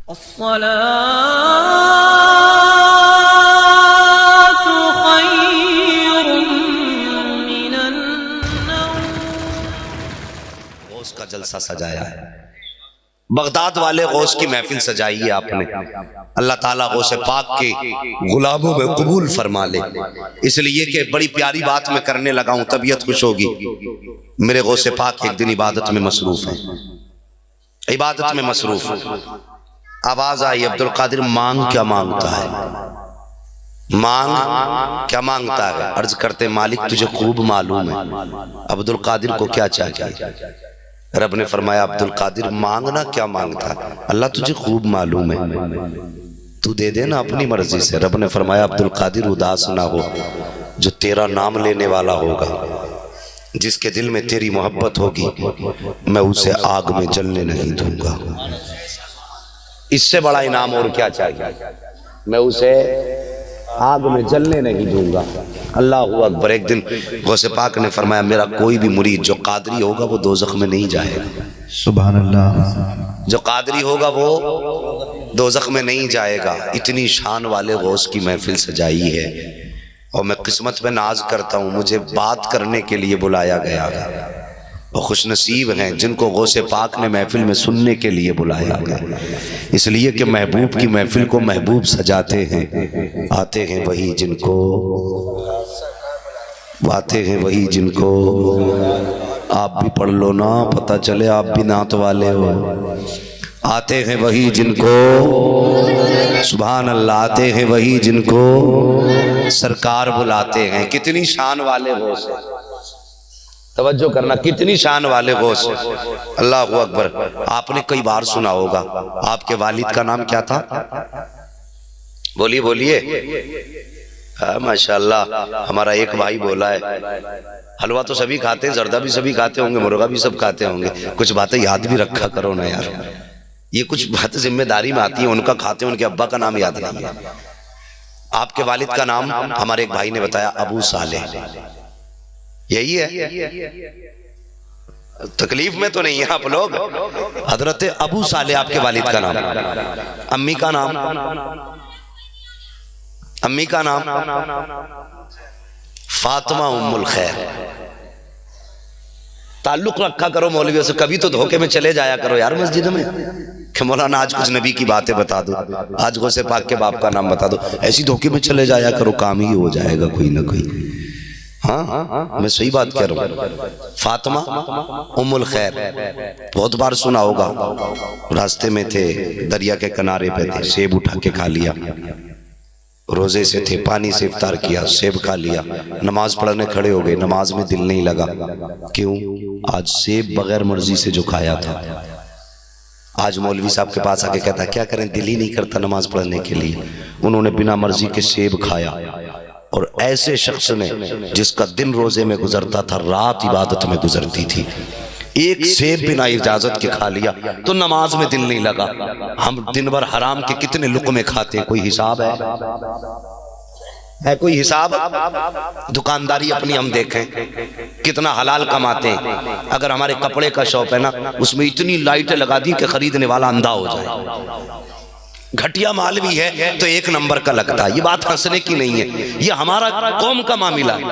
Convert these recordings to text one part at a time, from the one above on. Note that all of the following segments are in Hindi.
गौस का जलसा सजाया है, बगदाद वाले गौस की महफिल सजाई है आपने। अल्लाह ताला गौसे पाक के गुलामों में कबूल फरमा ले। इसलिए कि बड़ी प्यारी बात मैं करने लगा हूं, तबीयत खुश होगी। मेरे गौसे पाक एक दिन इबादत में मसरूफ है, इबादत में मसरूफ। आवाज आई, अब्दुल कादिर मांग क्या मांगता है, मांग क्या मांगता है। अर्ज करते मालिक तुझे खूब मालूम है अब्दुल कादिर को क्या चाहिए। रब ने फरमाया अब्दुल कादिर मांगना क्या मांगता है, अल्लाह तुझे खूब मालूम है, तू दे देना अपनी मर्जी से। रब ने फरमाया अब्दुल कादिर उदास ना हो, जो तेरा नाम लेने वाला होगा, जिसके दिल में तेरी मोहब्बत होगी, मैं उसे आग में जलने नहीं दूंगा। इससे बड़ा इनाम और क्या चाहिए, मैं उसे आग में जलने नहीं दूंगा। अल्लाह अकबर। एक दिन गौसे पाक ने फरमाया मेरा कोई भी मुरीद जो कादरी होगा वो दोज़ख में नहीं जाएगा। सुभान अल्लाह। जो कादरी होगा वो दोज़ख में नहीं जाएगा। इतनी शान वाले गौस की महफिल सजाई है और मैं किस्मत पे नाज करता हूँ, मुझे बात करने के लिए बुलाया गया है। और खुशनसीब हैं जिनको गौसे पाक ने महफिल में सुनने के लिए बुलाया गया, इसलिए कि महबूब की महफिल को महबूब सजाते हैं। आते हैं वही जिनको, आते हैं वही जिनको, आप भी पढ़ लो ना पता चले आप भी नात वाले हो। आते हैं वही जिनको, सुभान अल्लाह, आते हैं वही जिनको सरकार बुलाते हैं। कितनी शान वाले गौस, तवज्जो करना, कितनी शान वाले गौस। अल्लाह अकबर। आपने कई बार सुना होगा, आपके वालिद का नाम क्या था, बोलिए बोलिए। माशाअल्लाह। हमारा एक भाई बोला है हलवा तो सभी खाते हैं, जर्दा भी सभी खाते होंगे, मुर्गा भी सब खाते होंगे, कुछ बातें याद भी रखा करो ना यार। ये कुछ बातें जिम्मेदारी में आती है, उनका खाते हैं, उनके अब्बा का नाम याद नहीं है। आपके वालिद का नाम हमारे एक भाई ने बताया अबू सालेह, यही है। तकलीफ में तो नहीं है आप लोग। हजरत अबू सालेह आपके वालिद का नाम। अम्मी का नाम, अम्मी का नाम फातिमा उम्मुल खैर। ताल्लुक रखा करो मौलवियों से, कभी तो धोखे में चले जाया करो यार मस्जिद में कि मौलाना आज कुछ नबी की बातें बता दो, आज गौसे पाक के बाप का नाम बता दो। ऐसी धोखे में चले जाया करो, काम ही हो जाएगा कोई ना कोई। हाँ, मैं सही बात कह रहा हूँ। फातिमा उम्मुल खैर बहुत बार सुना होगा। रास्ते में थे, दरिया के किनारे पे थे, सेब उठा के खा लिया। रोजे से थे, पानी से इफ्तार किया, सेब खा लिया। नमाज पढ़ने खड़े हो गए, नमाज में दिल नहीं लगा। क्यों? आज सेब बगैर मर्जी से जो खाया था। आज मौलवी साहब के पास आके कहता क्या करें, दिल ही नहीं करता नमाज पढ़ने के लिए। उन्होंने बिना मर्जी के सेब खाया। और ऐसे शख्स ने जिसका दिन रोजे में गुजरता था, रात इबादत में गुजरती थी, एक सेब बिना इजाजत के खा लिया तो नमाज में दिल नहीं लगा। हम दिन भर हराम के कितने लुक़मे खाते हैं, कोई हिसाब है कोई हिसाब? दुकानदारी अपनी हम देखें कितना हलाल कमाते हैं। अगर हमारे कपड़े का शॉप है ना, उसमें इतनी लाइटें लगा दी कि खरीदने वाला अंधा हो जाए। घटिया माल भी है तो एक नंबर का लगता है। ये बात हंसने की नहीं है, ये हमारा कौम का मामला है।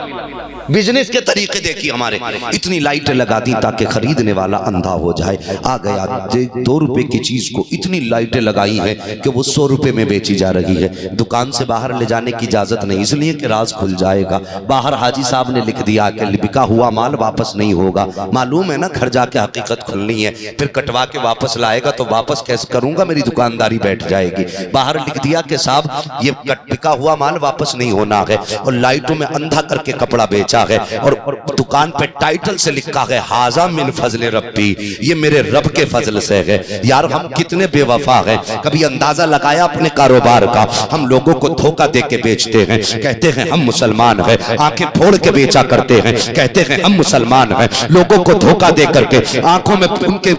बिजनेस के तरीके देखिए हमारे, इतनी लाइटें लगा दी ताकि खरीदने वाला अंधा हो जाए। आ गया 2 रुपए की चीज को इतनी लाइटें लगाई है कि वो 100 रुपए में बेची जा रही है। दुकान से बाहर ले जाने की इजाजत नहीं, इसलिए कि राज खुल जाएगा। बाहर हाजी साहब ने लिख दिया कि बिका हुआ माल वापस नहीं होगा। मालूम है ना, घर जाके हकीकत खुलनी है, फिर कटवा के वापस लाएगा तो वापस कैसे करूंगा, मेरी दुकानदारी बैठ जाएगी। बाहर लिख दिया कि साहब ये बिका हुआ माल वापस नहीं होना है, और लाइटों में अंधा करके कपड़ा बेचा है, और दुकान पे टाइटल से लिखा है हाजा मिन फजल रब्बी, ये मेरे रब के फजल से है। यार हम कितने बेवफा हैं, कभी अंदाजा लगाया अपने कारोबार का? हम लोगों को धोखा दे के बेचते हैं, कहते हैं हम मुसलमान हैं, आंखें फोड़ के बेचा करते हैं, कहते हैं हम मुसलमान हैं। लोगों को धोखा दे करके आंखों में उनके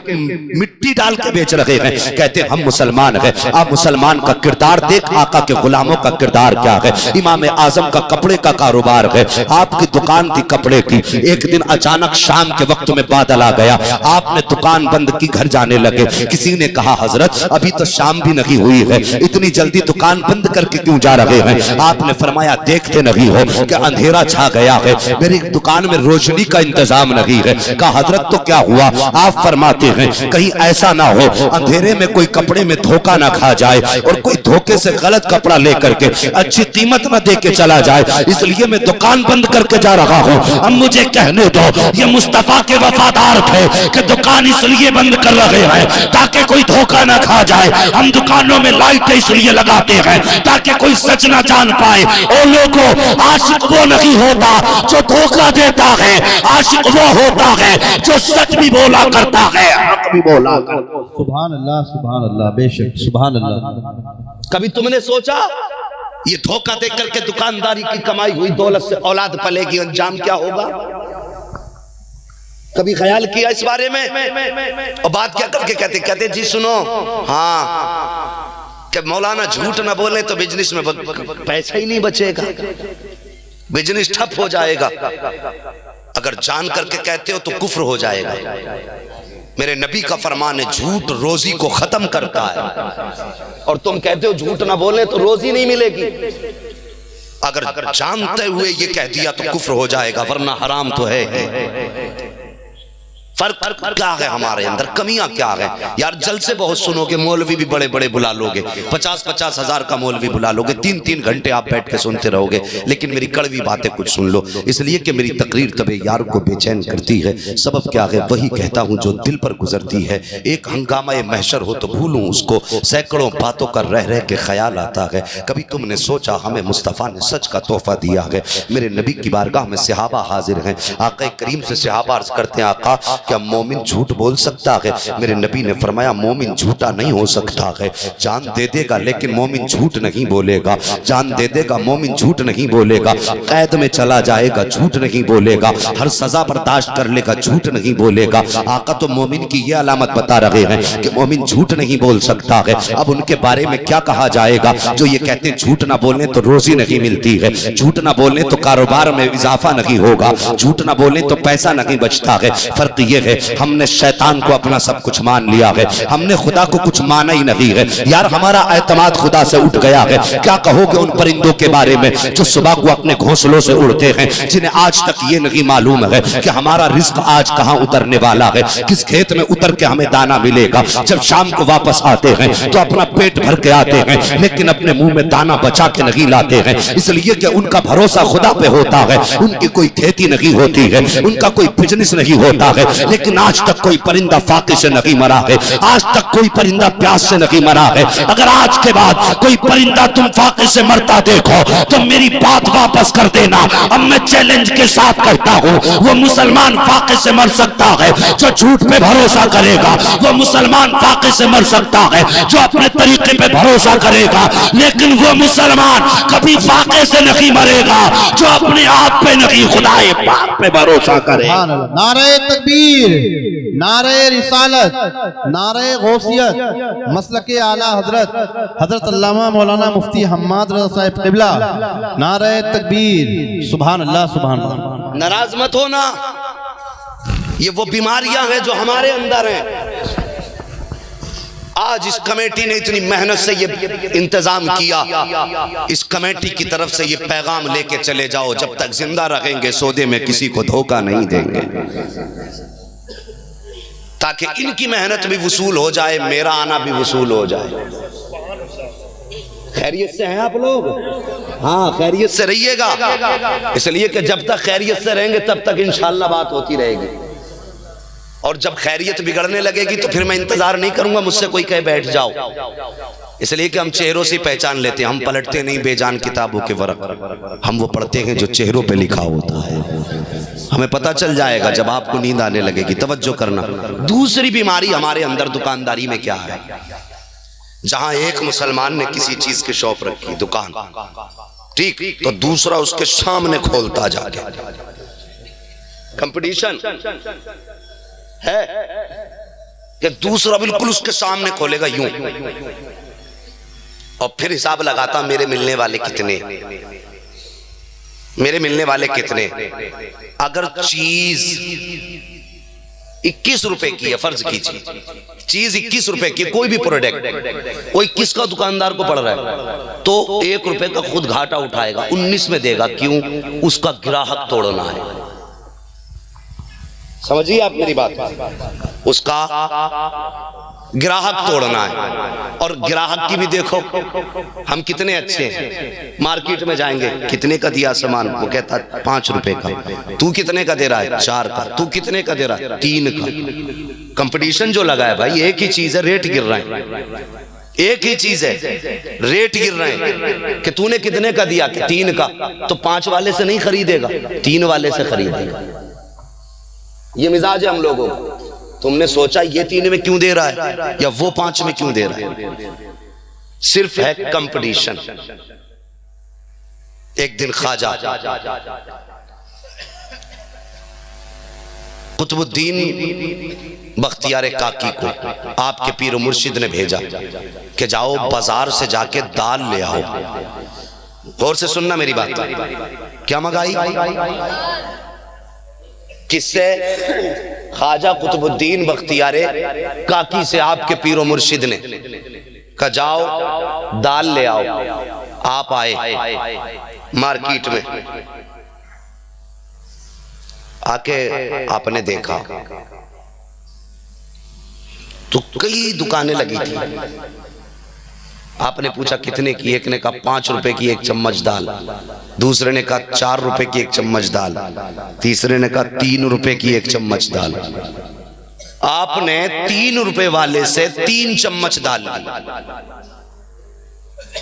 मिट्टी डाल के बेच रहे हैं, कहते हैं हम मुसलमान हैं। आप मुसलमान का किरदार देख, आका के गुलामों का किरदार क्या है। इमाम आजम का कपड़े का कारोबार है, आपकी दुकान थी कपड़े की। एक दिन अचानक शाम के वक्त में बादल आ गया, आपने दुकान बंद की, घर जाने लगे। किसी ने कहा हजरत अभी तो शाम भी नहीं हुई है, इतनी जल्दी दुकान बंद करके क्यों जा रहे हैं। आपने फरमाया देखते नहीं हो कि अंधेरा छा गया है, मेरी दुकान में रोशनी का इंतजाम नहीं है। कहा हजरत तो क्या हुआ। आप फरमाते हैं कहीं ऐसा ना हो अंधेरे में कोई कपड़े में धोखा ना खा जाए और कोई धोखे से गलत कपड़ा लेकर के अच्छी कीमत न दे के चला जाए, इसलिए मैं दुकान बंद करके जा रहा हूं। अब मुझे कहने दो, ये मुस्तफा के वफादार थे कि दुकान इसलिए बंद कर रहे हैं ताकि कोई धोखा ना खा जाए। हम दुकानों में लाइट इसलिए लगाते हैं ताकि कोई सच ना जान पाए। ओ लोगों, आशिक वो नहीं होता जो धोखा देता है, आशिक वो होता है जो सच भी बोला करता है, हक भी बोला करता है। सुभान अल्लाह, बेशक सुभान अल्लाह। कभी तुमने सोचा ये धोखा दे करके दुकानदारी की कमाई हुई दौलत से औलाद पलेगी, अंजाम क्या होगा? कभी ख्याल किया इस बारे में? और बात क्या करके कहते जी सुनो, हाँ कि मौलाना झूठ ना बोले तो बिजनेस में पैसा ही नहीं बचेगा, बिजनेस ठप हो जाएगा। अगर जान करके कहते हो तो कुफ्र हो जाएगा। मेरे नबी का फरमान है झूठ रोजी को खत्म करता है, और तुम कहते हो झूठ ना बोले तो रोजी नहीं मिलेगी। अगर जानते हुए ये कह दिया तो कुफ्र हो जाएगा, वरना हराम तो है। फर्क क्या है हमारे अंदर, कमियां क्या है यार? जलसे बहुत सुनोगे, मौलवी भी बड़े बड़े बुला लोगे, 50-50 हजार का मौलवी बुला लोगे, 3-3 घंटे आप बैठ के सुनते रहोगे, लेकिन मेरी कड़वी बातें कुछ सुन लो। इसलिए कि मेरी तकरीर तबे यार को बेचैन करती है। सबब क्या है? वही कहता हूं जो दिल पर गुजरती है। एक हंगामा महशर हो तो भूलूं उसको, सैकड़ों बातों का रह रह के ख्याल आता है। कभी तुमने सोचा हमें मुस्तफ़ा ने सच का तोहफा दिया है। मेरे नबी की बारगाह में सहाबा हाजिर हैं, आका करीम से सहाबा अर्ज करते हैं आका क्या मोमिन झूठ बोल सकता है? मेरे नबी ने फरमाया मोमिन झूठा नहीं हो सकता है। जान दे देगा लेकिन मोमिन झूठ नहीं बोलेगा, जान दे देगा मोमिन झूठ नहीं बोलेगा, कैद में चला जाएगा झूठ नहीं बोलेगा, हर सजा बर्दाश्त कर लेगा झूठ नहीं बोलेगा। आका तो मोमिन की ये अलामत बता रहे हैं कि मोमिन झूठ नहीं बोल सकता है। अब उनके बारे में क्या कहा जाएगा जो ये कहते हैं झूठ ना बोलने तो रोजी नहीं मिलती है, झूठ ना बोलने तो कारोबार में इजाफा नहीं होगा, झूठ ना बोलने तो पैसा नहीं बचता है। फर्क ये है हमने शैतान को अपना सब कुछ मान लिया है, हमने खुदा को कुछ माना ही नहीं है। यार हमारा एतमाद खुदा से उठ गया है। क्या कहोगे उन परिंदों के बारे में जो सुबह को अपने घोंसलों से उड़ते हैं, जिन्हें आज तक ये नहीं मालूम है कि हमारा रिस्क आज कहां उतरने वाला है, किस खेत में उतर के हमें दाना मिलेगा। जब शाम को वापस आते हैं तो अपना पेट भर के आते हैं, लेकिन अपने मुंह में दाना बचा के नहीं लाते हैं, इसलिए कि उनका भरोसा खुदा पे होता है। उनकी कोई खेती नहीं होती है, उनका कोई बिजनेस नहीं होता है, लेकिन आज तक कोई परिंदा फाके से नहीं मरा है, आज तक कोई परिंदा प्यास से नहीं मरा है। अगर आज के बाद कोई परिंदा तुम फाके से मरता देखो तो मेरी बात वापस कर देना। अब मैं चैलेंज के साथ कहता हूं वो मुसलमान फाके से मर सकता है जो झूठ पे भरोसा करेगा, वो मुसलमान फाके से मर सकता है जो अपने तरीके पे भरोसा करेगा, लेकिन वो मुसलमान कभी फाके से नहीं मरेगा जो अपने आप पे नहीं खुदाए पाक पे भरोसा करे। नारे तकबीर, नारे रिसालत, नारे गौसियत, मसलके आला हजरत हजरत अल्लामा मौलाना मुफ्ती हम्माद रज़ा साहिब क़िबला, नारे तकबीर, सुभान अल्लाह सुभान अल्लाह। नाराज मत होना, ये वो बीमारियां हैं जो हमारे अंदर हैं। आज इस कमेटी ने इतनी मेहनत से ये इंतजाम किया, इस कमेटी की तरफ से ये पैगाम लेके चले जाओ, जब तक जिंदा रहेंगे सौदे में किसी को धोखा नहीं देंगे, ताकि इनकी मेहनत भी वसूल हो जाए, मेरा आना भी वसूल हो जाए। खैरियत से हैं आप लोग? हाँ, खैरियत से रहिएगा, इसलिए कि जब तक खैरियत से रहेंगे तब तक इंशाअल्लाह बात होती रहेगी। और जब खैरियत बिगड़ने लगेगी तो फिर मैं इंतजार नहीं करूंगा मुझसे कोई कहे बैठ जाओ, इसलिए कि हम चेहरों से पहचान लेते हैं। हम पलटते नहीं बेजान किताबों के वर्क, हम वो पढ़ते हैं जो चेहरों पे लिखा होता है। हमें पता चल जाएगा जब आपको नींद आने लगेगी। तवज्जो करना। दूसरी बीमारी हमारे अंदर दुकानदारी में क्या है? जहां एक मुसलमान ने किसी चीज की शॉप रखी, दुकान, ठीक, तो दूसरा उसके सामने खोलता जाके। कंपटीशन है कि दूसरा बिल्कुल उसके सामने खोलेगा यूं, और फिर हिसाब लगाता मेरे मिलने वाले कितने, मेरे मिलने वाले कितने। अगर चीज 21 रुपए की है, फर्ज कीजिए चीज 21 रुपए की, कोई भी प्रोडक्ट, कोई किसका दुकानदार को पड़ रहा है, तो 1 रुपए का खुद घाटा उठाएगा, 19 में देगा। क्यों? उसका ग्राहक तोड़ना है। समझिए आप मेरी बात, उसका ग्राहक तोड़ना है। और ग्राहक की भी देखो हम कितने अच्छे हैं, मार्केट में जाएंगे, कितने का दिया सामान, वो कहता 5 रुपए का, तू कितने का दे रहा है, 4 का, तू कितने का दे रहा है, 3 का। कंपटीशन जो लगा है भाई, एक ही चीज है, रेट गिर रहा है, एक ही चीज है, रेट गिर रहे हैं कि तूने कितने का दिया, 3 का, तो 5 वाले से नहीं खरीदेगा, 3 वाले से खरीदेगा। ये मिजाज है हम लोगों को। तुमने सोचा ये 3 में क्यों दे रहा है या वो 5 में क्यों दे रहा है, सिर्फ है कंपटीशन। एक दिन ख्वाजा कुतुबुद्दीन बख्तियार काकी को आपके पीर मुर्शिद ने भेजा कि जाओ बाजार से जाके दाल ले आओ। गौर से सुनना मेरी बात। क्या मंगाई? किससे? ख्वाजा कुतुबुद्दीन बख्तियारे काकी से आपके पीरो मुर्शिद ने कहा जाओ दाल ले आओ। आप आए मार्केट में, आके आपने देखा तो कई दुकानें लगी थी। आपने पूछा कितने की, एक ने कहा 5 रुपए की 1 चम्मच दाल, दूसरे ने कहा 4 रुपए की 1 चम्मच दाल, तीसरे ने कहा 3 रुपए की 1 चम्मच दाल। आपने 3 रुपए वाले से 3 चम्मच दाल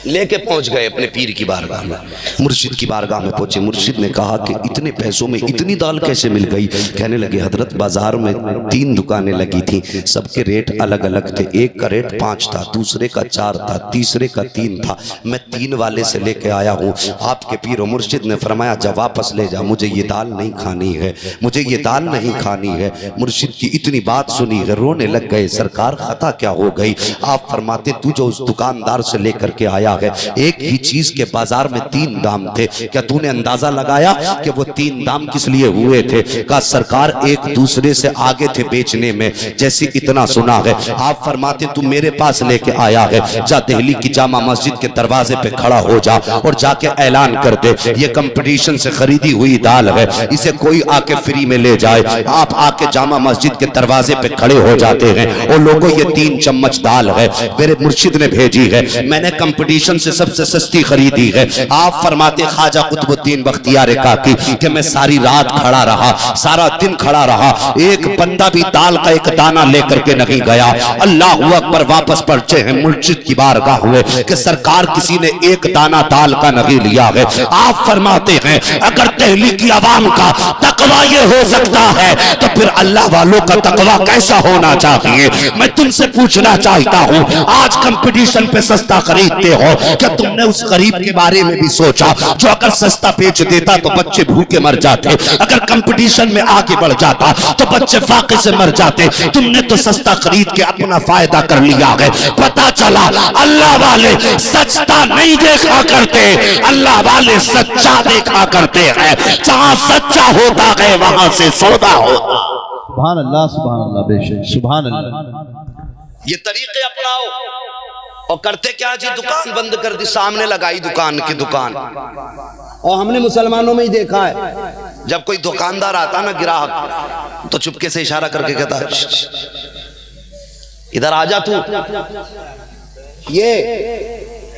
लेके पहुंच गए अपने पीर की बारगाह में। मुर्शिद की बारगाह में पहुंचे। मुर्शिद ने कहा कि इतने पैसों में इतनी दाल कैसे मिल गई? कहने लगे हजरत बाजार में 3 दुकानें लगी थी, सबके रेट अलग अलग थे। एक का रेट 5 था, दूसरे का 4 था, तीसरे का 3 था। मैं 3 वाले से लेके आया हूँ। आपके पीर और मुर्शिद ने फरमाया जा वापस ले जा, मुझे ये दाल नहीं खानी है, मुझे ये दाल नहीं खानी है। मुर्शिद की इतनी बात सुनी है, रोने लग गए। सरकार खता क्या हो गई? आप फरमाते तू जो उस दुकानदार से लेकर के आया है, एक ही चीज के बाजार में 3 दाम थे, क्या तूने अंदाजा लगाया कि वो 3 दाम किस लिए हुए थे? का सरकार एक दूसरे से आगे थे बेचने में। जैसे इतना सुना है, आप फरमाते तू मेरे पास लेके आया है, जा दिल्ली की जामा मस्जिद के दरवाजे पे खड़ा हो जा और जाके ऐलान कर दे ये कंपटीशन से खरीदी हुई दाल है, इसे कोई आके फ्री में ले जाए। आप आके जामा मस्जिद के दरवाजे पे खड़े हो जाते हैं और लोगों ये 3 चम्मच दाल है, मेरे मुर्शिद ने भेजी है, मैंने कंपटीशन से सबसे सस्ती खरीदी है। आप फरमाते ख्वाजा कुतुबुद्दीन बख्तियार काकी कि मैं सारी रात खड़ा रहा, सारा दिन खड़ा रहा, एक बंदा भी दाल का एक दाना लेकर के नहीं गया। अल्लाह अकबर। वापस पहुंचे हैं मुर्शिद की बारगाह हुए कि सरकार किसी ने एक दाना दाल का नहीं लिया है। आप फरमाते हैं अगर दिल्ली की आवाम का तकवा ये हो सकता है तो फिर अल्लाह वालों का तकवा कैसा होना चाहिए? मैं तुमसे पूछना चाहता हूँ, आज कंपटीशन पे सस्ता खरीदते हो, क्या तुमने उस गरीब के बारे में भी सोचा जो अगर सस्ता बेच देता तो बच्चे भूखे मर जाते, अगर कंपटीशन में आगे बढ़ जाता तो बच्चे फाके से मर जाते? तुमने तो सस्ता खरीद के अपना फायदा कर लिया है। पता चला अल्लाह वाले सच्चा नहीं देखा करते, अल्लाह वाले सच्चा देखा करते हैं। जहां सच्चा होता है वहां से सौदा होता। सुभान अल्लाह बेशक सुभान अल्लाह। ये तरीके अपनाओ। और करते क्या जी, दुकान बंद कर दी, सामने लगाई दुकान की दुकान। और हमने मुसलमानों में ही देखा है, जब कोई दुकानदार आता ना ग्राहक, तो चुपके से इशारा करके कहता है इधर आ जा तू। ये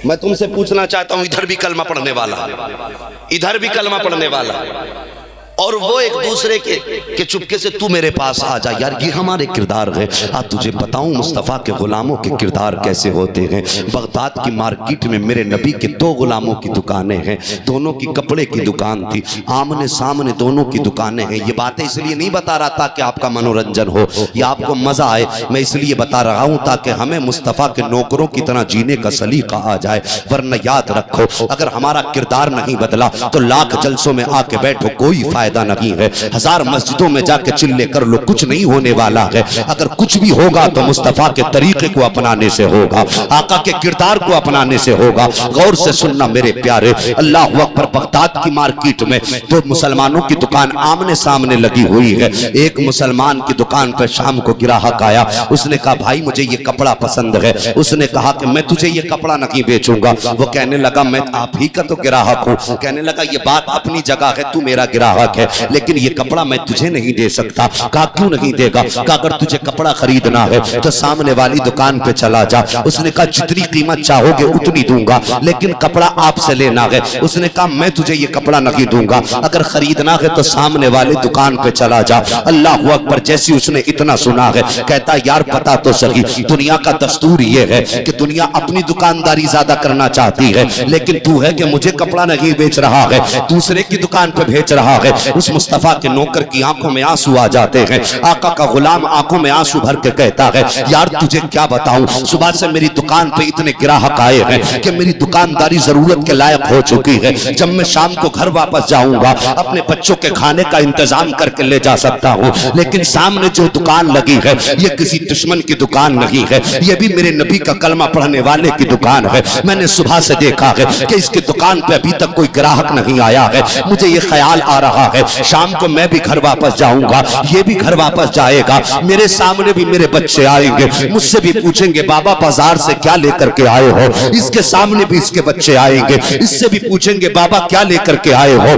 मैं तुमसे पूछना चाहता हूं, इधर भी कलमा पढ़ने वाला, इधर भी कलमा पढ़ने वाला, और वो एक दूसरे के चुपके से तू मेरे पास आ जा। यार ये हमारे किरदार है। अब तुझे बताऊं मुस्तफ़ा के गुलामों के किरदार कैसे होते हैं। बगदाद की मार्केट में मेरे नबी के 2 गुलामों की दुकानें हैं, दोनों की कपड़े की दुकान थी, आमने सामने दोनों की दुकानें हैं। ये बातें इसलिए नहीं बता रहा था कि आपका मनोरंजन हो या आपको मजा आए, मैं इसलिए बता रहा हूं ताकि हमें मुस्तफ़ा के नौकरों की तरह जीने का सलीका आ जाए। वरना याद रखो, अगर हमारा किरदार नहीं बदला तो लाख जलसों में आके बैठो, कोई फायदा फायदा नहीं है। 1000 मस्जिदों में जाके चिल्ले कर लो, कुछ नहीं होने वाला है। अगर कुछ भी होगा तो मुस्तफा के तरीके को अपनाने से होगा, आका के किरदार को अपनाने से होगा। गौर से सुनना मेरे प्यारे, अल्लाह अकबर। बगदाद की मार्केट में 2 मुसलमानों की दुकान आमने सामने लगी हुई है। एक मुसलमान की दुकान पर शाम को ग्राहक आया, उसने कहा भाई मुझे ये कपड़ा पसंद है। उसने कहा कि मैं तुझे ये कपड़ा नहीं बेचूंगा। वो कहने लगा मैं आप ही का तो ग्राहक हूँ। कहने लगा ये बात अपनी जगह है, तू मेरा ग्राहक है, लेकिन ये कपड़ा मैं तुझे नहीं दे सकता। कहा क्यों नहीं देगा? कहा अगर तुझे कपड़ा खरीदना है तो सामने वाली दुकान पे चला जा। उसने कहा जितनी कीमत चाहोगे उतनी दूंगा, लेकिन कपड़ा आपसे लेना है। उसने कहा मैं तुझे ये कपड़ा नहीं दूंगा, अगर खरीदना है तो सामने वाली दुकान पे चला जा। अल्लाह अकबर। जैसी उसने इतना सुना है, कहता यार पता तो सही, दुनिया का दस्तूर ये है कि दुनिया अपनी दुकानदारी ज्यादा करना चाहती है, लेकिन तू है कि मुझे कपड़ा नहीं बेच रहा है, दूसरे की दुकान पे बेच रहा है। उस मुस्तफा के नौकर की आंखों में आंसू आ जाते हैं। आका का गुलाम आंखों में आंसू भर के कहता है यार तुझे क्या बताऊं, सुबह से मेरी दुकान पे इतने ग्राहक आए हैं कि मेरी दुकानदारी जरूरत के लायक हो चुकी है। जब मैं शाम को घर वापस जाऊंगा अपने बच्चों के खाने का इंतजाम करके ले जा सकता हूँ, लेकिन सामने जो दुकान लगी है ये किसी दुश्मन की दुकान नहीं है, ये भी मेरे नबी का कलमा पढ़ने वाले की दुकान है। मैंने सुबह से देखा है कि इसकी दुकान पे अभी तक कोई ग्राहक नहीं आया है। मुझे ये ख्याल आ रहा है शाम को मैं भी घर वापस जाऊंगा, ये भी घर वापस जाएगा, मेरे सामने भी मेरे बच्चे आएंगे, मुझसे भी पूछेंगे बाबा बाजार से क्या लेकर के आए हो। इसके सामने भी इसके बच्चे आएंगे, इससे भी पूछेंगे बाबा क्या लेकर के आए हो।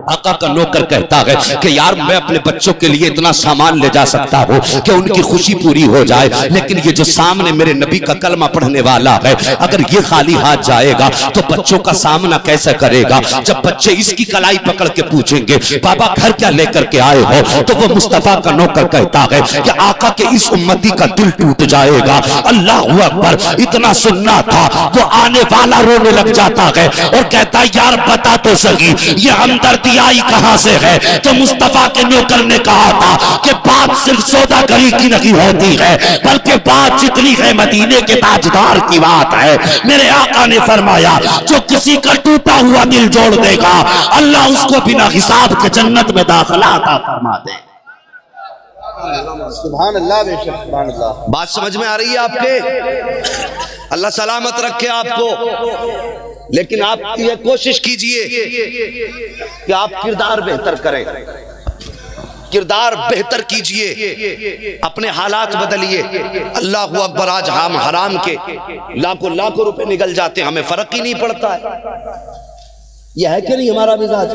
आका का नौकर कहता है कि यार मैं अपने बच्चों के लिए इतना सामान ले जा सकता हूँ कि उनकी खुशी पूरी हो जाए, लेकिन ये जो सामने मेरे नबी का कलमा पढ़ने वाला है अगर ये खाली हाथ जाएगा तो बच्चों का सामना कैसे करेगा। जब बच्चे इसकी कलाई पकड़ के पूछेंगे बाबा घर क्या लेकर के आए हो, तो वो मुस्तफा का नौकर कहता है कि आका के इस उम्मती का दिल टूट जाएगा। अल्लाह अकबर। इतना सुनना था वो आने वाला रोने लग जाता है और कहता है यार बता तो सही ये हमदर्दी आई कहां से है। तो मुस्तफा के नौकर ने कहा था कि बात सिर्फ सौदागरी की नहीं होती है, बल्कि बात जितनी है मदीने के ताजदार की बात है। मेरे आका ने फरमाया जो किसी का टूटा हुआ दिल जोड़ देगा अल्लाह उसको बिना हिसाब के जन्नत में दाखिला अता फरमा दे। सुभान अल्लाह, बेशक सुभान अल्लाह। बात समझ में आ रही है आपके? अल्लाह सलामत रखे आपको, लेकिन आप ये कोशिश कीजिए कि आप किरदार बेहतर करें, किरदार बेहतर कीजिए, अपने हालात बदलिए। अल्लाह अकबर। आज हम हराम के लाखों लाखों रुपए निकल जाते हैं, हमें फर्क ही नहीं पड़ता है। यह है कि नहीं हमारा मिजाज?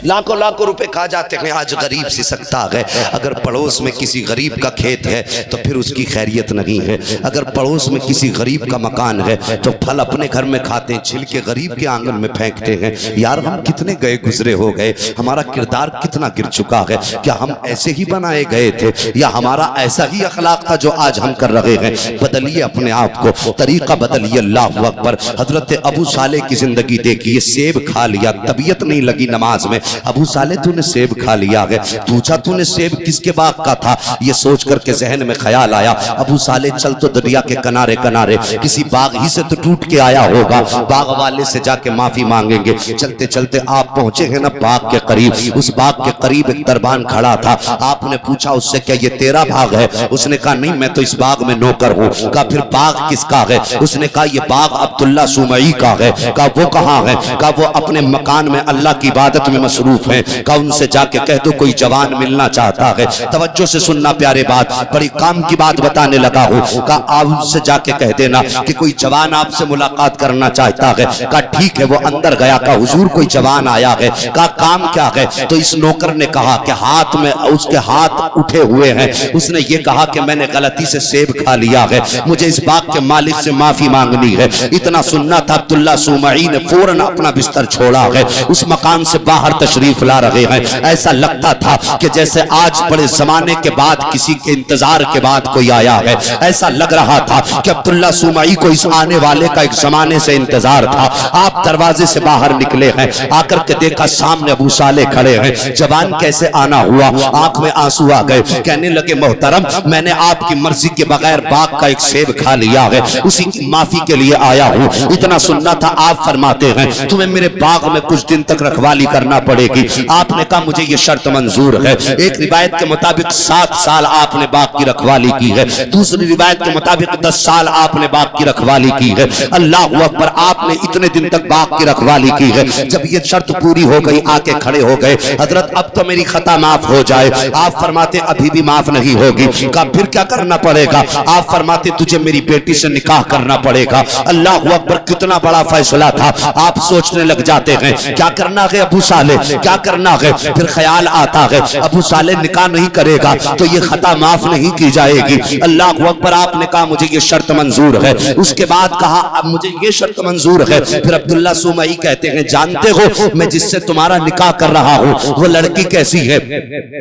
लाखों लाखों रुपए खा जाते हैं। आज गरीब सी सकता है, अगर पड़ोस में किसी गरीब का खेत है तो फिर उसकी खैरियत नहीं है। अगर पड़ोस में किसी गरीब का मकान है तो फल अपने घर में खाते हैं, छिलके गरीब के आंगन में फेंकते हैं। यार हम कितने गए गुजरे हो गए, हमारा किरदार कितना गिर चुका है। क्या हम ऐसे ही बनाए गए थे या हमारा ऐसा ही अखलाक था जो आज हम कर रहे हैं? बदलिए अपने आप को, तरीका बदलिए। अल्लाह अकबर। हजरत अबू सालेह की जिंदगी देखिए, सेब खा लिया, तबीयत नहीं लगी नमाज में। अबू सालेह तूने सेब खा लिया है, पूछा तूने सेब किसके बाग का था? ये सोच करके जहन में ख्याल आया अबू सालेह चल तो दरिया के किनारे किनारे किसी बाग ही से तो टूट के आया होगा, बाग वाले से जाके माफी मांगेंगे। चलते चलते आप पहुंचे हैं ना बाग के करीब। उस बाग के करीब एक दरबान खड़ा था। आपने पूछा उससे क्या ये तेरा बाग है? उसने कहा नहीं मैं तो इस बाग में नौकर हूँ। कहा फिर बाग किसका है? उसने कहा ये बाग अब्दुल्ला सुमई का है। कहा वो कहाँ है? कहा वो अपने मकान में अल्लाह की इबादत में मसरूफ है। कहा उनसे जाके कह दो कोई जवान मिलना चाहता है। तवज्जो से सुनना प्यारे, बात बड़ी काम की बात बताने लगा हूँ। कहा आप उनसे जाके कह देना कि कोई जवान आपसे मुलाकात करना चाहता है। कहा ठीक है। वो अंदर गया, कहा हुजूर कोई जवान आया है। कहा काम क्या है? तो इस नौकर ने कहा कि हाथ में उसके हाथ उठे हुए हैं। उसने ये कहा कि मैंने गलती से सेब खा लिया है, मुझे इस बाग के मालिक से माफी मांगनी है। इतना सुनना था, अब्दुल्ला सुमई ने फौरन अपना बिस्तर छोड़ा है, उस मकान से बाहर तशरीफ ला रहे हैं। ऐसा लगता था कि जैसे आज बड़े जमाने के बाद किसी के इंतजार के बाद कोई आया है। ऐसा लग रहा था कि अब्दुल्ला सुमई को इस आने वाले का एक जमाने से इंतजार था। आप दरवाजे से बाहर निकले हैं, आकर के देखा सामने अबू सालेह खड़े हैं। जवान कैसे आना हुआ? आंख में आंसू आ गए। कहने लगे मोहतरम मैंने आपकी मर्जी के बगैर बाग का एक सेब खा लिया है, उसी की माफी के लिए आया हूँ। इतना सुनना था, आप फरमाते हैं तुम्हें मेरे बाग में कुछ दिन तक रखवाली करना पड़ेगी। पड़ेगी। आपने कहा मुझे ये शर्त मंजूर है। एक रिवायत के मुताबिक 7 साल आपने बाग की रखवाली की है, दूसरी रिवायत के मुताबिक 10 साल आपने बाग की रखवाली की है। अल्लाह अकबर, आपने इतने दिन तक बाग की रखवाली की है। जब ये शर्त पूरी हो गई आके खड़े हो गए, हजरत अब तो मेरी खता माफ हो जाए। आप फरमाते अभी भी माफ नहीं होगी। कहा फिर क्या करना पड़ेगा? आप फरमाते तुझे मेरी बेटी से निकाह करना पड़ेगा। अल्लाह अकबर, कितना बड़ा फैसला था। आप सोचने लग जाते हैं क्या करना है अबू साले, क्या करना है। फिर ख्याल आता है अबू साले निकाह नहीं करेगा तो ये खता माफ नहीं की जाएगी। अल्लाह अकबर, आपने कहा मुझे ये शर्त मंजूर है। उसके बाद कहा अब मुझे ये शर्त मंजूर है। फिर अब्दुल्ला सुमई कहते हैं जानते हो मैं जिससे तुम्हारा निकाह कर रहा हूँ वो लड़की कैसी है?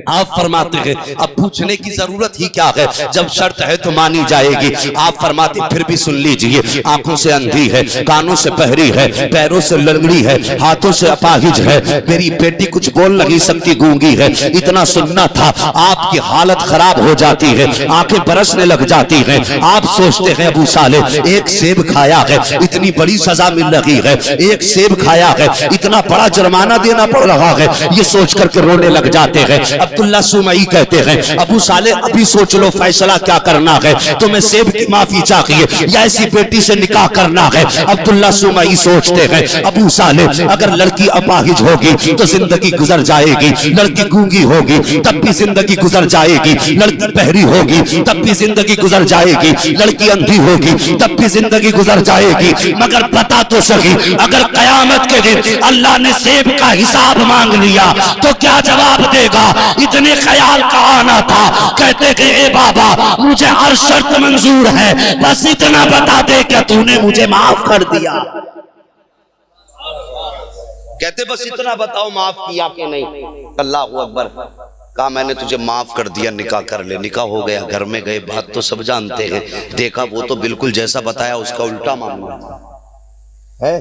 आप फरमाते हैं अब पूछने की जरूरत ही क्या है, जब शर्त है तो मानी जाएगी। आप फरमाते फिर भी सुन लीजिए, आंखों से अंधी है, कानों से बहरी है, पैरों से लंगड़ी है, हाथों से अपाहिज है, मेरी बेटी कुछ बोल नहीं सकती, गूंगी है। इतना सुनना था, आपकी हालत खराब हो जाती है, आंखें बरसने लग जाती हैं। आप सोचते हैं अबू साले एक सेब खाया है, इतनी बड़ी सजा मिल रही है, एक सेब खाया है, इतना बड़ा जुर्माना देना पड़ रहा है, ये सोच करके रोने लग जाते हैं। अब्दुल्ला सुमई कहते हैं अबू साले अभी सोच लो फैसला क्या करना है, तुम्हें सेब की माफी चाहिए या ऐसी बेटी से निकाह करना है? अब्दुल्ला सुमई सोचते हैं अबू साले अगर लड़की अपाहिज होगी तो जिंदगी गुजर जाएगी, लड़की गूंगी होगी तब भी जिंदगी गुजर जाएगी, लड़की बहरी होगी तब भी जिंदगी गुजर जाएगी, लड़की अंधी होगी तब भी जिंदगी गुजर जाएगी। मगर पता तो सही अगर कयामत के दिन अल्लाह ने सेब का हिसाब मांग लिया तो क्या जवाब देगा? इतने ख्याल का आना था। कहते कि ए बाबा मुझे हर शर्त मंजूर है, बस इतना बता दे कि तूने मुझे माफ कर दिया। कहते बस इतना बताओ माफ किया कि नहीं। अल्लाह अकबर, कहा मैंने तुझे माफ कर दिया, निकाह कर ले। निकाह हो गया, घर में गए, बात तो सब जानते हैं। देखा वो तो बिल्कुल जैसा बताया उसका उल्टा मामला है।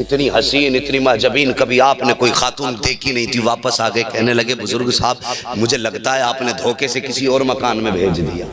इतनी हसीन इतनी माजबीन कभी आपने कोई खातून देखी नहीं थी। वापस आ गए, कहने लगे बुजुर्ग साहब मुझे लगता है आपने धोखे से किसी और मकान में भेज दिया।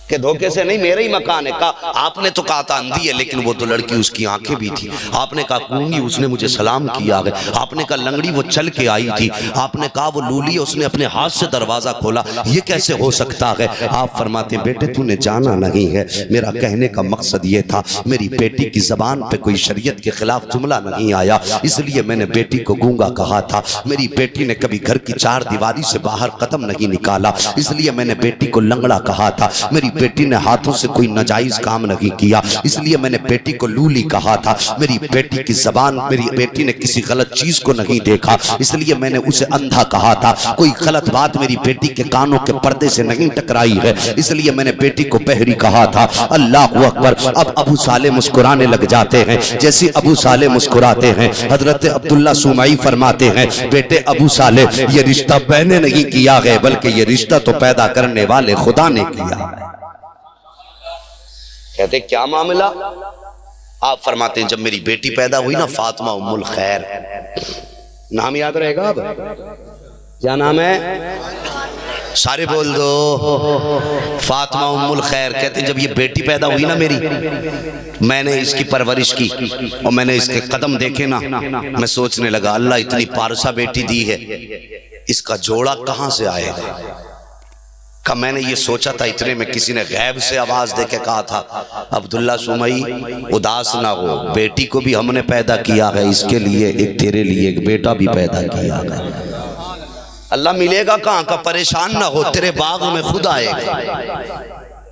कि धोखे से नहीं, मेरा ही मकान है। कहा आपने तो कहा था अंधी है, लेकिन वो तो लड़की उसकी आंखें भी थी। आपने कहा गूंगी, उसने मुझे सलाम किया है। आपने कहा लंगड़ी वो चल के आई थी। आपने कहा वो लूली, उसने अपने हाथ से दरवाजा खोला। ये कैसे हो सकता है? आप फरमाते बेटे तूने जाना नहीं है, मेरा कहने का मकसद ये था मेरी बेटी की जबान पे कोई शरीयत के खिलाफ जुमला नहीं आया, इसलिए मैंने बेटी को गूंगा कहा था। मेरी बेटी ने कभी घर की 4 दीवारी से बाहर कदम नहीं निकाला, इसलिए मैंने बेटी को लंगड़ा कहा था। मेरी बेटी ने हाथों से कोई नाजायज काम नहीं किया, इसलिए मैंने बेटी को लूली कहा था। मेरी बेटी की जबान, मेरी बेटी ने किसी गलत चीज को नहीं देखा, इसलिए मैंने उसे अंधा कहा था। कोई गलत बात मेरी बेटी के कानों के पर्दे से नहीं टकराई है, इसलिए मैंने बेटी को बहरी कहा था। अल्लाह अकबर। अब अबू साले मुस्कुराने लग जाते हैं। जैसे अबू साले मुस्कुराते हैं, हजरत अब्दुल्ला सुमई फरमाते हैं बेटे अबू साले ये रिश्ता मैंने नहीं किया है, बल्कि ये रिश्ता तो पैदा करने वाले खुदा ने किया है। कहते क्या मामला? आप फरमाते हैं जब मेरी बेटी पैदा हुई ना, फातिमा उम्मुल खैर, नाम याद रहेगा? अब क्या नाम है? सारे बोल दो, फातिमा उम्मुल खैर। कहते जब ये बेटी पैदा हुई ना मेरी, मैंने इसकी परवरिश की और मैंने इसके कदम देखे ना, मैं सोचने लगा अल्लाह इतनी पारसा बेटी दी है, इसका जोड़ा कहां से आएगा? का मैंने ये सोचा था, इतने में किसी ने गैब से आवाज दे के कहा था अब्दुल्ला सुमई उदास ना हो, बेटी को भी हमने पैदा किया है, इसके लिए एक तेरे लिए एक बेटा भी पैदा किया है। अल्लाह मिलेगा कहाँ का? परेशान ना हो, तेरे बाग में खुद आएगा,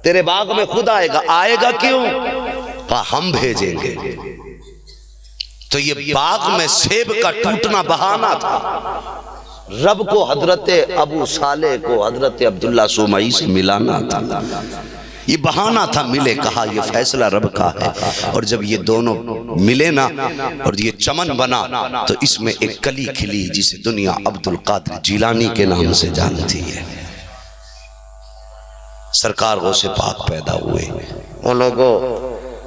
तेरे बाग में खुद आएगा। आएगा क्यों? कहा हम भेजेंगे। तो ये बाग में सेब का टूटना बहाना था, रब को हजरत अबू साले को हजरत अब्दुल्ला सुमई से मिलाना था, ये बहाना था। मिले, कहा ये फैसला रब का है। और जब ये दोनों मिले ना और ये चमन बना तो इसमें एक कली खिली जिसे दुनिया अब्दुल कादिर जिलानी के नाम से जानती है। सरकार गौसे पाक पैदा हुए। वो लोगों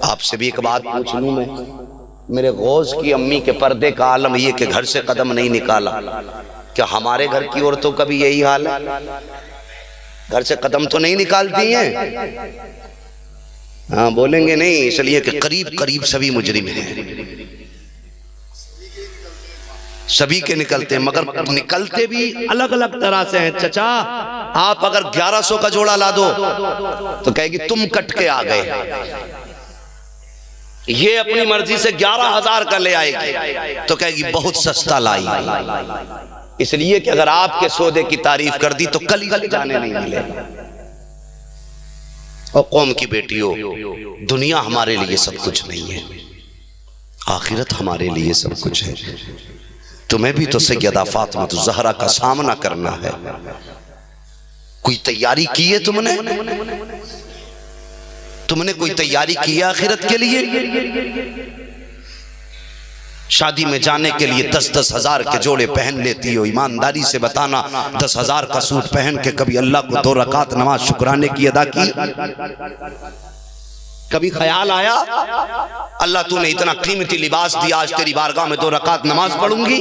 आपसे भी एक बात पूछ लूं मैं, मेरे गौस की अम्मी के पर्दे का आलम ये कि घर से कदम नहीं निकाला, क्या हमारे घर की औरतों का भी यही हाल है? घर से कदम तो नहीं निकालती हैं? हाँ बोलेंगे नहीं, इसलिए कि करीब करीब सभी मुजरिम हैं। सभी के निकलते हैं, मगर निकलते भी अलग अलग तरह से हैं। चचा आप अगर 1100 का जोड़ा ला दो तो कहेगी तुम कट के आ गए। ये अपनी मर्जी से 11,000 का ले आएगी तो कहेगी बहुत सस्ता लाई। इसलिए कि अगर आपके सौदे की तारीफ कर दी तो कल ही जाने नहीं मिलेगा। और कौम की बेटियों, दुनिया हमारे लिए सब कुछ नहीं है, आखिरत हमारे लिए सब कुछ है। तुम्हें भी तो सैयदा फातिमा ज़हरा का सामना करना है। कोई तैयारी की है तुमने? तुमने कोई तैयारी की है आखिरत के लिए? शादी में जाने के लिए 10-10 हजार के जोड़े पहन लेती हो। ईमानदारी से बताना, 10,000 का सूट पहन के कभी अल्लाह को 2 रकात नमाज शुक्राने की अदा की? कभी ख्याल आया अल्लाह तूने इतना कीमती लिबास दिया, आज तेरी बारगाह में 2 रकात नमाज पढ़ूंगी?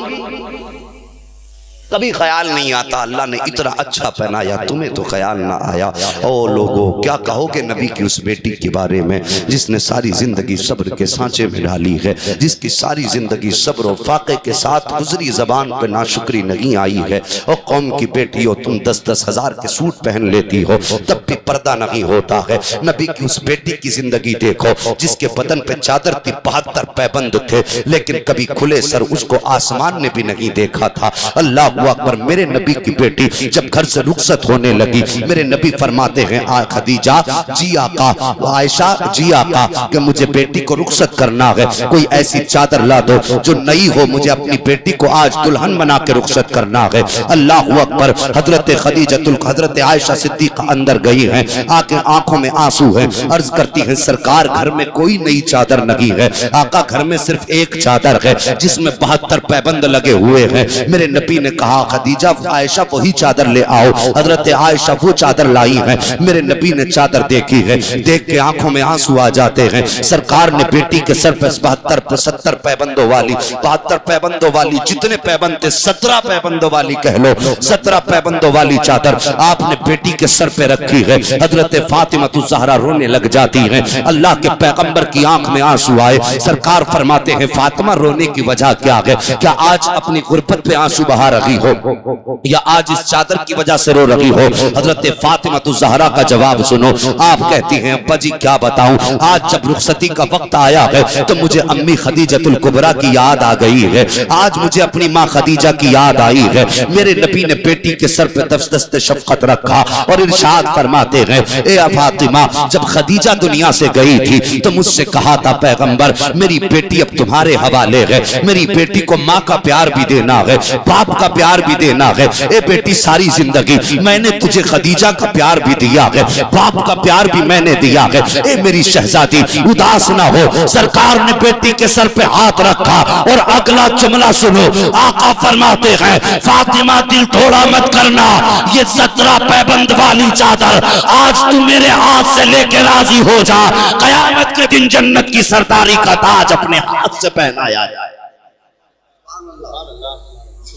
कभी ख्याल नहीं आता। अल्लाह ने इतना अच्छा पहनाया, तुम्हें तो ख्याल ना आया। ओ लोगों, क्या कहोगे नबी की उस बेटी के बारे में जिसने सारी जिंदगी सब्र के सांचे में डाली है, जिसकी सारी जिंदगी सब्र और फाके के साथ गुजरी, जबान पे नाशुक्री नहीं आई है। और कौम की बेटी हो तुम, 10-10 हजार के सूट पहन लेती हो तब भी पर्दा नहीं होता है। नबी की उस बेटी की जिंदगी देखो जिसके बदन पे चादर थी, 72 पैबंद थे, लेकिन कभी खुले सर उसको आसमान ने भी नहीं देखा था। अल्लाह अकबर। मेरे नबी की बेटी जब घर से रुखसत होने लगी, मेरे नबी फरमाते हैं आ खदीजा जी आका, आयशा जी आका कि मुझे बेटी को रुखसत करना है, कोई ऐसी चादर ला दो जो नई हो, मुझे अपनी बेटी को आज दुल्हन बना के रुखसत करना है। अल्लाह अकबर। हजरत आयशा सिद्दीक़ा अंदर गई हैं, आके आंखों में आंसू है, अर्ज करती हैं सरकार घर में कोई नई चादर नहीं है, आका घर में सिर्फ एक चादर है जिसमें 72 पैबंद लगे हुए हैं। मेरे नबी ने कहा खदीजा आयशा वही चादर ले आओ। हजरत आयशा वो चादर लाई है। मेरे नबी ने चादर देखी है, देख के आंखों में आंसू आ जाते हैं। सरकार ने बेटी के सर पे 72-70 पैबंदों वाली, 72 पैबंदों वाली, जितने पैबंद थे 17 पैबंदों वाली कह लो, 17 पैबंदों वाली चादर आपने बेटी के सर पे रखी है। हजरत फातिमा ज़हरा रोने लग जाती है। अल्लाह के पैगंबर की आंख में आंसू आए। सरकार फरमाते हैं फातिमा रोने की वजह क्या है? क्या आज अपनी गुर्बत पे आंसू बहा रही हो या आज इस चादर की वजह से रो रही हो? हजरत फातिमा ज़हरा का जवाब सुनो। आप कहती हैं अब्बा जी क्या बताऊं, आज जब रुखसती का वक्त आया है तो मुझे अम्मी खदीजतुल कुबरा की याद आ गई है, आज मुझे अपनी माँ खदीजा की याद आई है। मेरे नबी ने बेटी के सर पे दस्तदस्ते शफकत रखा और इरशाद फरमाते हैं ए फातिमा, जब खदीजा दुनिया से गई थी तो मुझसे कहा था पैगंबर मेरी बेटी अब तुम्हारे हवाले है, मेरी बेटी को माँ का प्यार भी देना है, बाप का प्यार भी देना है। ए बेटी सारी जिंदगी मैंने तुझे खदीजा का प्यार भी दिया है, बाप का प्यार भी मैंने दिया है। ए मेरी शहजादी उदास ना हो। सरकार ने बेटी के सर पे हाथ रखा और अगला जुमला सुनो। आका फरमाते हैं फातिमा दिल थोड़ा मत करना, ये 17 पैबंद वाली चादर आज तू मेरे हाथ से लेके राजी हो जा, कयामत के दिन जन्नत की सरदारी का ताज अपने हाथ से पहनाया जाए।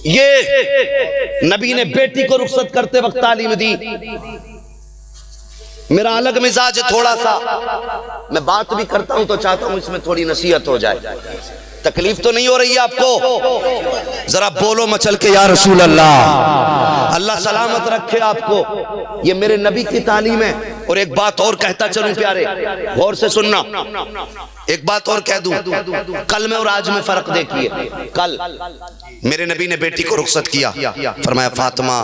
ये नबी ने बेटी को रुखसत करते वक्त तालीम दी। मेरा अलग मिजाज है थोड़ा सा, मैं बात भी करता हूं तो चाहता हूं इसमें थोड़ी नसीहत हो जाए। तकलीफ तो नहीं हो रही है आपको? जरा बोलो मचल के या रसूल अल्लाह। अल्लाह सलामत रखे आपको। ये मेरे नबी की तालीम है। और एक बात और कहता चलूं प्यारे, गौर से सुनना, एक बात और कह दूं, कल में और आज में फर्क देखिए। कल मेरे नबी ने बेटी को रुखसत किया, फरमाया फातिमा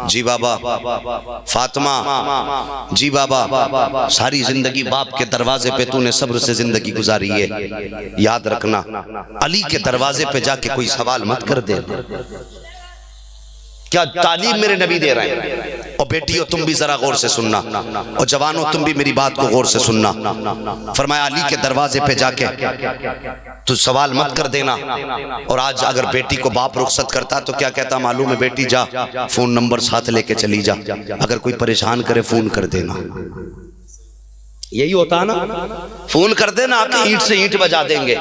जी बाबा, फातिमा जी बाबा, सारी जिंदगी बाप के दरवाजे पे तूने सब्र से जिंदगी गुजारी है, याद रखना अली के दरवाजे पे जाके कोई सवाल मत कर दे। क्या तालीम मेरे नबी दे रहे हैं। और बेटियों तुम भी जरा गौर से सुनना, और जवानों तुम भी मेरी बात को गौर से सुनना। फरमाया अली के दरवाजे पे जाके तू सवाल मत कर देना। और आज अगर बेटी को बाप रुखसत करता तो क्या कहता मालूम है? बेटी जा फोन नंबर साथ लेके चली जा, अगर कोई परेशान करे फोन कर देना। यही होता है ना, फोन कर देना, आके ईंट से ईंट बजा देंगे।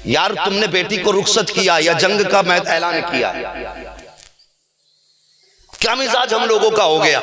यार तुमने बेटी को रुखसत किया या जंग का मैं ऐलान किया, क्या मिजाज हम लोगों का हो गया?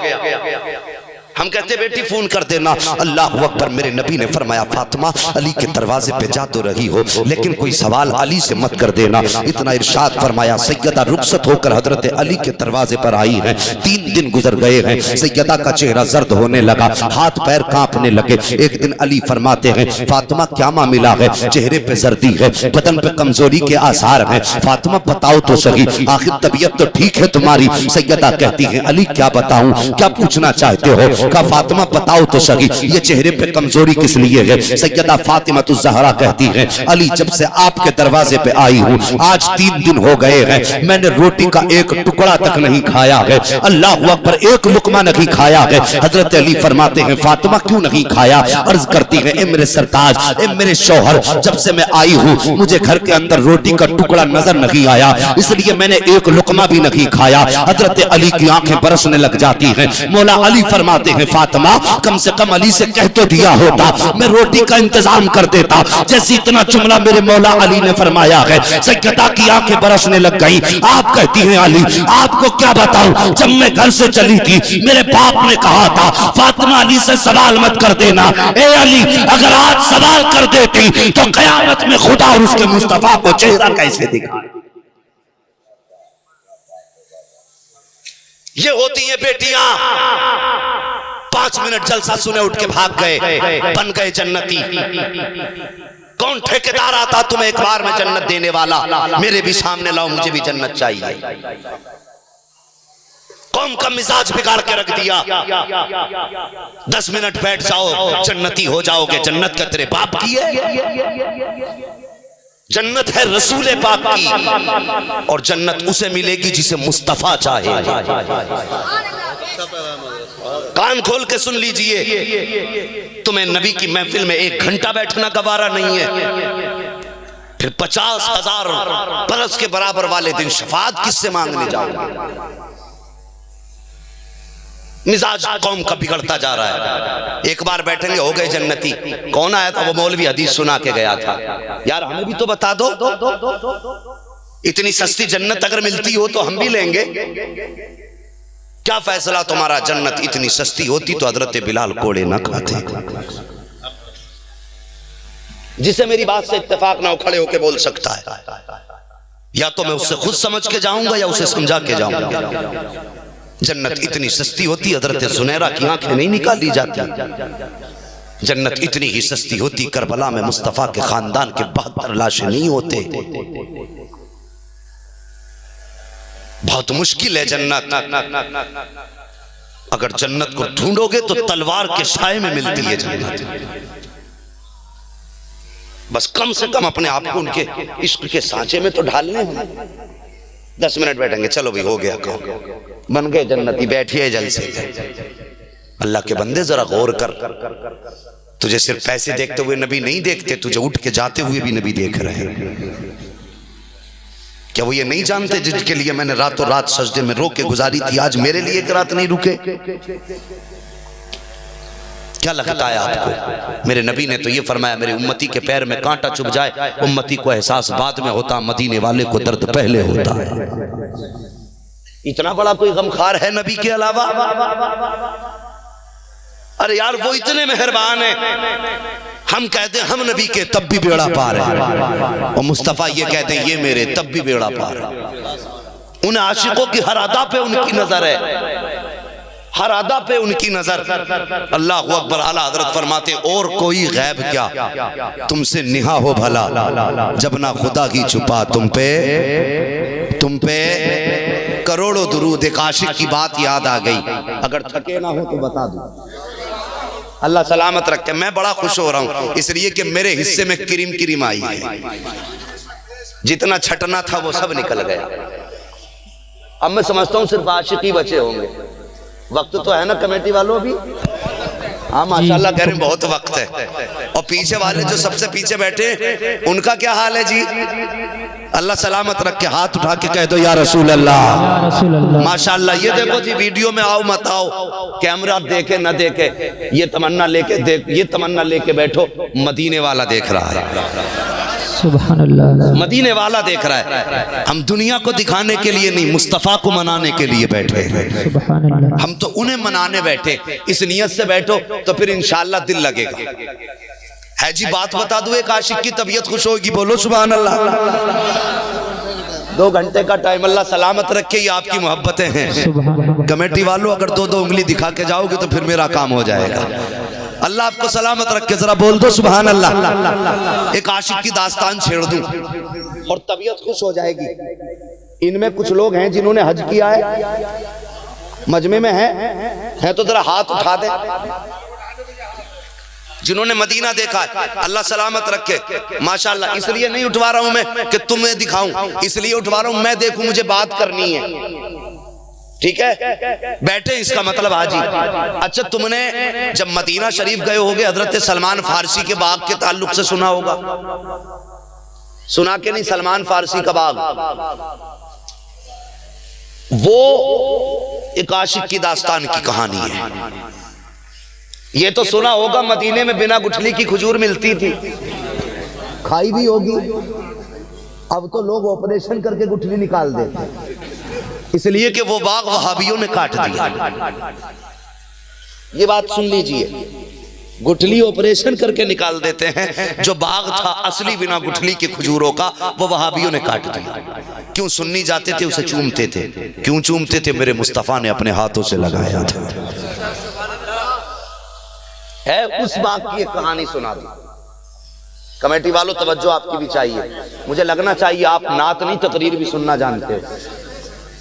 हम कहते बेटी फोन कर देना, अल्लाह अकबर। मेरे नबी ने फरमाया फातिमा अली के दरवाजे पे जा तो रही हो लेकिन कोई सवाल अली से मत कर देना। इतना इरशाद फरमाया। सैयदा रुखसत होकर हजरत अली के दरवाजे पर आई हैं। 3 दिन गुजर गए हैं। सैयदा का चेहरा जर्द होने लगा, हाथ पैर कांपने लगे। एक दिन अली फरमाते हैं फातिमा क्या मामला है, चेहरे पे जर्दी है, बदन पे कमजोरी के आसार हैं। फातिमा बताओ तो सही, आखिर तबीयत तो ठीक है तुम्हारी। सैयदा कहती है अली क्या बताऊं, क्या पूछना चाहते हो। का फातिमा बताओ तो सही, ये चेहरे पे कमजोरी किस लिए है। सैयदा फातिमा तो ज़हरा कहती है अली जब से आपके दरवाजे पे आई हूँ आज 3 दिन हो गए हैं, मैंने रोटी का एक टुकड़ा तक नहीं खाया है। अल्लाह अकबर, एक लुकमा नहीं खाया है। हजरत अली फरमाते हैं फातिमा क्यों नहीं खाया। अर्ज करती है ए मेरे सरताज, ए मेरे शौहर, जब से मैं आई हूँ मुझे घर के अंदर रोटी का टुकड़ा नजर नहीं आया, इसलिए मैंने एक लुकमा भी नहीं खाया। हजरत अली की आंखें बरसने लग जाती हैं। मौला अली फरमाते हैं फातिमा कम से कम अली से कह तो दिया होता, मैं रोटी का इंतजाम कर देता। जैसे इतना जुमला मेरे मौला अली ने फरमाया है, सैयदा की आंखें बरसने लग गई। आप कहती हैं अली आपको क्या बताऊं, जब मैं घर से चली थी मेरे बाप ने कहा था फातिमा अली से सवाल मत कर देना। ए अली अगर आज सवाल कर देती तो कयामत में खुदा और उसके मुस्तफा को चेहरा कैसे दिखा। ये होती है बेटियां, 5 मिनट जलसा सुने उठ के भाग गए, बन गए जन्नती। कौन ठेकेदार आता तुम्हें एक बार में जन्नत देने वाला, मेरे भी सामने लाओ मुझे भी जन्नत चाहिए। कौम का मिजाज बिगाड़ के रख दिया। 10 मिनट बैठ जाओ जन्नती हो जाओगे। जन्नत का तेरे बाप की है, जन्नत है रसूल पाक की, और जन्नत उसे मिलेगी जिसे मुस्तफा चाहे। कान खोल के सुन लीजिए, तुम्हें नबी की महफिल में 1 घंटा बैठना गवारा नहीं है, फिर 50,000 बरस के बराबर वाले दिन शफाअत किससे मांगने जाओगे। मिजाज कौम का बिगड़ता जा रहा है। एक बार बैठेंगे हो गए जन्नती। कौन आया था वो मौलवी हदीस सुना के गया था, यार हमें भी तो बता दो, इतनी सस्ती जन्नत अगर मिलती हो तो हम भी लेंगे। क्या फैसला तुम्हारा, जन्नत इतनी सस्ती होती तो हजरत बिलाल कोड़े ना खाते। जिसे मेरी बात से इत्तेफाक ना हो खड़े होके बोल सकता है, या तो मैं उससे खुद समझ के जाऊंगा या उसे समझा के जाऊंगा। जन्नत इतनी सस्ती होती हजरत जुनैरा की आंखें नहीं निकाली जाती। जन्नत इतनी ही सस्ती होती करबला में मुस्तफा के खानदान के 72 लाशें नहीं होते। बहुत मुश्किल है जन्नत। अगर जन्नत को ढूंढोगे तो तलवार के साए में मिलती है जन्नत। बस कम से कम अपने आप को उनके इश्क के सांचे में तो ढालने हैं। 10 मिनट बैठेंगे, चलो भी हो गया काम, बन गए जन्नती, बैठिए जलसे। अल्लाह के बंदे जरा गौर कर, तुझे सिर्फ पैसे देखते हुए नबी नहीं देखते, तुझे उठ के जाते हुए भी नबी देख रहे हैं। क्या वो ये नहीं जानते जिसके लिए मैंने रातों रात सजदे में रो के गुजारी थी, आज मेरे लिए एक रात नहीं रुके। क्या लगता है आपको, मेरे नबी ने तो ये फरमाया मेरे उम्मती के पैर में कांटा चुभ जाए, उम्मती को एहसास बाद में होता, मदीने वाले को दर्द पहले होता है। इतना बड़ा कोई गमखार है नबी के अलावा? अरे यार वो इतने मेहरबान है, हम कहते हैं हम नबी के तब भी बेड़ा पार है, और मुस्तफा ये कहते हैं ये मेरे तब भी बेड़ा पार है। उन आशिकों की हर अदा पे उनकी नजर है, हर अदा पे उनकी नजर। अल्लाह अकबर। आला हजरत फरमाते और कोई गैब क्या तुमसे निहा हो भला, जब ना खुदा की छुपा तुम पे करोड़ों दुरूद। एक आशिक की बात याद आ गई, अगर थके ना हो तो बता दूं। अल्लाह सलामत रखे। मैं बड़ा खुश हो रहा हूं इसलिए कि मेरे हिस्से में क्रीम आई है। जितना छटना था वो सब निकल गया। अब मैं समझता हूं सिर्फ आशिक ही बचे होंगे। वक्त तो है ना कमेटी वालों भी? हाँ माशाल्लाह कह रहे हैं बहुत वक्त है। और पीछे वाले जो सबसे पीछे बैठे उनका क्या हाल है जी? अल्लाह सलामत रख के हाथ उठा के कह दो या रसूल अल्लाह। माशाल्लाह। ये देखो जी वीडियो में आओ मत आओ, कैमरा देखे ना देखे, ये तमन्ना लेके बैठो, मदीने वाला देख रहा है। सुभान अल्लाह। मदीने वाला देख रहा है। हम दुनिया को दिखाने के लिए नहीं, मुस्तफ़ा को मनाने के लिए बैठे हैं। सुभान अल्लाह। हम तो उन्हें मनाने बैठे। इस नियत से बैठो तो फिर इंशाअल्लाह दिल लगेगा। है जी, बात बता दूं, एक आशिक की तबीयत खुश होगी, बोलो सुभान अल्लाह। 2 घंटे का टाइम, अल्लाह सलामत रखे, ये आपकी मोहब्बतें हैं। कमेटी वालों, अगर 2-2 उंगली दिखा के जाओगे तो फिर मेरा काम हो जाएगा। अल्लाह आपको सलामत रखे, जरा बोल दो सुभान अल्लाह। एक आशिक की दास्तान छेड़ दूं और तबीयत खुश हो जाएगी। इनमें कुछ लोग हैं जिन्होंने हज किया है, मजमे में है तो जरा हाथ उठा दे। जिन्होंने मदीना देखा है, अल्लाह सलामत रखे माशाअल्लाह। इसलिए नहीं उठवा रहा हूं मैं कि तुम्हें दिखाऊं, इसलिए उठवा रहा हूं मैं देखूं, मुझे बात करनी है, ठीक है। बैठे, इसका मतलब हाजी। अच्छा, तुमने जब मदीना शरीफ गए होगे, हजरत सलमान फारसी के बाग के ताल्लुक से सुना होगा, सुना के नहीं? सलमान फारसी का बाग, वो एक आशिक की दास्तान की कहानी है। ये तो सुना होगा, मदीने में बिना गुठली की खजूर मिलती थी, खाई भी होगी। अब तो लोग ऑपरेशन करके गुठली निकाल देते, इसलिए कि वो बाग वहाबियों ने काट दिया। ये बात सुन लीजिए, गुठली ऑपरेशन करके निकाल देते हैं। जो बाग था असली बिना गुठली की खजूरों का, वो वहाबियों ने काट दिया। क्यों? सुन्नी जाते थे, उसे चूमते थे। क्यों चूमते थे? मेरे मुस्तफा ने अपने हाथों से लगाया था। है उस बाग की एक कहानी सुना दी। कमेटी वालों, तवज्जो आपकी भी चाहिए। मुझे लगना चाहिए आप नात नहीं, तकरीर भी सुनना जानते हो,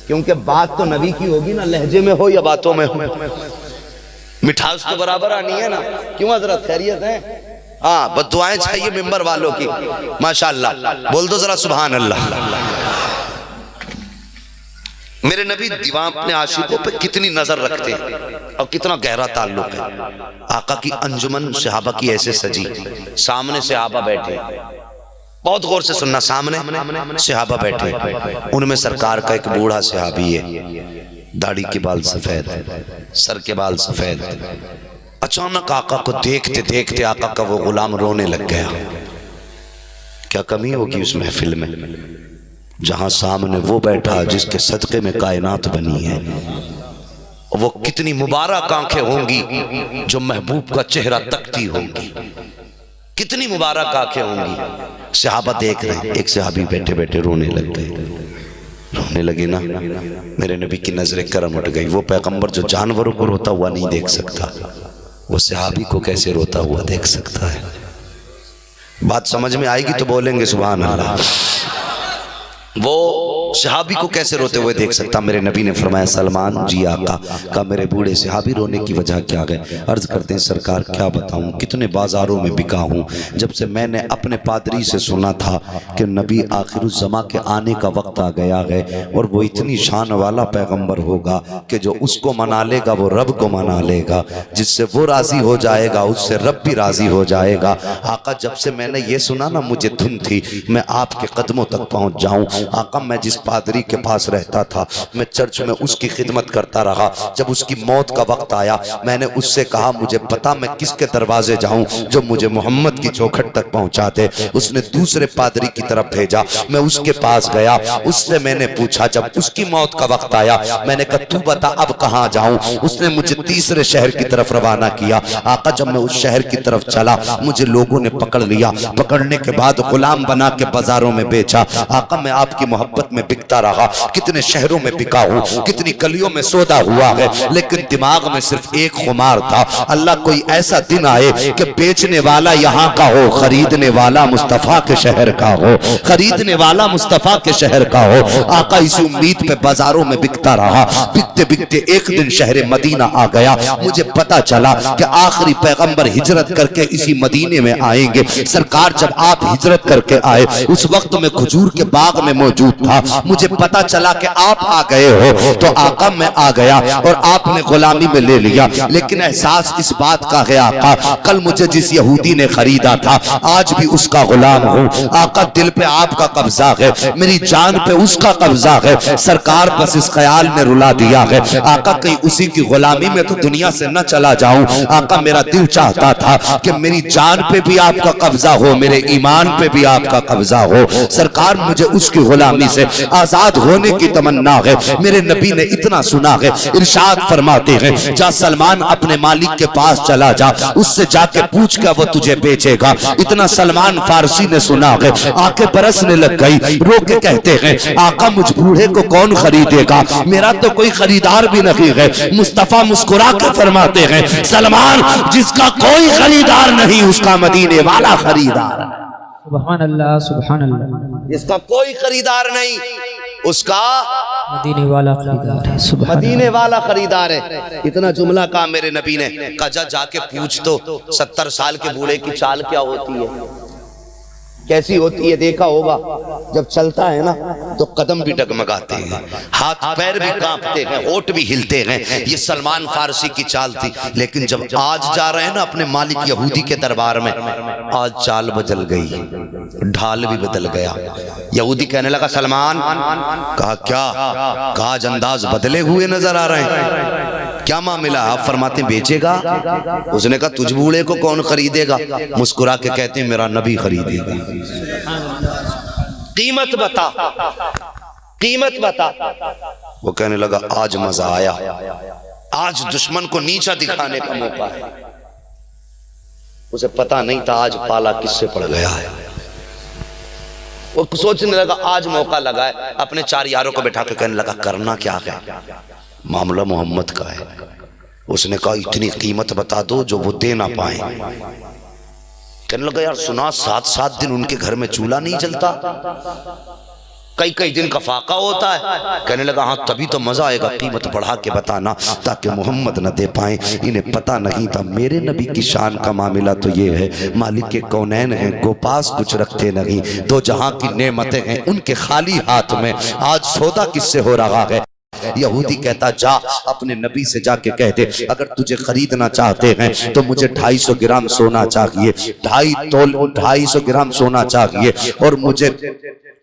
क्योंकि बात तो नबी की होगी ना, लहजे में हो या बातों में हो, मिठास तो बराबर आनी है ना। क्यों हजरत, खैरियत है? हाँ, बस दुआएं चाहिए मिंबर वालों की माशाअल्लाह। बोल दो जरा सुभान अल्लाह। मेरे नबी दीवान अपने आशिकों पे कितनी नजर रखते हैं और कितना गहरा ताल्लुक है। आका की अंजुमन सहाबा की ऐसे सजी, सामने सहाबा बैठे, बहुत गौर से सुनना, सामने सहाबा बैठे, उनमें सरकार का एक बूढ़ा सहाबी है, दाढ़ी के बाल सफेद, सर के बाल सफेद। अचानक आका को देखते देखते आका का वो गुलाम रोने लग गया। क्या कमी होगी उस महफिल में, जहां सामने वो बैठा जिसके सदके में कायनात बनी है। वो कितनी मुबारक आंखें होंगी जो महबूब का चेहरा तकती होंगी, कितनी मुबारक आंखें होंगी। सहाबा देख रहे हैं, एक सहाबी बैठे बैठे रोने लग गए। रोने लगे ना, मेरे नबी की नजर करम उठ गई। वो पैगंबर जो जानवरों को रोता हुआ नहीं देख सकता, वो सहाबी को कैसे रोता हुआ देख सकता है? बात समझ में आएगी तो बोलेंगे सुभान अल्लाह। वो सहाबी को कैसे रोते हुए देख सकता? मेरे नबी ने फरमाया, सलमान जी आका का मेरे बूढ़े सहाबी रोने की वजह क्या है? अर्ज करते हैं, सरकार क्या बताऊं, कितने बाजारों में बिका हूं। जब से मैंने अपने पादरी से सुना था कि नबी आखिरुज़्ज़मा के आने का वक्त आ गया है और वो इतनी शान वाला पैगंबर होगा कि जो उसको मना लेगा वो रब को मना लेगा, जिससे वो राजी हो जाएगा उससे रब भी राजी हो जाएगा। आका, जब से मैंने ये सुना ना, मुझे धुन थी मैं आपके कदमों तक पहुंच जाऊं। आका, मैं जिस पादरी के पास रहता था, मैं चर्च में उसकी खिदमत करता रहा। जब उसकी मौत का वक्त आया, मैंने उससे कहा, मुझे पता मैं किसके दरवाजे जाऊं जो मुझे मोहम्मद की चौखट तक पहुंचा दे। उसने दूसरे पादरी की तरफ भेजा, मैं उसके पास गया, उससे मैंने पूछा। जब उसकी मौत का वक्त आया, मैंने कहा, तू बता अब कहां जाऊं। उसने मुझे तीसरे शहर की तरफ रवाना किया। आका, जब मैं उस शहर की तरफ चला, मुझे लोगों ने पकड़ लिया। पकड़ने के बाद गुलाम बना के बाजारों में बेचा। आका, मैं आपकी मोहब्बत में बिकता रहा, कितने शहरों में बिका हूं, कितनी गलियों में सौदा हुआ है, लेकिन दिमाग में सिर्फ एक खुमार था, अल्लाह कोई ऐसा दिन आए कि बेचने वाला यहाँ का हो, खरीदने वाला मुस्तफा के शहर का हो, खरीदने वाला मुस्तफा के शहर का हो। आका इसी उम्मीद पे बाजारों में बिकता रहा। बिकते बिकते एक दिन शहर मदीना आ गया। मुझे पता चला कि आखिरी पैगंबर हिजरत करके इसी मदीने में आएंगे। सरकार, जब आप हिजरत करके आए, उस वक्त में खजूर के बाग में मौजूद था। मुझे पता चला कि आप आ गए हो तो आका मैं आ गया और आपने गुलामी में ले लिया, लेकिन एहसास इस बात का है आका कल मुझे जिस यहूदी ने खरीदा था आज भी उसका गुलाम हूँ। आका दिल पे आपका कब्जा है, मेरी जान पे उसका कब्जा है। सरकार बस इस ख्याल ने रुला दिया है आका कहीं उसी की गुलामी में तो दुनिया से न चला जाऊं। आका मेरा दिल चाहता था कि मेरी जान पे भी आपका कब्जा हो, मेरे ईमान पे भी आपका कब्जा हो। सरकार मुझे उसकी गुलामी से आजाद होने की तमन्ना है। मेरे नबी ने इतना सुना है, इरशाद फरमाते हैं जा सलमान अपने मालिक के पास चला जा, उससे जाके पूछ कर वो तुझे बेचेगा। इतना सलमान फारसी ने सुना है, आंखें बरसने लग गई, रो के कहते हैं आका मुझ बूढ़े को कौन खरीदेगा, मेरा तो कोई खरीदार भी नहीं है। मुस्तफा मुस्कुरा के फरमाते हैं सलमान जिसका कोई खरीदार नहीं उसका मदीने वाला खरीदार है। सुभान अल्लाह सुभान अल्लाह। जिसका कोई खरीदार नहीं उसका मदीने वाला खरीदार है। सुभान मदीने वाला खरीदार है। इतना जुमला कहा मेरे नबी ने, कहा जाके पूछ तो 70 साल के बूढ़े की चाल क्या होती है, कैसी होती है देखा होगा। जब चलता है ना तो कदम भी डगमगाते हैं, हाथ पैर भी कांपते हैं, होठ भी हिलते हैं। ये सलमान फारसी की चाल थी। लेकिन जब आज जा रहे हैं ना अपने मालिक यहूदी के दरबार में, आज चाल बदल गई, ढाल भी बदल गया। यहूदी कहने लगा सलमान, कहा क्या, कहा आज अंदाज बदले हुए नजर आ रहे हैं, क्या मामला। आप फरमाते बेचेगा, उसने कहा तुझ बूढ़े को कौन खरीदेगा। मुस्कुरा के कहते हैं मेरा नबी खरीदेगा। कीमत बता, कीमत बता। वो कहने लगा आज मजा आया, आज दुश्मन को नीचा दिखाने का मौका है। उसे पता नहीं था आज पाला किससे पड़ गया है। वो सोचने लगा आज मौका लगा है। अपने 4 यारों को बैठा के कहने लगा करना क्या है, मामला मोहम्मद का है। उसने कहा इतनी कीमत बता दो जो वो दे ना पाए। कहने लगा यार सुना 7-7 दिन उनके घर में चूल्हा नहीं जलता, कई दिन का फाका होता है। कहने लगा हाँ तभी तो मजा आएगा, कीमत बढ़ा के बताना ताकि मोहम्मद न दे पाए। इन्हें पता नहीं था मेरे नबी की शान का मामला तो ये है, मालिक के कौनैन हैं, को पास कुछ रखते नहीं, दो जहां की नेमतें हैं उनके खाली हाथ में, आज सौदा किससे हो रहा है। यहूदी कहता जा अपने नबी से जाके कह दे अगर तुझे खरीदना चाहते हैं तो मुझे 250 ग्राम सोना चाहिए, 250 ग्राम सोना चाहिए, और मुझे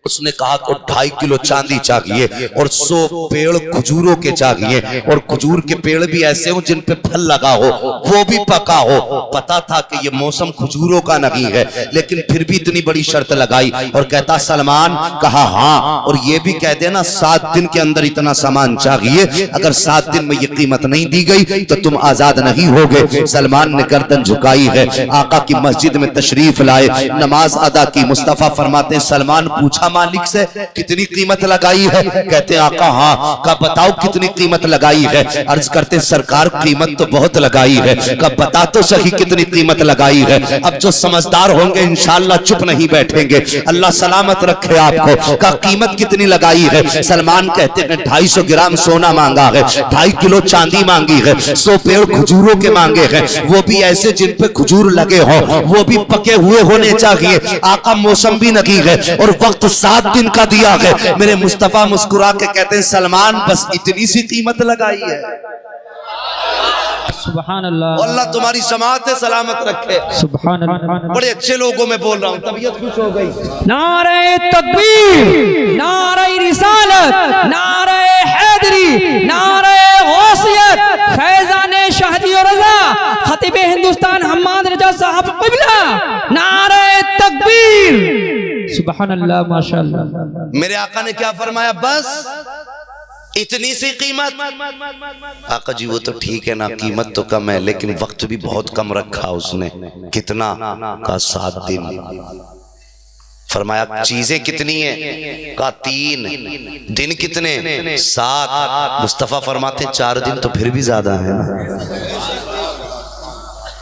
उसने कहा कि 2.5 किलो चांदी चाहिए और 100 पेड़ खजूरों के चाहिए, और खजूर के पेड़ भी ऐसे हो जिन पे फल लगा हो, वो भी पका हो। पता था कि ये मौसम खजूरों का नहीं है, लेकिन फिर भी इतनी बड़ी शर्त लगाई और कहता सलमान, कहा हाँ और ये भी कह देना 7 दिन के अंदर इतना सामान चाहिए, अगर 7 दिन में ये कीमत नहीं दी गई तो तुम आजाद नहीं होगे। सलमान ने गर्दन झुकाई है, आका की मस्जिद में तशरीफ लाए, नमाज अदा की। मुस्तफा फरमाते सलमान पूछा मालिक से कितनी कीमत लगाई है, कहते आका हाँ। कब बताओ कितनी कीमत लगाई है। अर्ज करते सरकार कीमत तो बहुत लगाई है। कब बता तो सही कितनी कीमत लगाई है। अब जो समझदार होंगे इंशाअल्लाह चुप नहीं बैठेंगे, अल्लाह सलामत रखे आपको। का कीमत कितनी लगाई है। सलमान कहते हैं 250 ग्राम सोना मांगा है, 2.5 किलो चांदी मांगी है, 100 पेड़ खजूरों के मांगे हैं, वो भी ऐसे जिन पे खजूर लगे हो, वो भी पके हुए होने चाहिए। आका मौसम भी नहीं है और वक्त 7 दिन का दिया है। मेरे मुस्तफा मुस्कुरा के कहते हैं सलमान बस इतनी सी कीमत लगाई है। सुभान अल्लाह। अल्लाह तुम्हारी समाअत सलामत रखे। सुभान अल्लाह। बड़े अच्छे लोगों में बोल रहा हूँ, तबीयत खुश हो गई। नारे तकबीर, नारे रिसालत, नारे हैदरी, नारे गौसियत, फैजाने शाहदी और रजा, खतीब हिंदुस्तान हम्माद रजा साहब क़िबला, नारे तकबीर। सुभान अल्लाह माशाअल्लाह। मेरे आका ने क्या फरमाया, बस इतनी सी कीमत। आका जी वो तो ठीक है ना, कीमत तो कम है लेकिन वक्त भी बहुत कम रखा उसने। कितना का 7 दिन। फरमाया चीजें कितनी है, का 3 दिन, कितने 7। मुस्तफा फरमाते 4 दिन तो फिर भी ज्यादा है ना।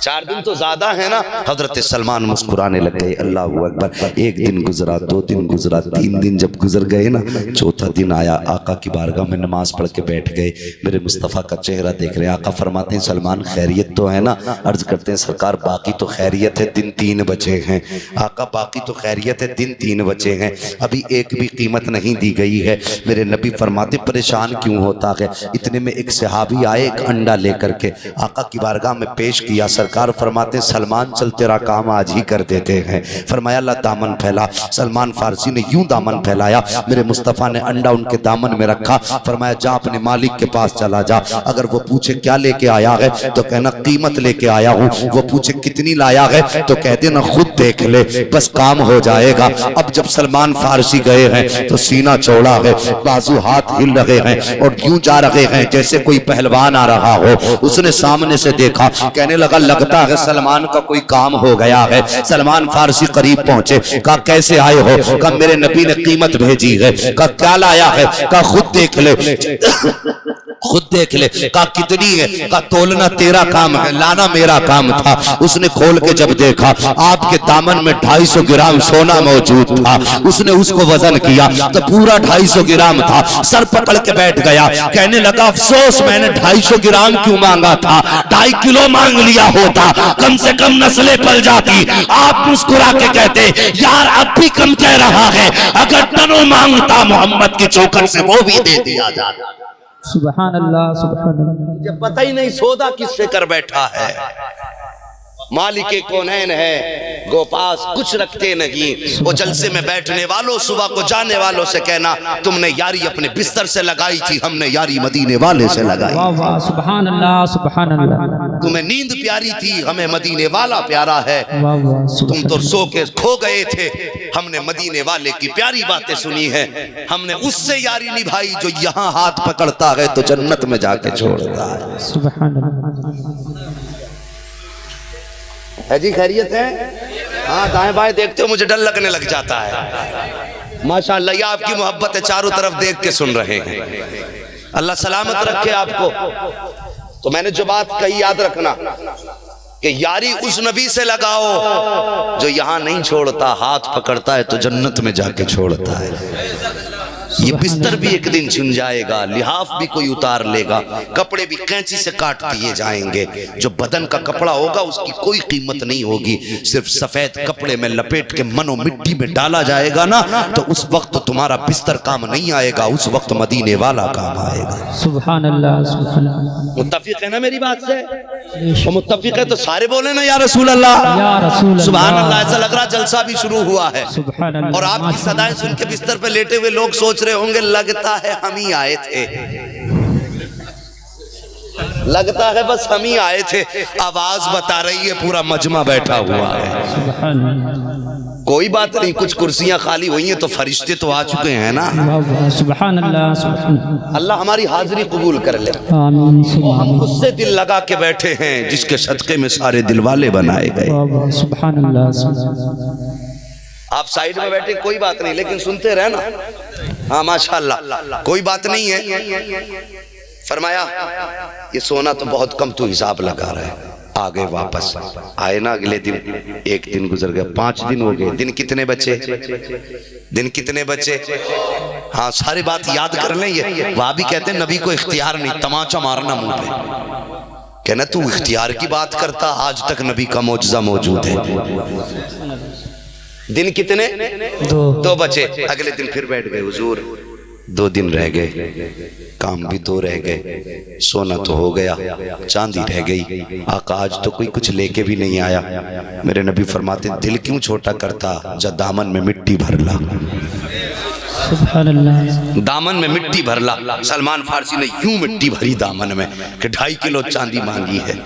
4 दिन तो ज्यादा है ना। हजरत सलमान मुस्कुराने लग गए। अल्लाह अकबर। 1 दिन गुजरा, 2 दिन गुजरा, 3 दिन जब गुजर गए ना, 4था दिन आया। आका की बारगाह में नमाज पढ़ के बैठ गए। मेरे मुस्तफ़ा का चेहरा देख रहे हैं। आका फरमाते हैं सलमान खैरियत तो है ना? अर्ज करते हैं सरकार बाकी तो खैरियत है, दिन 3 बचे हैं। आका बाकी तो खैरियत है, दिन 3 बचे हैं, अभी एक भी कीमत नहीं दी गई है। मेरे नबी फरमाते परेशान क्यों होता है? इतने में एक सहाबी आए एक अंडा लेकर के आका की बारगाह में पेश किया। सरकार फरमाते सलमान चल तेरा काम आज ही कर देते हैं। फरमाया अल्लाह दामन फैला। सलमान फारसी ने यूं दामन फैलाया, मेरे मुस्तफ़ा ने अंडा उनके दामन में रखा। फरमाया जा अपने मालिक के पास चला जा, अगर वो पूछे क्या लेके आया है तो कहना कीमत लेके आया हूँ। वो पूछे कितनी लाया है तो कह देना खुद देख ले, बस काम हो जाएगा। अब जब सलमान फारसी गए हैं तो सीना चौड़ा है, बाजू हाथ हिल रहे हैं और यूं जा रहे हैं जैसे कोई पहलवान आ रहा हो। उसने सामने से देखा, कहने लगा लगता है सलमान का कोई काम हो गया है। सलमान फारसी करीब पहुंचे, कहा कैसे आए हो? कहा मेरे नबी ने कीमत भेजी है। कहा क्या लाया है? कहा खुद देख ले, खुद देख ले। कहा कितनी है? कहा तोलना तेरा काम है, लाना मेरा काम था। उसने खोल के जब देखा आपके दामन में 250 ग्राम सोना मौजूद था। उसने उसको वजन किया तो पूरा 250 ग्राम था। सर पकड़ के बैठ गया, कहने लगा अफसोस मैंने 250 ग्राम क्यों मांगा था, 2.5 किलो मांग लिया होता, कम से कम नस्लें पल जाती। आप मुस्कुरा के कहते यार अब भी कम कह रहा है, अगर तनो मांगता मोहम्मद की चौखट से वो भी दे दिया जाता। सुभान अल्लाह, सुभान अल्लाह। जब पता ही नहीं सौदा किससे कर बैठा है। मालिके कौनैन है, गोपास कुछ रखते नहीं। वो जलसे में बैठने वालों, सुबह को जाने वालों से कहना तुमने यारी अपने बिस्तर से लगाई थी, हमने यारी मदीने वाले से लगाई। वाह वाह, सुभान अल्लाह, सुभान अल्लाह। तुम्हें नींद प्यारी थी, हमें मदीने वाला प्यारा है। वाह वाह, तुम तो सो के खो गए थे, हमने मदीने वाले की प्यारी बातें सुनी है। हमने उससे यारी निभाई जो यहाँ हाथ पकड़ता है तो जन्नत में जाके छोड़ता है। सुभान अल्लाह। है जी खैरियत है? हाँ, दाएं बाएं देखते हो मुझे डर लगने लग जाता है। माशाअल्लाह ये आपकी मोहब्बत है, चारों तरफ देख के सुन रहे हैं। अल्लाह सलामत रखे आपको। तो मैंने जो बात कही याद रखना कि यारी उस नबी से लगाओ जो यहाँ नहीं छोड़ता, हाथ पकड़ता है तो जन्नत में जाके छोड़ता है। ये बिस्तर भी एक दिन छिन जाएगा, लिहाफ भी कोई उतार लेगा, कपड़े भी कैंची से काट दिए जाएंगे। जो बदन का कपड़ा होगा उसकी कोई कीमत नहीं होगी। सिर्फ सफेद कपड़े में लपेट के मनो मिट्टी में डाला जाएगा ना, तो उस वक्त तुम्हारा बिस्तर काम नहीं आएगा, उस वक्त मदीने वाला काम आएगा। सुभान अल्लाह, सुभान अल्लाह। मुत्तफिक है ना मेरी बात से? तो मुत्तफिक है तो सारे बोले ना या रसूल अल्लाह, या रसूल अल्लाह। सुभान अल्लाह। ऐसा लग रहा जलसा भी शुरू हुआ है। सुभान अल्लाह। और आपकी सदाएं सुन के बिस्तर पे लेटे हुए लोग सोच रहे होंगे लगता है हम ही आए थे, लगता है बस हम ही आए थे। आवाज बता रही है पूरा मजमा बैठा हुआ है। सुभान अल्लाह। कोई बात नहीं, कुछ कुर्सियां खाली हुई हैं तो फरिश्ते तो आ चुके हैं ना। सुभान अल्लाह, सुभान अल्लाह। अल्लाह हमारी हाजिरी कबूल कर ले। आमीन। हम उससे दिल लगा के बैठे हैं जिसके सदके में सारे दिल वाले बनाए गए। सुभान अल्लाह, सुभान। आप साइड में बैठे कोई बात नहीं, लेकिन सुनते रहना। हाँ माशाअल्लाह, कोई बात नहीं है। फरमाया ये सोना तो बहुत कम तू हिसाब लगा रहा है। आ गए वापस, आए ना अगले दिन। 1 दिन गुजर गया, 5 दिन हो गए। दिन कितने बचे? दिन कितने बचे? हाँ सारी बात याद कर लें। ये वहां भी कहते हैं नबी को इख्तियार नहीं, तमाचा मारना मुंह पे। कहना तू इख्तियार की बात करता, आज तक नबी का मौजज़ा मौजूद है। दिन कितने? 2 बचे। अगले दिन फिर बैठ गए हुजूर, 2 दिन रह गए, काम भी 2 रह गए, सोना तो हो गया, चांदी रह गई। आका आज तो कोई कुछ लेके भी नहीं आया। मेरे नबी फरमाते दिल क्यों छोटा करता, जब दामन में मिट्टी भरला। सुभान अल्लाह। दामन में मिट्टी भरला। सलमान फारसी ने यूं मिट्टी भरी दामन में कि 2.5 किलो चांदी मांगी है।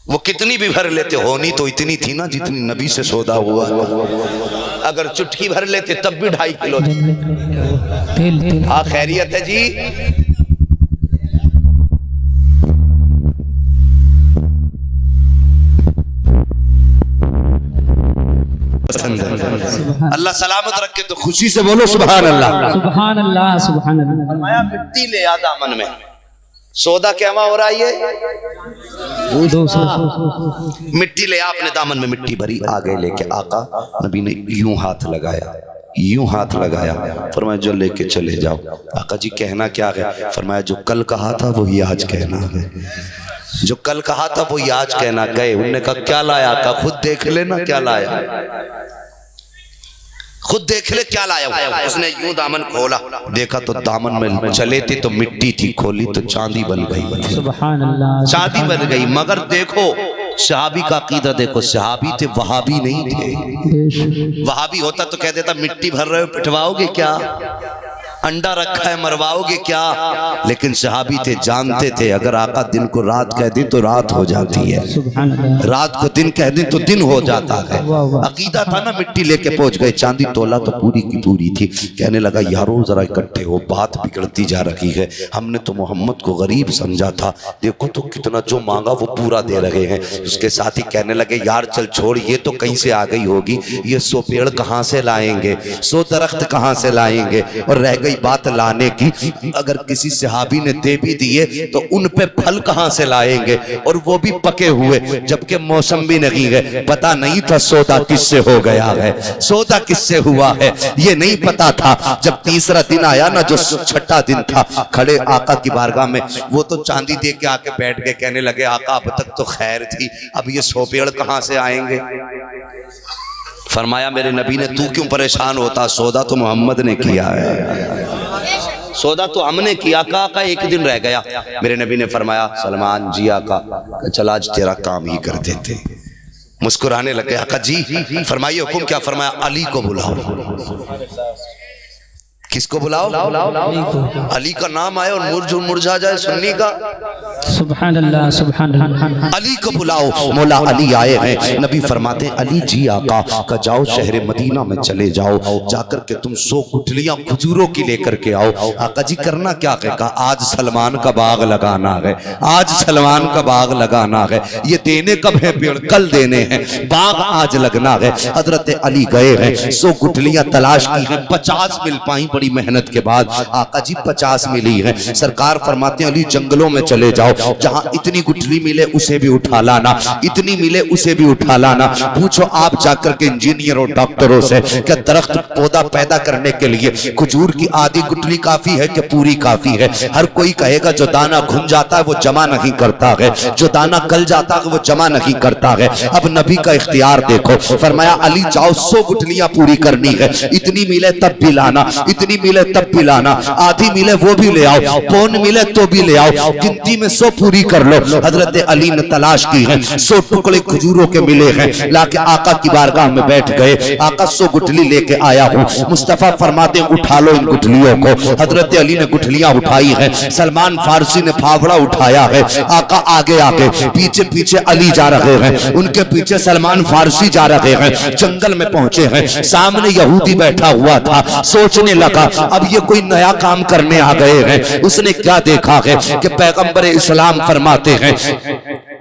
वो कितनी भी भर लेते, होनी तो इतनी थी ना जितनी नबी से सौदा हुआ। अगर चुटकी भर लेते तब भी 2.5 किलो। हाँ खैरियत है जी? अल्लाह सलामत रखे तो खुशी से बोलो सुभान अल्लाह। सुभान अल्लाह, सुभान अल्लाह। फरमाया मिट्टी ले आ दामन में। सौदा क्या हो रहा है? ये 200 मिट्टी ले, आपने दामन में मिट्टी भरी, आगे लेके आका नबी ने यूं हाथ लगाया, यूं हाथ लगाया, फरमाया जो लेके चले जाओ। आका जी कहना क्या है? फरमाया जो कल कहा था वही आज कहना है, जो कल कहा था वही आज कहना। गए, उन्होंने कहा क्या लाया? आका खुद देख लेना क्या लाया, खुद देख ले क्या लाया। उसने यूं दामन खोला, देखा तो दामन में चले थे तो मिट्टी थी, खोली तो चांदी बन गई। सुभान अल्लाह, चांदी बन गई। मगर देखो सहाबी का अकीदा देखो, सहाबी थे, वहाबी नहीं थे। वहाबी होता तो कह देता मिट्टी भर रहे हो पिटवाओगे क्या, अंडा रखा है मरवाओगे क्या। लेकिन सहाबी थे, जानते थे अगर आका दिन को रात कह दें तो रात हो जाती है, सुभान अल्लाह, रात को दिन कह दें तो दिन हो जाता है। अकीदा था ना। मिट्टी लेके पहुंच गए, चांदी तोला तो पूरी की पूरी थी। कहने लगा यारो जरा इकट्ठे हो, बात बिगड़ती जा रही है। हमने तो मोहम्मद को गरीब समझा था, देखो तो कितना जो मांगा वो पूरा दे रहे हैं। उसके साथ ही कहने लगे यार चल छोड़, ये तो कहीं से आ गई होगी, ये 100 पेड़ कहाँ से लाएंगे, 100 दरख्त कहाँ से लाएंगे। और रह गई बात लाने की, अगर किसी सहाबी ने दे भी दिए तो उन पे फल कहां से लाएंगे, और वो भी पके हुए, जबकि मौसम भी नहीं है। पता नहीं था सौदा किससे हो गया है, सौदा किससे हुआ है ये नहीं पता था। जब तीसरा दिन आया ना, जो छठा दिन था, खड़े आका की बारगाह में, वो तो चांदी दे के आके बैठ गए। कहने लगे आका अब तक तो खैर थी, अब ये 100 पेड़ कहां से आएंगे। फरमाया मेरे नबी ने तू क्यों परेशान होता, सौदा तो मोहम्मद ने किया है, सौदा तो हमने किया। का एक दिन रह गया। मेरे नबी ने फरमाया सलमान जी आका चल आज तेरा काम ही कर देते। मुस्कुराने लगे। आका जी फरमाइए हुक्म क्या? फरमाया अली को बुलाओ। किसको बुलाओ? अली का नाम आए और मुरझा जाए सुन्नी का। सुभान अल्लाह, सुभान अल्लाह। अली को बुलाओ। मौला अली आए हैं। नबी फरमाते हैं अली जी आका का जाओ शहर मदीना में चले जाओ, जाकर के तुम 100 गुठलियां खजूरों की लेकर के आओ। आका जी करना क्या है? कहा आज सलमान का बाग लगाना है, आज सलमान का बाग लगाना है। ये देने कब है पेड़? कल देने हैं, बाग आज लगना है। हजरत अली गए हैं, 100 गुठलियां तलाश की हैं, 50 मिल पाई बड़ी मेहनत के बाद। आका जी 50 मिली है। सरकार फरमाते हैं अली जंगलों में चले जाओ, जहां इतनी गुठली मिले उसे भी उठा लाना, इतनी मिले उसे भी उठा लाना। पूछो आप जाकर के इंजीनियर और डॉक्टरों से कि दरख्त पौधा पैदा करने के लिए खजूर की आधी गुठली काफी है कि पूरी काफी है? हर कोई कहेगा जो दाना घुम जाता है वो जमा नहीं करता है, जो दाना गल जाता है वो जमा नहीं करता है। अब नबी का इख्तियार देखो। फरमाया अली जाओ 100 गुठलियां पूरी करनी है, इतनी मिले तब भी लाना, इतनी मिले तब भी लाना, आधी मिले वो भी ले आओ, पौन मिले तो भी ले आओ, गिनती में 100 पूरी कर लो। हजरत अली ने तलाश की है, 100 टुकड़े खजूरों के मिले हैं, लाके आका की बारगाह में बैठ गए। आका 100 गुठली लेके आया हूँ। मुस्तफा फरमाते उठा लो इन गुठलियों को। हजरत अली ने गुठलियां उठाई हैं, सलमान फारसी ने फावड़ा उठाया है। आका आगे आगे, पीछे पीछे अली जा रहे हैं, उनके पीछे सलमान फारसी जा रहे हैं। जंगल में पहुंचे हैं, सामने यहूदी बैठा हुआ था। सोचने लगा अब ये कोई नया काम करने आ गए हैं। उसने क्या देखा है कि पैगंबर इस्लाम फरमाते हैं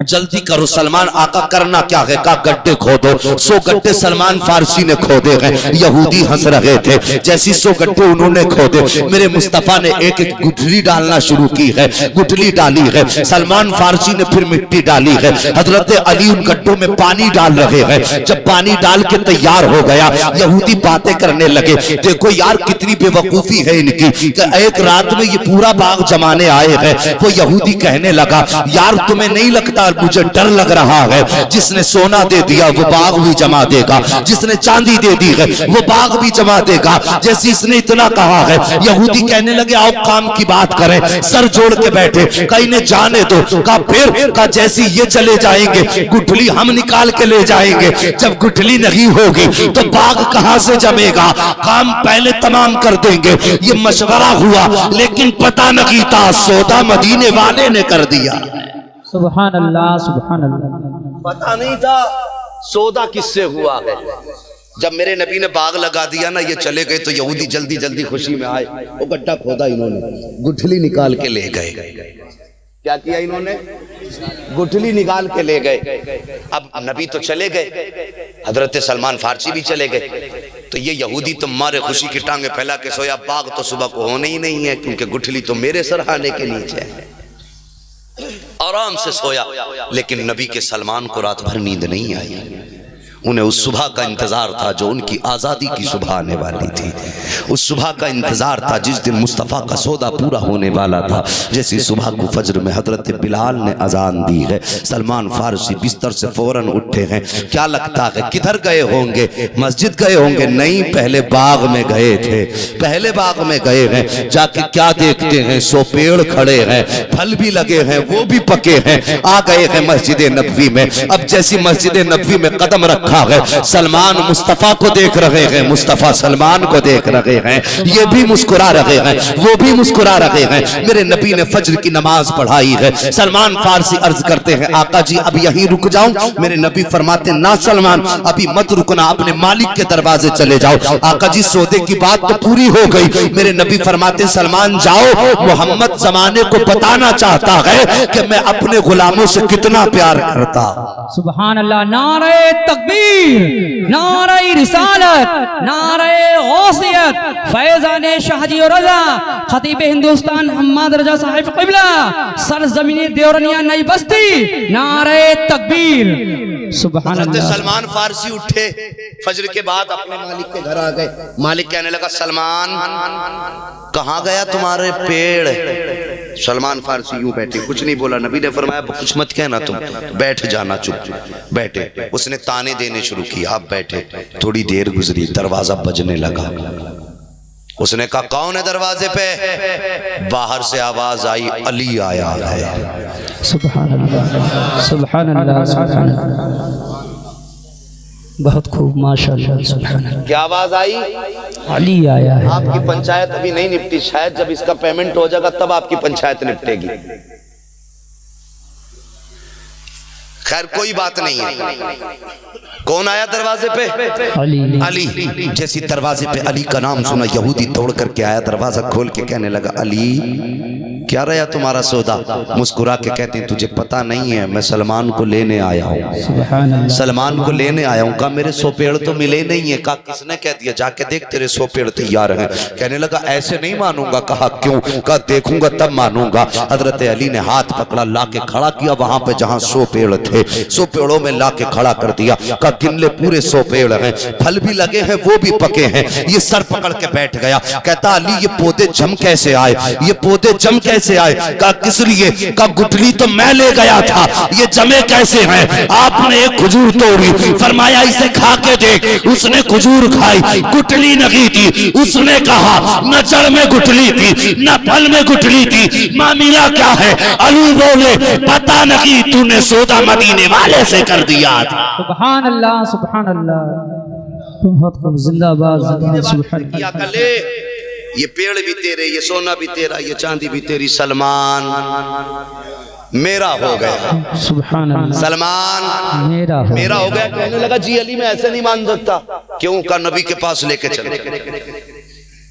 जल्दी करो सलमान। आका करना क्या है? का गड्ढे खोदो। 100 गड्ढे सलमान फारसी ने खोदे हैं। यहूदी हंस रहे थे। जैसी 100 गड्ढे उन्होंने खोदे, मेरे मुस्तफा ने एक एक गुठली डालना शुरू की है। गुठली डाली है, सलमान फारसी ने फिर मिट्टी डाली है। हजरत अली उन गड्ढों में पानी डाल रहे हैं। जब पानी डाल के तैयार हो गया, यहूदी बातें करने लगे, देखो यार कितनी बेवकूफी है इनकी कि एक रात में ये पूरा बाग जमाने आए हैं। वो यहूदी कहने लगा यार तुम्हें नहीं लगता, मुझे डर लग रहा है, जिसने सोना दे दिया वो बाग भी जमा देगा, जिसने चांदी दे दी है वो बाग भी जमा देगा। जैसे इसने इतना कहा है, यहूदी कहने लगे आओ काम की बात करें। सर जोड़ के बैठे, कहीं ने जाने दो। कहा फिर? कहा जैसी ये चले जाएंगे गुठली हम निकाल के ले जाएंगे। जब गुठली नहीं होगी तो बाग कहां से जमेगा? काम पहले तमाम कर देंगे। ये मशवरा हुआ, लेकिन पता नहीं था सौदा मदीने वाले ने कर दिया। सुभान अल्लाह, सुभान अल्लाह। पता नहीं था सौदा किससे हुआ है। जब मेरे नबी ने बाग लगा दिया ना, ये चले गए तो यहूदी जल्दी जल्दी खुशी में आए। वो गड्ढा खोदा इन्होंने, गुठली निकाल के ले गए। क्या किया इन्होंने? गुठली निकाल के ले गए। अब नबी तो चले गए, हजरत सलमान फारसी भी चले गए। तो ये यहूदी तो मारे खुशी की टांगे फैला के सोया, बाग तो सुबह को होने ही नहीं है क्योंकि गुठली तो मेरे सरहाने के नीचे है। आराम से सोया, लेकिन नबी के सलमान को रात भर नींद नहीं आई। उन्हें उस सुबह का इंतजार था जो उनकी आज़ादी की सुबह आने वाली थी। उस सुबह का इंतजार था जिस दिन मुस्तफ़ा का सौदा पूरा होने वाला था। जैसी सुबह को फजर में हजरत बिलाल ने अजान दी है, सलमान फारसी बिस्तर से फौरन उठे हैं। क्या लगता है किधर गए होंगे? मस्जिद गए होंगे? नहीं, पहले बाग में गए थे। पहले बाग में गए हैं, जाके क्या देखते हैं? 100 पेड़ खड़े हैं, फल भी लगे हैं, वो भी पके हैं। आ गए हैं मस्जिद नबवी में। अब जैसी मस्जिद नबवी में कदम रखा है, सलमान मुस्तफा को देख रहे हैं, मुस्तफा सलमान को देख रहे हैं। ये भी मुस्कुरा रहे हैं, वो भी मुस्कुरा रहे हैं। मेरे नबी ने फज्र की नमाज पढ़ाई है। सलमान फारसी अर्ज करते हैं, आका जी अब यहीं रुक जाऊं? मेरे नबी फरमाते, ना सलमान, अभी मत रुकना, अपने मालिक के दरवाजे चले जाओ। आका जी सौदे की बात तो पूरी हो गई। मेरे नबी फरमाते, सलमान जाओ, मोहम्मद जमाने को बताना चाहता है कि मैं अपने गुलामों से कितना प्यार करता। सुभान अल्लाह। नारे तकबीर, नारे रिसालत, नारे गौसियत, फैजान शाहजी और रजा, खतीब हिंदुस्तान हम्माद रजा साहिब क़िबला, सरजमीन देवरनिया नई बस्ती, नारे तकबीर। सुभान अल्लाह। सलमान फारसी उठे फजर के बाद, अपने मालिक के घर आ गए। मालिक कहने लगा, सलमान कहाँ गया तुम्हारे पेड़? सलमान फारसी यूं बैठे, कुछ नहीं बोला। नबी ने फरमाया, कुछ मत कहना, तुम बैठ जाना, चुप बैठे। उसने ताने देने शुरू किया, आप बैठे। थोड़ी देर गुजरी, दरवाजा बजने लगा। उसने कहा, कौन है दरवाजे पे? बाहर से आवाज आई, अली आया है। सुभान अल्लाह, सुभान अल्लाह, सुभान अल्लाह। बहुत खूब, माशाअल्लाह, सुभान अल्लाह। क्या आवाज आई? अली आया है। आपकी पंचायत अभी नहीं निपटी, शायद जब इसका पेमेंट हो जाएगा तब आपकी पंचायत निपटेगी। खैर कोई बात नहीं है। कौन आया दरवाजे पे? अली। अली। जैसी दरवाजे पे अली का नाम सुना, यहूदी दौड़ करके आया, दरवाजा खोल के कहने लगा, अली क्या रहा तुम्हारा सौदा? मुस्कुरा के कहते हैं, तुझे पता नहीं है, मैं सलमान को लेने आया हूँ। सलमान को लेने आया हूँ। कहा, मेरे 100 पेड़ तो मिले नहीं है। कहा, किसने कह दिया? जाके देख, तेरे 100 पेड़ तैयार हैं। कहने लगा, ऐसे नहीं मानूंगा। कहा, क्यों? कहा, देखूंगा तब मानूंगा। हजरत अली ने हाथ पकड़ा, ला के खड़ा किया वहां पे जहां 100 पेड़ थे। 100 पेड़ों में ला के खड़ा कर दिया। कहा, गिन ले, पूरे 100 पेड़ हैं, फल भी लगे हैं, वो भी पके हैं। ये सर पकड़ के बैठ गया। कहता, अली ये पौधे जम कैसे आए? ये पौधे जम कैसे आए? कहा, किस लिए? कहा, गुठली तो मैं ले गया था, ये जमे कैसे हैं? आपने एक खजूर तोड़ी, फरमाया इसे खा के देख। उसने खजूर खाई, गुठली नहीं थी। उसने कहा, न जड़ में गुठली थी, न फल में गुठली थी, मामला क्या है? अली बोले, पता नहीं, तूने सौदा मदीने वाले से कर दिया था। सुभान अल्लाह, सुभान अल्लाह। बहुत खूब, जिंदाबाद, सुभान अल्लाह। ये पेड़ भी तेरे, ये सोना भी तेरा, ये चांदी भी तेरी, सलमान मेरा हो गया। सुभान अल्लाह। सलमान मेरा हो गया। कहने लगा, जी अली मैं ऐसे नहीं मान सकता। क्यों? का नबी के पास लेके चले।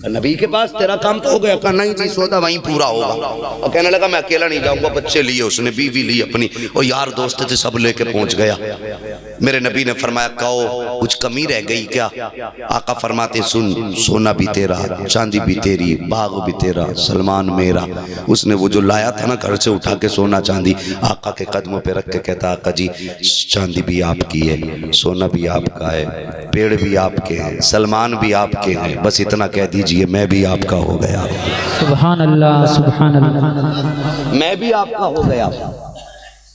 नबी के पास, तेरा काम तो हो गया। कहा, नहीं जी, सौदा वहीं पूरा होगा। और कहने लगा, मैं अकेला नहीं जाऊंगा, बच्चे लिए उसने, बीवी ली अपनी, और यार दोस्त थे, सब लेके पहुंच गया। मेरे नबी ने फरमाया, कहो कुछ कमी रह गई क्या? आका फरमाते, सुन, सोना भी तेरा, चांदी भी तेरी, बाग भी तेरा, सलमान मेरा। उसने वो जो लाया था ना घर से उठा के सोना चांदी, आका के कदमों पे रख के कहता, आका जी चांदी भी आपकी है, सोना भी आपका है, पेड़ भी आपके हैं, सलमान भी आपके हैं, बस इतना कह दीजिए मैं भी आपका हो गया। सुभान अल्लाह, सुभान अल्लाह। मैं भी आपका हो गया।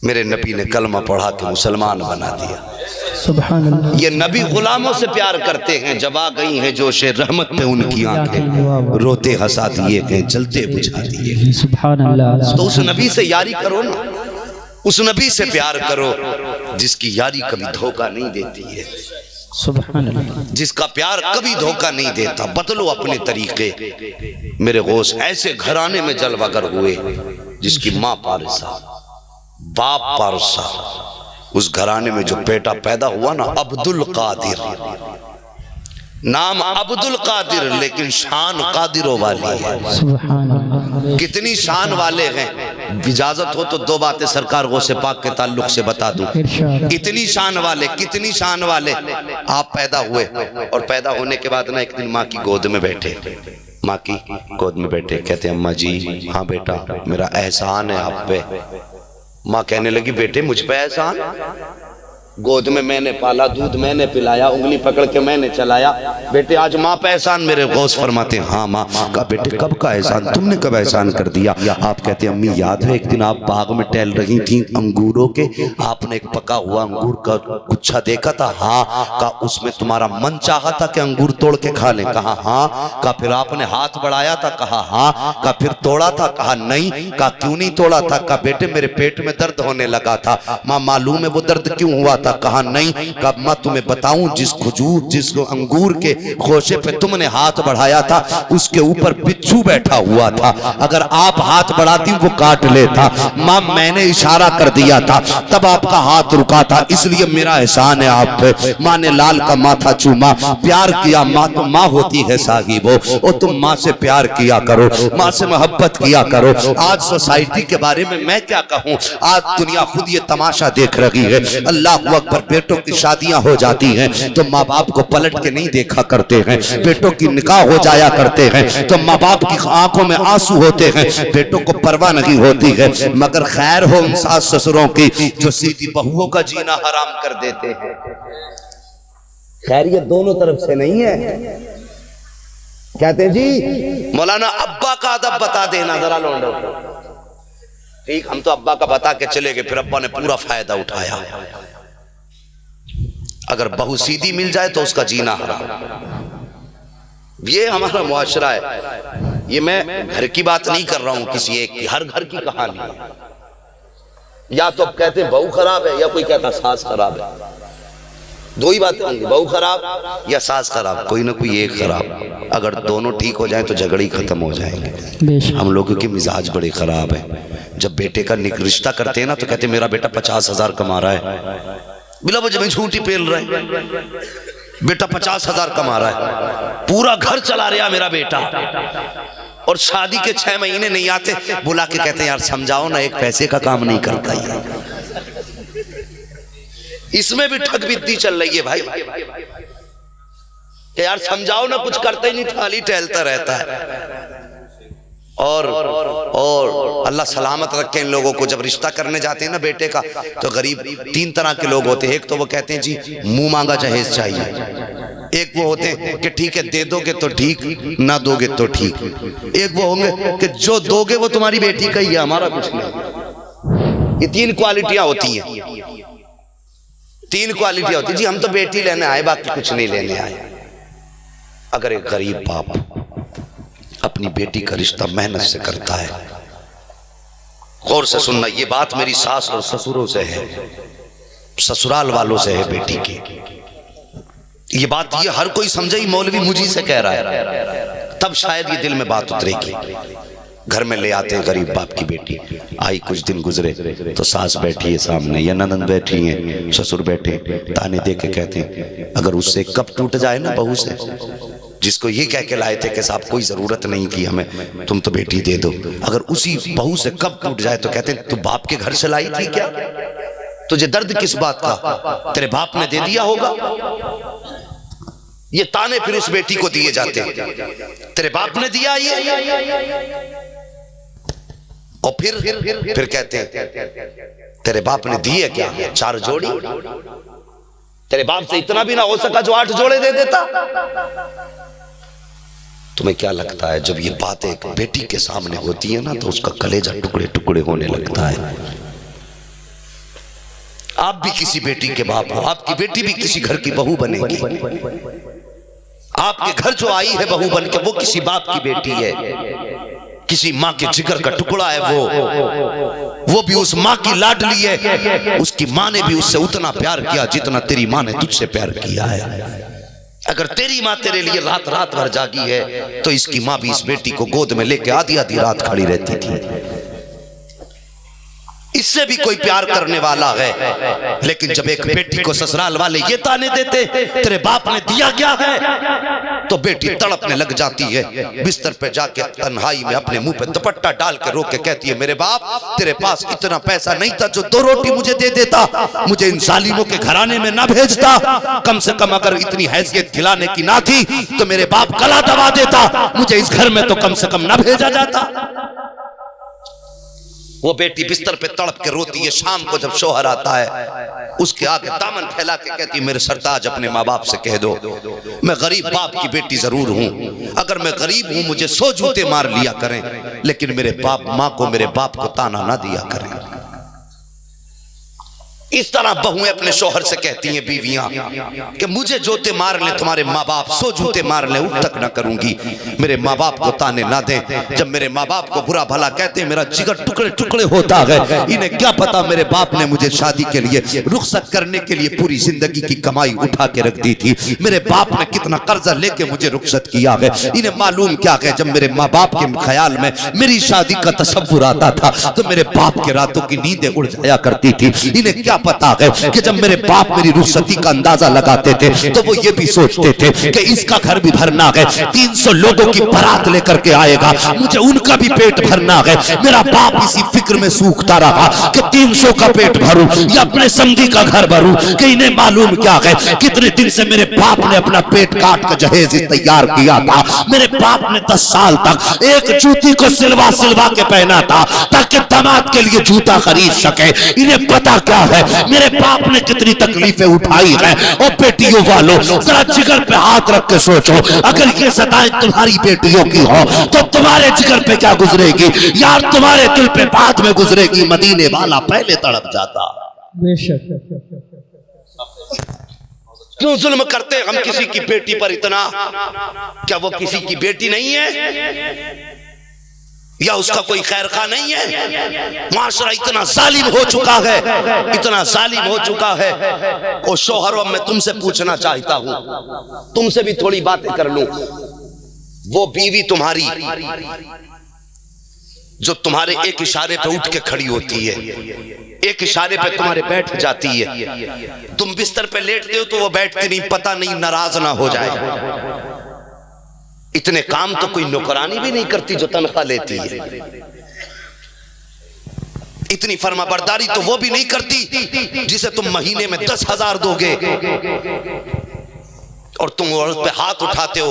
मेरे नबी ने कलमा पढ़ा के मुसलमान बना दिया। सुभान अल्लाह। ये नबी गुलामों से प्यार करते हैं। जब आ गई हैं जोशे रहमत पे उनकी आंखें, रोते हंसा दिए हैं, जलते बुझा दिए। सुभान अल्लाह। तो उस नबी से यारी करो ना, उस नबी से प्यार करो जिसकी यारी कभी धोखा नहीं देती है, सुभान अल्लाह। जिसका प्यार कभी धोखा नहीं देता। बदलो अपने तरीके। मेरे गौस ऐसे घराने में जलवागर हुए जिसकी माँ पारसा, बाप पारसा। उस घराने में जो बेटा पैदा हुआ ना, अब्दुल कादिर, नाम अब्दुल कादिर, लेकिन शान कादिरों वाली है। सुभान अल्लाह। कितनी शान वाले हैं। इजाजत हो तो 2 बातें सरकार गौसे पाक के ताल्लुक से बता दूं। इतनी शान वाले, कितनी शान वाले। आप पैदा हुए और पैदा होने के बाद ना एक दिन माँ की गोद में बैठे, माँ की गोद में बैठे, कहते अम्मा जी, हाँ बेटा, मेरा एहसान है आप पे, माँ कहने लगी बेटे मुझ पे एहसान, गोद में मैंने पाला, दूध मैंने पिलाया, उंगली पकड़ के मैंने चलाया, बेटे आज माँ पे एहसान। मेरे गौस फरमाते हैं हाँ माँ। कहा बेटे कब का एहसान, तुमने कब एहसान कर दिया? आप कहते हैं अम्मी याद है एक दिन आप बाग में टहल रही थी अंगूरों के, आपने एक पका हुआ अंगूर का गुच्छा देखा था? हाँ। कहा उसमें तुम्हारा मन चाहा था कि अंगूर तोड़ के खा ले? कहा हाँ। कहा फिर आपने हाथ बढ़ाया था? कहा हाँ। कहा फिर तोड़ा था? कहा नहीं। कहा क्यों नहीं तोड़ा था? कहा बेटे मेरे पेट में दर्द होने लगा था। माँ मालूम है वो दर्द क्यों हुआ था? कहा नहीं। कहा मैं तुम्हें बताऊं, जिस अंगूर के खोशे पे तुमने हाथ बढ़ाया था उसके ऊपर बिच्छू बैठा हुआ था, अगर आप हाथ बढ़ाती वो काट लेता। मां मैंने इशारा कर दिया था तब आपका हाथ रुका था, इसलिए मेरा एहसान है आप पे। मां ने लाल का माथा चूमा, प्यार किया। मां तो मां होती है साहिबो, और तुम मां से प्यार किया करो, मां से मोहब्बत किया करो। आज सोसाइटी के बारे में मैं क्या कहूं, आज दुनिया खुद ये तमाशा देख रही है। अल्लाह अकबर, बेटों की शादियां हो जाती हैं तो माँ बाप को पलट के नहीं देखा करते हैं, बेटों की निकाह हो जाया करते हैं तो माँ बाप की आंखों में आंसू होते हैं, बेटों को परवाह नहीं होती है। मगर खैर हो उन सास ससुरों की जो सीधी बहुओं का जीना हराम कर देते हैं। खैर ये दोनों तरफ से नहीं है। कहते जी मौलाना अब्बा का अदब बता देना जरा लोंडो। ठीक, हम तो अब्बा का बता के चले गए, फिर अब्बा ने पूरा फायदा उठाया। अगर बहू सीधी मिल जाए तो उसका जीना हराम। ये हमारा मुआशरा है। ये मैं घर की बात नहीं कर रहा हूं, किसी एक की, हर घर की कहानी है। या तो कहते हैं बहू खराब है, या कोई कहता सास खराब है। दो ही बातें होंगी, बहू खराब या सास खराब, कोई ना कोई एक खराब। अगर दोनों ठीक हो जाए तो झगड़े ही खत्म हो जाएंगे। हम लोगों के मिजाज बड़े खराब है। जब बेटे का रिश्ता करते हैं ना तो कहते मेरा बेटा 50,000 कमा रहा है, बिला वजह में झूठी पेल रहा है। बेटा 50,000 कमा रहा है, पूरा घर चला रहा मेरा बेटा, और शादी के 6 महीने नहीं आते बुला के कहते हैं यार समझाओ ना, एक पैसे का काम नहीं करता ये। इसमें भी ठग बिद्दी चल रही है भाई कि यार समझाओ ना, कुछ करता ही नहीं, खाली टहलता रहता है। और अल्लाह सलामत रखे इन लोगों को। जब रिश्ता करने जाते हैं ना बेटे का तो गरीब 3 तरह के लोग होते हैं। एक तो वो कहते हैं जी मुंह मांगा जहेज चाहिए, एक वो होते हैं कि ठीक है दे दोगे तो ठीक, ना दोगे तो ठीक, एक वो होंगे कि जो दोगे वो तुम्हारी बेटी का ही है, हमारा कुछ नहीं। ये 3 क्वालिटियां होती हैं, 3 क्वालिटियां होती है। जी हम तो बेटी लेने आए, बाकी कुछ नहीं लेने आए। अगर एक गरीब बाप अपनी बेटी का रिश्ता मेहनत से करता है, गौर से सुनना, ये बात मेरी सास और ससुरों से है, ससुराल वालों से है बेटी की। ये बात ये हर कोई समझे, ही मौलवी मुझी से कह रहा है तब शायद ये दिल में बात उतरेगी। घर में ले आते हैं गरीब बाप की बेटी, आई कुछ दिन गुजरे तो सास बैठी है सामने या ननद बैठी है, ससुर बैठे, ताने दे के कहते हैं अगर उससे कब टूट जाए ना बहू से, जिसको ये कह के लाए थे कि साहब कोई जरूरत नहीं थी हमें, तुम तो बेटी दे दो, अगर उसी बहू से कब टूट जाए तो कहते हैं तू बाप के घर से लाई थी क्या, तुझे दर्द किस बात का, तेरे बाप ने दे दिया होगा। ये ताने फिर उस बेटी को दिए जाते हैं, तेरे बाप ने दिया ये, और फिर कहते हैं तेरे बाप ने दिए क्या, 4 जोड़ी, तेरे बाप से इतना भी ना हो सका जो 8 जोड़े दे देता। तुम्हें क्या लगता है जब ये बातें एक बेटी के सामने होती है ना तो उसका कलेजा टुकड़े टुकड़े होने लगता है। आप भी किसी बेटी के बाप हो, आपकी बेटी भी किसी घर की बहू बनेगी, आपके घर जो आई है बहू बन के वो किसी बाप की बेटी है, किसी माँ के जिगर का टुकड़ा है वो भी उस माँ की लाडली है, उसकी माँ ने भी उससे उतना प्यार किया जितना तेरी माँ ने तुझसे प्यार किया है। अगर तेरी माँ तेरे लिए रात रात भर जागी है तो इसकी माँ भी इस बेटी को गोद में लेके आधी आधी रात खड़ी रहती थी। इससे भी कोई प्यार करने वाला है, लेकिन जब एक बेटी को ससुराल वाले ये ताने देते तेरे बाप ने दिया क्या है तो बेटी तड़पने लग जाती है, बिस्तर पे जाके तन्हाई में अपने मुंह पे दुपट्टा डाल के रो के कहती है मेरे बाप तेरे पास इतना पैसा नहीं था जो 2 रोटी मुझे दे देता, मुझे इन जालिमों के घराने में ना भेजता, कम से कम अगर इतनी हैसियत खिलाने की ना थी तो मेरे बाप गला दबा देता, मुझे इस घर में तो कम से कम ना भेजा जाता। वो बेटी बिस्तर पे तड़प के रोती है। शाम को जब शौहर आता है उसके आगे दामन फैला के कहती है, मेरे सरताज अपने माँ बाप से कह दो मैं गरीब बाप की बेटी जरूर हूं, अगर मैं गरीब हूं मुझे 100 जूते मार लिया करें, लेकिन मेरे बाप माँ को मेरे बाप को ताना ना दिया करें। इस तरह बहुएं अपने शौहर से कहती हैं बीवियां कि मुझे जूते मार ले तुम्हारे माँ बाप, 100 जूते मार ले उठ तक ना करूंगी, मेरे माँ बाप को ताने ना दें। जब मेरे माँ बाप को बुरा भला कहते हैं मेरा जिगर टुकड़े टुकड़े होता है। इन्हें क्या पता मेरे बाप ने मुझे शादी के लिए रुखसत करने के लिए पूरी जिंदगी की कमाई उठा के रख दी थी, मेरे बाप ने कितना कर्जा लेके मुझे रुखसत किया है। इन्हें मालूम क्या है जब मेरे माँ बाप के ख्याल में मेरी शादी का तसव्वुर आता था तो मेरे बाप के रातों की नींदें उड़ जाया करती थी। इन्हें क्या पता है कि जब मेरे बाप मेरी रुखसती का अंदाजा लगाते थे तो वो ये भी सोचते थे कि इसका घर भी भरना है, 300 लोगों की बारात लेकर के आएगा, मुझे उनका भी पेट भरना है। मेरा बाप इसी फिक्र में सूखता रहा कि 300 का पेट भरूं या अपने संगी का घर भरूं, कि इन्हें मालूम क्या है कितने दिन से मेरे बाप ने अपना पेट काट कर जहेज तैयार किया था। मेरे बाप ने 10 साल तक एक जूती को सिलवा सिलवा के पहना था ताकि दामाद के लिए जूता खरीद सके। इन्हें पता क्या है मेरे बाप ने कितनी तकलीफें उठाई है। और बेटियों वालों जरा जिगर पे हाथ रख के सोचो, अगर ये सताएं तुम्हारी बेटियों की हो तो तुम्हारे जिगर पे क्या गुजरेगी यार, तुम्हारे दिल पे बाद में गुजरेगी। मदीने वाला पहले तड़प जाता। बेशक क्यों जुल्म करते हम किसी की बेटी पर इतना? क्या वो किसी की बेटी नहीं है या उसका कोई खैर खा नहीं है? माशरा इतना जालिम हो चुका है, इतना जालिम हो चुका है। और शौहरों मैं तुमसे पूछना चाहता हूं, तुमसे भी थोड़ी बातें कर लूं। वो बीवी तुम्हारी जो तुम्हारे एक इशारे पे उठ के खड़ी होती है, एक इशारे पे तुम्हारे बैठ जाती है, तुम बिस्तर पे लेटते हो तो वो बैठती नहीं, पता नहीं नाराज ना हो जाए। इतने काम तो कोई नौकरानी भी नहीं करती जो तनख्वाह लेती है। इतनी फर्माबरदारी तो वो भी नहीं करती जिसे तुम महीने में 10,000 दोगे और तुम औरत पे हाथ उठाते हो,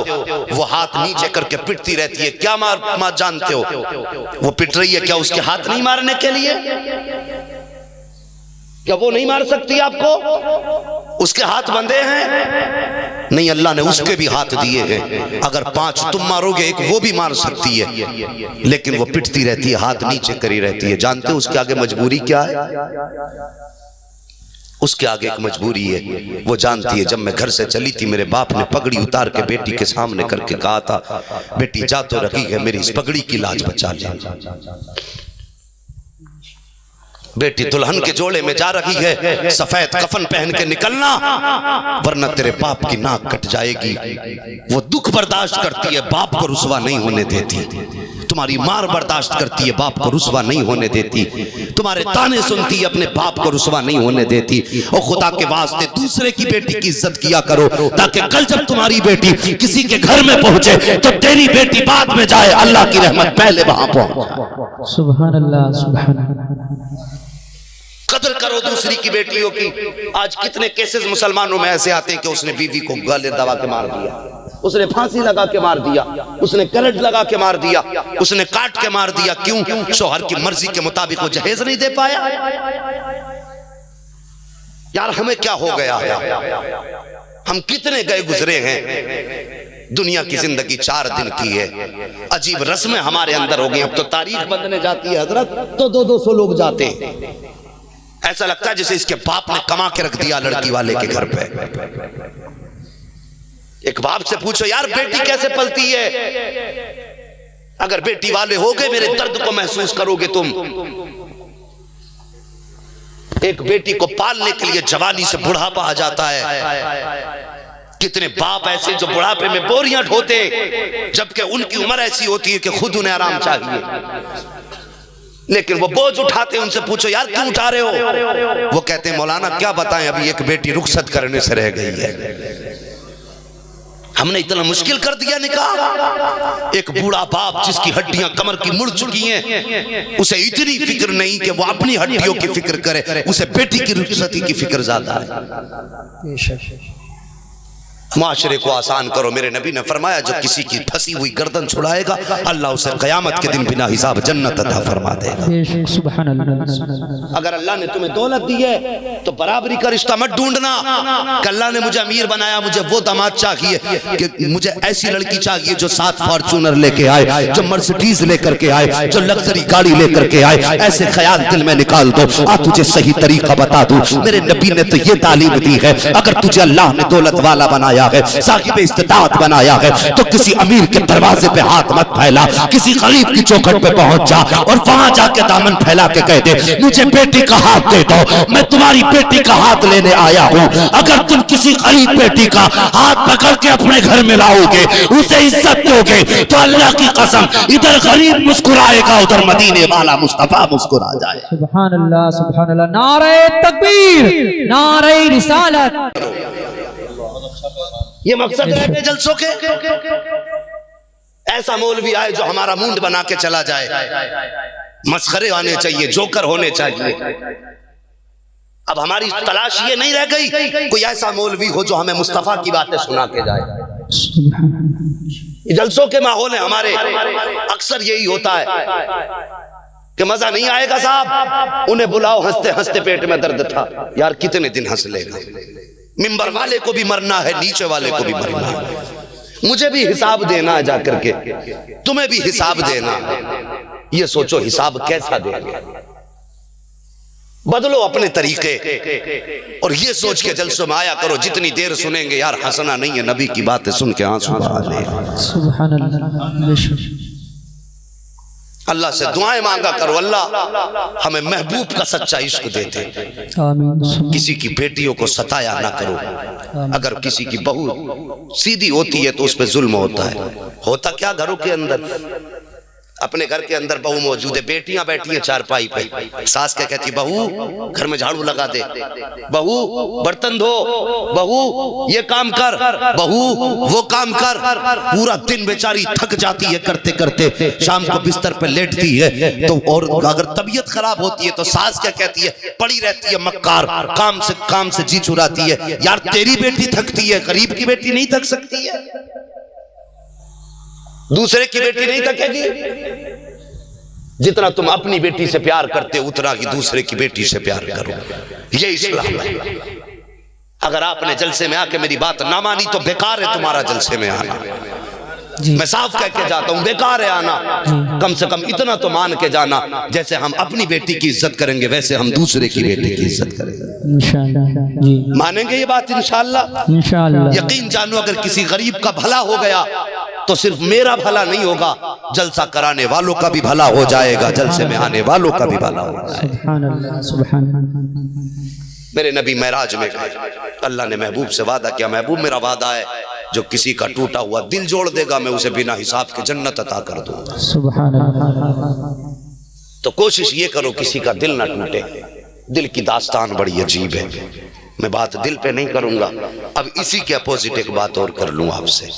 वो हाथ नीचे करके पिटती रहती है। क्या मार जानते हो वो पिट रही है? क्या उसके हाथ नहीं मारने के लिए? क्या वो नहीं मार सकती आपको? उसके हाथ बंधे हैं? नहीं, अल्लाह ने उसके भी हाथ दिए हैं। अगर 5 तुम मारोगे एक वो भी मार सकती है, लेकिन वो पिटती रहती है, हाथ नीचे करी रहती है। जानते हो उसके आगे मजबूरी क्या है? उसके आगे एक मजबूरी है, वो जानती है जब मैं घर से चली थी मेरे बाप ने पगड़ी उतार के बेटी के सामने करके कहा था, बेटी जा तो रखी है, मेरी इस पगड़ी की लाज बचा ले। बेटी दुल्हन के जोड़े में जा रही है, सफेद कफन पहन के निकलना वरना तेरे बाप की नाक कट जाएगी। वो दुख बर्दाश्त करती है, बाप को रुसवा नहीं होने देती। तुम्हारी मार बर्दाश्त करती है, बाप को रुसवा नहीं होने देती। तुम्हारे ताने सुनती है, अपने बाप को रुसवा नहीं होने देती। और खुदा के वास्ते दूसरे की बेटी की इज्जत किया करो, ताकि कल जब तुम्हारी बेटी किसी के घर में पहुंचे तो तेरी बेटी बाद में जाए, अल्लाह की रहमत पहले वहां पहुंचे। सुभान अल्लाह, सुभान अल्लाह। कदर करो दूसरी की बेटियों की। आज कितने केसेस मुसलमानों में ऐसे आते हैं कि उसने बीवी को गले दबा के मार दिया, उसने फांसी लगा के मार दिया, उसने करंट लगा के मार दिया, उसने काट के मार दिया। क्यों? शौहर की मर्जी के मुताबिक वो जहेज नहीं दे पाया। यार हमें क्या हो गया है? हम कितने गए गुजरे हैं। दुनिया की जिंदगी 4 दिन की है। अजीब रस्में हमारे अंदर हो गई। अब तो तारीख बदलने जाती है हजरत तो 200 लोग जाते हैं। ऐसा लगता है जैसे इसके बाप ने कमा के रख दिया लड़की वाले के घर पे। एक बाप से पूछो यार बेटी कैसे पलती है? अगर बेटी वाले हो गए मेरे दर्द को महसूस करोगे तुम। एक बेटी को पालने के लिए जवानी से बुढ़ापा आ जाता है। कितने बाप ऐसे जो बुढ़ापे में बोरियां ढोते जबकि उनकी उम्र ऐसी होती है कि खुद उन्हें आराम चाहिए, लेकिन वो बोझ उठाते। उनसे पूछो यार क्यों उठा रहे हो? वो कहते हैं मौलाना क्या बताएं, अभी एक बेटी रुखसत करने से रह गई है। हमने इतना मुश्किल कर दिया निकाह। एक बूढ़ा बाप जिसकी हड्डियां कमर की मुड़ चुकी हैं, उसे इतनी फिक्र नहीं कि वो अपनी हड्डियों की फिक्र करे, उसे बेटी की रुखसती की फिक्र ज्यादा है। माशरे को आसान करो। मेरे नबी ने फरमाया जो किसी की फंसी हुई गर्दन छुड़ाएगा अल्लाह उसे क़यामत के दिन बिना हिसाब जन्नत अता फरमा देगा। सुभान अल्लाह। अगर अल्लाह ने तुम्हें दौलत दी है तो बराबरी का रिश्ता मत ढूंढना कि अल्लाह ने मुझे अमीर बनाया, मुझे वो दामाद चाहिए, कि मुझे ऐसी लड़की चाहिए जो 7 फॉर्चूनर लेके आए, जो मर्सिडीज लेकर के आए, जो लग्जरी गाड़ी लेकर के आए। ऐसे ख्याल दिल में निकाल दो। आ तुझे सही तरीका बता दूं, मेरे नबी ने तो ये तालीम दी है, अगर तुझे अल्लाह ने दौलत वाला बनाया है, साहिब इस्तिताअत बनाया है, तो किसी अमीर के दरवाजे पे हाथ मत फैला, किसी गरीब की चौखट पे पहुंच जा और वहां जाके दामन फैला के कह दे मुझे बेटी का हाथ दे दो, मैं तुम्हारी बेटी का हाथ लेने आया हूं। अगर तुम किसी गरीब बेटी का हाथ पकड़ के अपने घर में लाओगे, उसे इज्जत दोगे, तो अल्लाह की कसम इधर गरीब मुस्कुराएगा, उधर मदीने वाला मुस्तफा मुस्कुरा जाए। सुभान अल्लाह, सुभान अल्लाह। नारे तकबीर, नारे रिसालत। ये मकसद है जलसों के। ऐसा मौलवी आए जो हमारा मूड बना के चला जाए, मस्खरे आने चाहिए, जोकर होने चाहिए। अब हमारी तलाश ये नहीं रह गई कोई ऐसा मौलवी हो जो हमें मुस्तफा की बातें सुना के जाए। जलसों के माहौल है हमारे, अक्सर यही होता है कि मजा नहीं आएगा साहब, उन्हें बुलाओ, हंसते हंसते पेट में दर्द था। यार कितने दिन हंस लेगा, मिंबर वाले को भी मरना है, नीचे वाले को भी मरना है, मुझे भी हिसाब देना है जाकर के, तुम्हें भी हिसाब देना है। ये सोचो हिसाब कैसा देंगे, बदलो अपने तरीके और ये सोच के जलसों में आया करो। जितनी देर सुनेंगे यार हंसना नहीं है, नबी की बातें सुन के आंसू बहा ले। सुभान अल्लाह। अल्लाह से दुआएं मांगा करो, अल्लाह हमें महबूब का सच्चा इश्क देते। आमीन। किसी की बेटियों को सताया ना करो। अगर किसी की बहू सीधी होती है तो उस पर जुल्म होता है। होता क्या घरों के अंदर, अपने घर के अंदर बहू मौजूद है, बेटियां बैठी हैं चारपाई पे, सास क्या कहती, बहू घर में झाड़ू लगा दे, बहू बर्तन धो, बहू ये काम कर, बहू वो काम कर। पूरा दिन बेचारी थक जाती है करते करते, शाम को बिस्तर पे लेटती है तो, और अगर तबीयत खराब होती है तो सास क्या कहती है, पड़ी रहती है मक्कार, काम से जी चुराती है। यार तेरी बेटी थकती है, गरीब की बेटी नहीं थक सकती है, दूसरे की बेटी नहीं थकेगी। जितना तुम अपनी बेटी से प्यार करते हो उतना ही दूसरे की बेटी से प्यार करो, ये इस्लाम है। अगर आपने जलसे में आके मेरी बात ना मानी तो बेकार है तुम्हारा जलसे में आना। मैं साफ कह के जाता हूं, बेकार है आना। कम से कम इतना तो मान के जाना, जैसे हम अपनी बेटी की इज्जत करेंगे वैसे हम दूसरे की बेटी की इज्जत करेंगे। इंशाअल्लाह जी, मानेंगे ये बात इंशाअल्लाह। इंशाअल्लाह यकीन जानो अगर किसी गरीब का भला हो गया तो सिर्फ मेरा भला नहीं होगा, जलसा कराने वालों का भी भला हो जाएगा, जलसे में आने वालों का भी भला हो जाएगा। सुभान अल्लाह, सुभान अल्लाह। मेरे नबी महराज में गए, अल्लाह ने महबूब से वादा किया, महबूब मेरा वादा है जो किसी का टूटा हुआ दिल जोड़ देगा मैं उसे बिना हिसाब के जन्नत अता कर दूंगा। सुभान अल्लाह। तो कोशिश ये करो किसी का दिल ना टूटे। दिल की दास्तान बड़ी अजीब है, मैं बात दिल पे नहीं करूंगा। अब इसी के अपोजिट एक बात और कर लूं आपसे।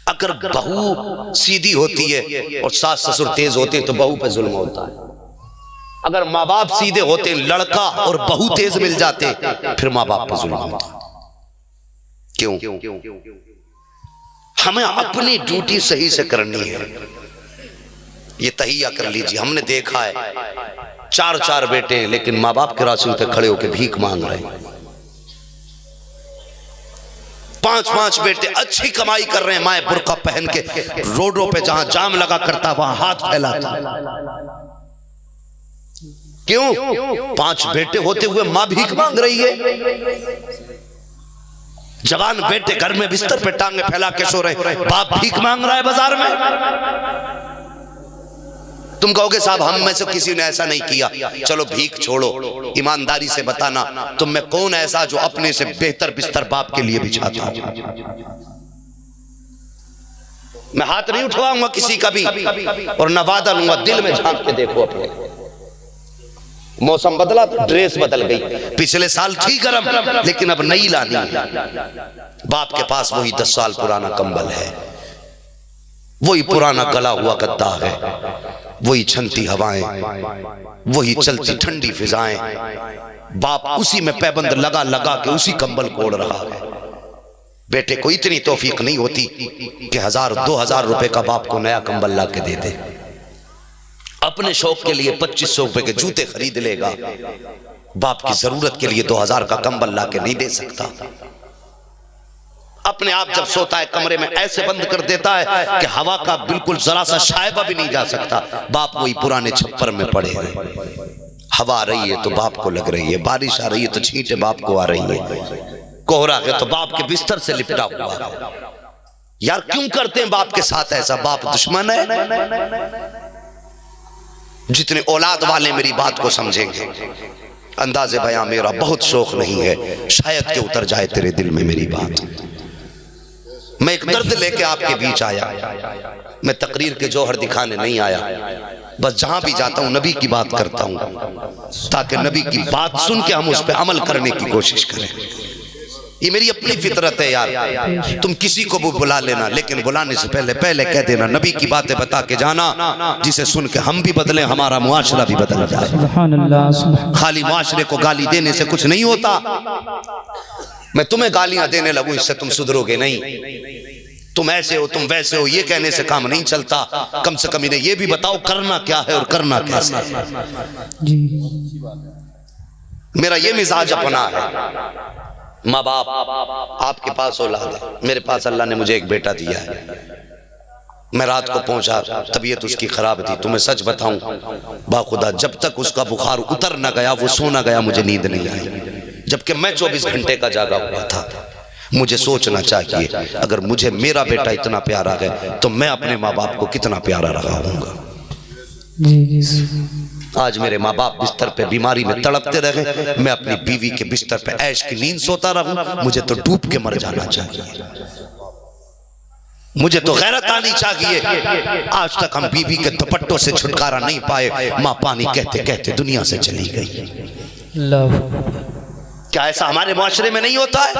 अगर बहू सीधी होती है और सास ससुर तेज होते हैं तो बहू पे जुल्म होता है। अगर माँ बाप सीधे होते, लड़का और बहू तेज मिल जाते, फिर माँ बाप पे जुल्म होता। क्यों? हमें अपनी ड्यूटी सही से करनी है। ये तहिया कर लीजिए, हमने देखा है 4 बेटे हैं लेकिन माँ बाप के रास्ते पे खड़े होकर भीख मांग रहे हैं। 5 बेटे अच्छी कमाई कर रहे हैं, माए बुर्का पहन के रोडों पे जहां जाम लगा करता वहां हाथ फैलाता। क्यों? 5 बेटे होते हुए मां भीख मांग रही है। जवान बेटे घर में बिस्तर पे टांगे फैला के सो रहे, बाप भीख मांग रहा है बाजार में। तुम कहोगे साहब हम में से किसी ने ऐसा नहीं किया। चलो भीख छोड़ो, ईमानदारी से बताना तुम में कौन ऐसा जो अपने से बेहतर बिस्तर बाप के लिए बिछाता हो। मैं हाथ नहीं उठवाऊंगा किसी का भी और न वादा लूंगा, दिल में झांक के देखो अपने। मौसम बदला तो ड्रेस बदल गई, पिछले साल थी गर्म लेकिन अब नई लानी है। बाप के पास वही 10 साल पुराना कंबल है, वही पुराना गला हुआ गद्दा है, वही छनती हवाएं, वही चलती ठंडी फिजाएं। बाप उसी में पैबंद लगा लगा के उसी कंबल को ओढ़ रहा है। बेटे को इतनी तौफीक नहीं होती कि 1000-2000 रुपए का बाप को नया कंबल ला के दे दे। अपने शौक के लिए 2500 रुपए के जूते खरीद लेगा, बाप की जरूरत के लिए 2000 का कंबल ला के नहीं दे सकता। अपने आप जब सोता है कमरे में ऐसे बंद कर देता है कि हवा का बिल्कुल जरा सा शायबा भी नहीं जा सकता। बाप वही पुराने छप्पर में पड़े हैं, हवा आ रही है तो बाप को लग रही है, बारिश आ रही है तो छींटे बाप को आ रही है, कोहरा है तो बाप के बिस्तर से लिपटा हुआ। यार क्यों करते हैं बाप के साथ ऐसा? बाप दुश्मन है? जितने औलाद वाले मेरी बात को समझेंगे। अंदाज़े बयां मेरा बहुत शौक नहीं है, शायद के उतर जाए तेरे दिल में मेरी बात। मैं एक दर्द लेके आपके बीच आया, मैं तकरीर के जौहर दिखाने नहीं आया, बस जहां भी जाता हूं नबी की बात करता हूं ताकि नबी की बात सुन के हम उस पर अमल करने की कोशिश करें। ये मेरी अपनी फितरत है यार। तुम किसी को भी बुला लेना, लेकिन बुलाने से पहले कह देना नबी की बातें बता के जाना, जिसे सुन के हम भी बदले, हमारा मुआशरा भी बदल जाए। खाली मुआशरे को गाली देने से कुछ नहीं होता। मैं तुम्हें गालियां देने लगूं इससे तुम सुधरोगे नहीं। तुम ऐसे हो, तुम वैसे हो, ये कहने से काम नहीं चलता। कम से कम इन्हें ये भी बताओ करना क्या है और करना कैसे है। मेरा ये मिजाज अपना है। माँ बाप आपके पास औलाद है, मेरे पास अल्लाह ने मुझे एक बेटा दिया है। मैं रात को पहुंचा, तबीयत उसकी खराब थी। तुम्हें सच बताऊं बाखुदा, जब तक उसका बुखार उतर न गया, वो सो न गया, मुझे नींद नहीं आई, जबकि मैं 24 घंटे का जागा हुआ था। मुझे सोचना चाहिए अगर मुझे मेरा बेटा इतना प्यारा है तो मैं अपने माँ बाप को कितना प्यारा रहा हूँगा। आज मेरे माँ बाप बिस्तर पे बीमारी में तड़पते रहे, मैं अपनी बीवी के बिस्तर पे ऐश की नींद सोता रहूं। मुझे तो डूब के मर जाना चाहिए, मुझे तो गैरत आनी चाहिए। आज तक हम बीवी के दुपट्टों से छुटकारा नहीं पाए। माँ पानी कहते कहते दुनिया से चली गई। क्या ऐसा हमारे मुआशरे में नहीं होता है?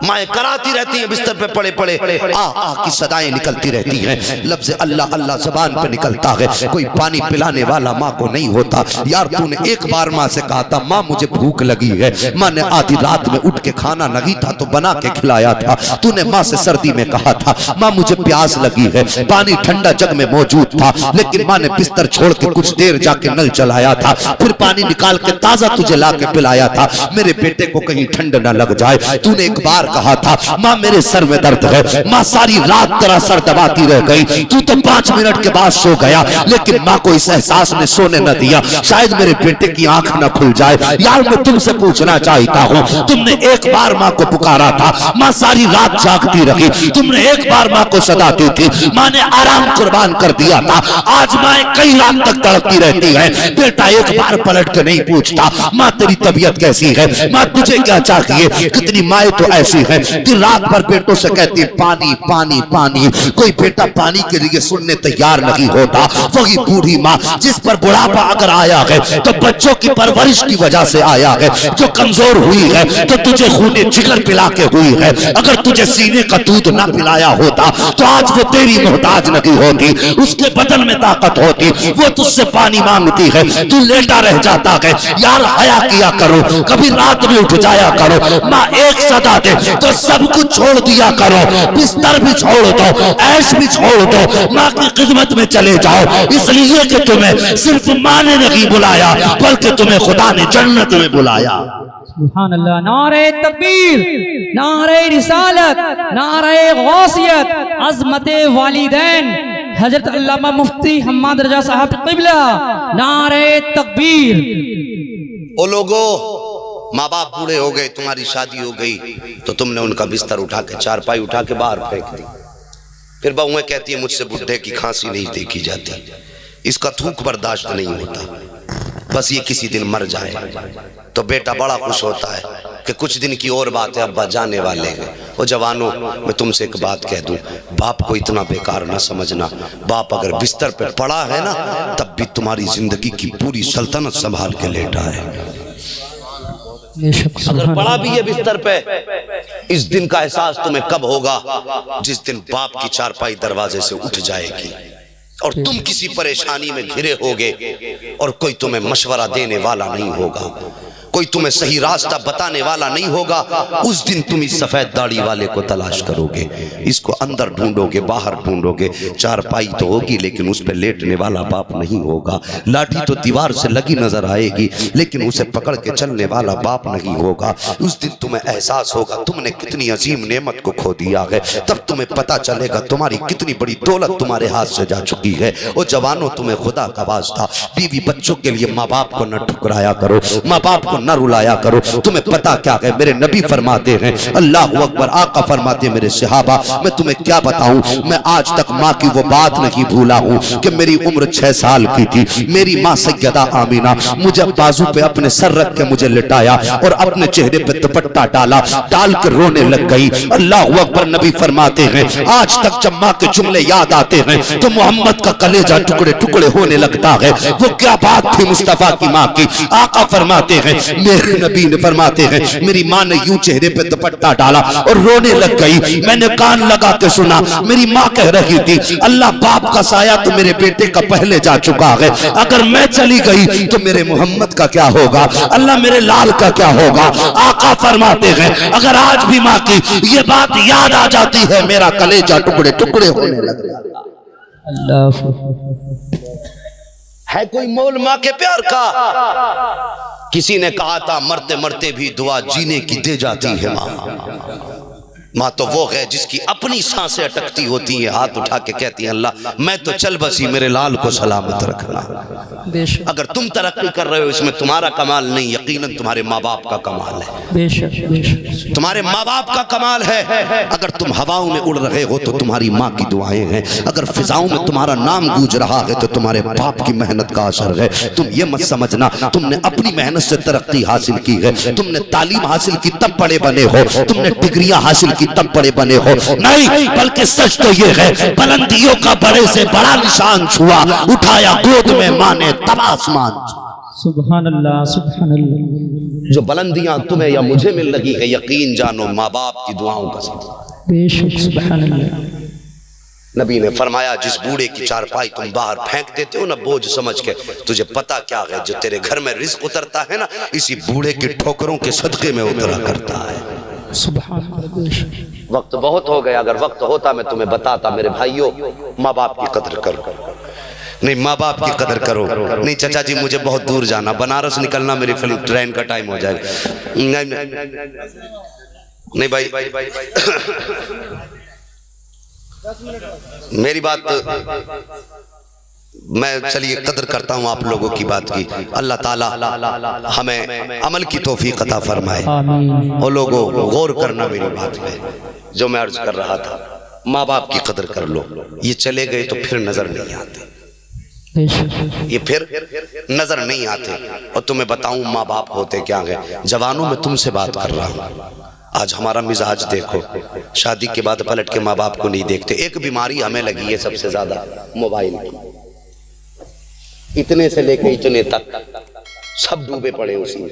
माएँ कराती रहती हैं बिस्तर पे पड़े पड़े, आ आ की सदाएं निकलती रहती हैं, लफ्ज़ अल्लाह अल्लाह ज़बान पे निकलता है, कोई पानी पिलाने वाला माँ को नहीं होता। यार तूने एक बार माँ से कहा था माँ मुझे भूख लगी है, माँ ने आधी रात में उठ के खाना नहीं था तो बना के खिलाया था। तूने माँ से सर्दी में कहा था माँ मुझे प्यास लगी है, पानी ठंडा जग में मौजूद था, लेकिन माँ ने बिस्तर छोड़ के कुछ देर जाके नल चलाया था, फिर पानी निकाल के ताज़ा तुझे ला के पिलाया था मेरे बेटे को कहीं ठंड ना लग जाए। तूने एक बार कहा था माँ मेरे सर में दर्द है, माँ सारी रात तेरा सर दबाती रह गई, तू तो 5 मिनट के बाद सो गया, लेकिन माँ को इस एहसास ने सोने न दिया शायद मेरे बेटे की आंख न खुल जाए। यार मैं तुमसे पूछना चाहता हूँ, तुमने एक बार माँ को पुकारा था, माँ सारी रात जागती रही, तुमने एक बार माँ को सदाती थी, माँ ने आराम कुर्बान कर दिया था। आज माँ कई रात तक तड़पती रहती है, बेटा एक बार पलट के नहीं पूछता माँ तेरी तबीयत कैसी है, माँ तुझे क्या चाहिए। कितनी माएँ तो ऐसी हैं कि रात भर बेटों से कहती पानी पानी पानी, कोई बेटा पानी के लिए सुनने तैयार नहीं होता। वही बूढ़ी माँ जिस पर बुढ़ापा अगर आया है तो बच्चों की परवरिश की वजह से आया है, जो कमजोर हुई है तो तुझे खूने जिगर पिला के हुई है। अगर तुझे सीने का दूध ना पिलाया होता तो आज वो तेरी मोहताज नहीं होती, उसके बदन में ताकत होती, वो तुझसे पानी मांगती है, तू लेटा रह जाता है। यार हया किया करो, कभी रात में उठ जाया करो। माँ एक सदा दे तो सब कुछ छोड़ दिया करो, बिस्तर भी छोड़ दो, ऐश भी छोड़ दो, माँ की खिदमत में चले जाओ, इसलिए कि तुम्हें सिर्फ माँ ने नहीं बुलाया बल्कि तुम्हें खुदा ने जन्नत में बुलाया। सुभान अल्लाह। नारे तकबीर, नारे रिसालत, नारे गौसियत, अज़मते वालिदैन हजरत अल्लामा मुफ्ती हम्माद रजा साहब क़िबला, नारे तकबीर। ओ लोगो, माँ बाप बूढ़े हो गए, तुम्हारी शादी हो गई तो तुमने उनका बिस्तर उठा के चारपाई उठा के बाहर फेंक दी। फिर बहुएं कहती है मुझसे बुढ़े की खांसी नहीं देखी जाती, इसका थूक बर्दाश्त नहीं होता, बस ये किसी दिन मर जाए। तो बेटा बड़ा खुश होता है कि कुछ दिन की और बात है, अब्बा जाने वाले हैं। वो जवानों, मैं तुमसे एक बात कह दूं, बाप को इतना बेकार ना समझना। बाप अगर बिस्तर पे पड़ा है ना तब भी तुम्हारी जिंदगी की पूरी सल्तनत संभाल के लेटा है। अगर पड़ा भी है बिस्तर पे, इस दिन का एहसास तुम्हें कब होगा? जिस दिन बाप की चारपाई दरवाजे से उठ जाएगी और तुम किसी परेशानी में घिरे होगे और कोई तुम्हें मशवरा देने वाला नहीं होगा। कोई तुम्हें सही रास्ता बताने वाला नहीं होगा, उस दिन तुम इस सफेद दाढ़ी वाले को तलाश करोगे, इसको अंदर ढूंढोगे, बाहर ढूंढोगे। चारपाई तो होगी लेकिन उस पर लेटने वाला बाप नहीं होगा, लाठी तो दीवार से लगी नजर आएगी लेकिन उसे पकड़ के चलने वाला बाप नहीं होगा। उस दिन तुम्हें एहसास होगा तुमने कितनी अजीम नेमत को खो दिया है, तब तुम्हें पता चलेगा तुम्हारी कितनी बड़ी दौलत तुम्हारे हाथ से जा चुकी है। और जवानों, तुम्हें खुदा का वास्ता बीवी बच्चों के लिए माँ बाप को न ठुकराया करो, माँ बाप को न रुलाया करो। तुम्हें पता क्या है, मेरे नबी फरमाते हैं, अल्लाह अकबर, आका फरमाते मेरे सहाबा, मैं तुम्हें क्या बताऊं, मैं आज तक माँ की वो बात नहीं भूला हूं कि मेरी उम्र 6 साल की थी, मेरी माँ सैयदा आमीना मुझे बाजू पे अपने सर रख के मुझे लिटाया और अपने चेहरे पे दुपट्टा डाला, डाल के रोने लग गई। अल्लाह अकबर, नबी फरमाते हैं, आज तक जब माँ के जुमले याद आते हैं तो मोहम्मद का कलेजा टुकड़े टुकड़े होने लगता है। वो क्या बात थी मुस्तफा की माँ की। आका फरमाते हैं, मेरे नबी ने फरमाते हैं, मेरी माँ ने यूं चेहरे पे दुपट्टा डाला और रोने लग गई। मैंने कान लगा के सुना, मेरी माँ कह रही थी, अल्लाह बाप का साया तो मेरे बेटे का पहले जा चुका है, अगर मैं चली गई तो मेरे मोहम्मद का क्या होगा, अल्लाह मेरे लाल का क्या होगा। आका फरमाते हैं, अगर आज भी माँ की ये बात याद आ जाती है, मेरा कलेजा टुकड़े टुकड़े होने लगता है। कोई मोल माँ के प्यार का? किसी ने कहा था, मरते मरते भी दुआ जीने की दे जाती है माँ। माँ तो वो है जिसकी अपनी सांसें अटकती होती हैं, हाथ उठा के कहती है, अल्लाह मैं तो चल बसी, मेरे लाल को सलामत रखना। अगर तुम तरक्की कर रहे हो इसमें तुम्हारा कमाल नहीं, यकीनन तुम्हारे माँ बाप का कमाल है, तुम्हारे माँ बाप का कमाल है। अगर तुम हवाओं में उड़ रहे हो तो तुम्हारी माँ की दुआएं हैं, अगर फिजाओं में तुम्हारा नाम गूंज रहा है तो तुम्हारे बाप की मेहनत का असर है। तुम ये मत समझना तुमने अपनी मेहनत से तरक्की हासिल की है, तुमने तालीम हासिल की तब बड़े बने हो, तुमने डिग्रियां हासिल की तब बड़े बने हो, नहीं, बल्कि सच तो ये है, बुलंदियों का बड़े से बड़ा निशान छुआ, उठाया गोद में माँ ने तब आसमान। सुभान अल्लाह, सुभान अल्लाह। जो बुलंदियां तुम्हें या मुझे मिल रही है, यकीन जानो माँ बाप की दुआओं का सबब। बेशक, सुभान अल्लाह। नबी ने फरमाया, जिस बूढ़े की चारपाई तुम बाहर फेंक देते हो ना बोझ समझ के, तुझे पता क्या है, जो तेरे घर में रिज़्क़ उतरता है ना, इसी बूढ़े की ठोकरों के सदके में उतरा करता है। वक्त बहुत हो गया, अगर वक्त होता मैं तुम्हें बताता। मेरे भाइयों, माँ बाप की कदर करो, नहीं माँ बाप की कदर करो। नहीं चाचा जी मुझे बहुत दूर जाना, बनारस निकलना, मेरी ट्रेन का टाइम हो जाएगा। नहीं भाई, मेरी बात, मैं चलिए कदर करता हूँ आप लोगों की बात की। अल्लाह ताला हमें अमल की तौफीक अता फरमाए। और लोगों गौर करना मेरी बात पे, जो मैं अर्ज कर रहा था, माँ बाप की कदर कर लो। ये चले गए तो फिर नजर नहीं आते, ये फिर नजर नहीं आते। और तुम्हें बताऊं माँ बाप होते क्या है। जवानों में तुमसे बात कर रहा हूँ, आज हमारा मिजाज देखो, शादी के बाद पलट के माँ बाप को नहीं देखते। एक बीमारी हमें लगी है सबसे ज्यादा, मोबाइल की। इतने से लेके इतने तक सब डूबे पड़े उसी में।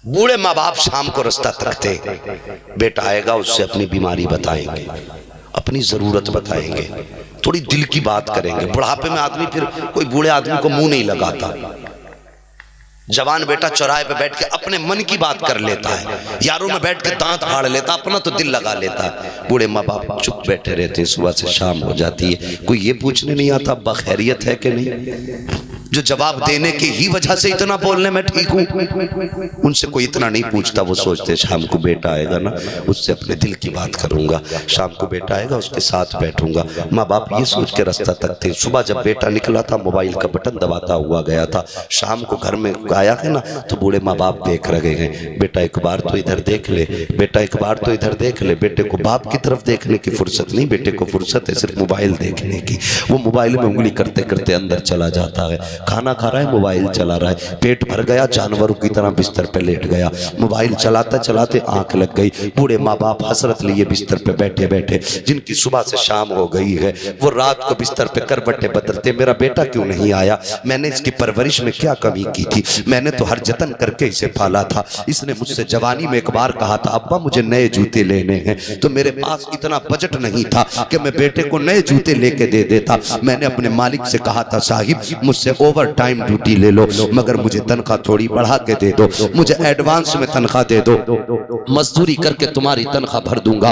बूढ़े माँ बाप शाम को रास्ता तकते, बेटा आएगा उससे अपनी बीमारी बताएंगे, अपनी जरूरत बताएंगे, थोड़ी दिल की बात करेंगे। बुढ़ापे में आदमी फिर कोई बूढ़े आदमी को मुंह नहीं लगाता। जवान बेटा चौराहे पे बैठ के अपने मन की बात कर लेता है, यारों में बैठ के दांत फाड़ लेता, अपना तो दिल लगा लेता है। बूढ़े माँ बाप चुप बैठे रहते हैं, सुबह से शाम हो जाती है, कोई ये पूछने नहीं आता बखैरियत है कि नहीं। जो जवाब देने की ही वजह से इतना बोलने में ठीक हूँ, उनसे कोई इतना नहीं पूछता। वो सोचते शाम को बेटा आएगा ना, उससे अपने दिल की बात करूंगा, शाम को बेटा आएगा उसके साथ बैठूंगा। माँ बाप ये सोच के रास्ता तकते। सुबह जब बेटा निकला था, मोबाइल का बटन दबाता हुआ गया था, शाम को घर में आया है ना, तो बूढ़े माँ बाप देख रहे हैं, बेटा एक बार तो इधर देख ले, बेटा एक बार तो इधर देख ले। बेटे को बाप की तरफ देखने की फुर्सत नहीं, बेटे को फुर्सत है सिर्फ मोबाइल देखने की। वो मोबाइल में उंगली करते करते अंदर चला जाता है, खाना खा रहा है, मोबाइल चला रहा है, पेट भर गया, जानवरों की तरह बिस्तर पे लेट गया, मोबाइल चलाते चलाते आंख लग गई। बूढ़े माँ बाप हसरत लिए बिस्तर पे बैठे बैठे, जिनकी सुबह से शाम हो गई है, वो रात को बिस्तर पे करवटें बदलते, मेरा बेटा क्यों नहीं आया, मैंने इसकी परवरिश में क्या कमी की थी, मैंने तो हर जतन करके इसे पाला था। इसने मुझसे जवानी में एक बार कहा था, अब्बा मुझे नए जूते लेने हैं, तो मेरे पास इतना बजट नहीं था कि मैं बेटे को नए जूते लेके दे देता। मैंने अपने मालिक से कहा था, साहिब मुझसे ओवर टाइम ड्यूटी ले लो, मगर मुझे तनख्वाह थोड़ी बढ़ा के दे दो, मुझे एडवांस में तनख्वाह दे दो, मजदूरी करके तुम्हारी तनख्वाह भर दूंगा।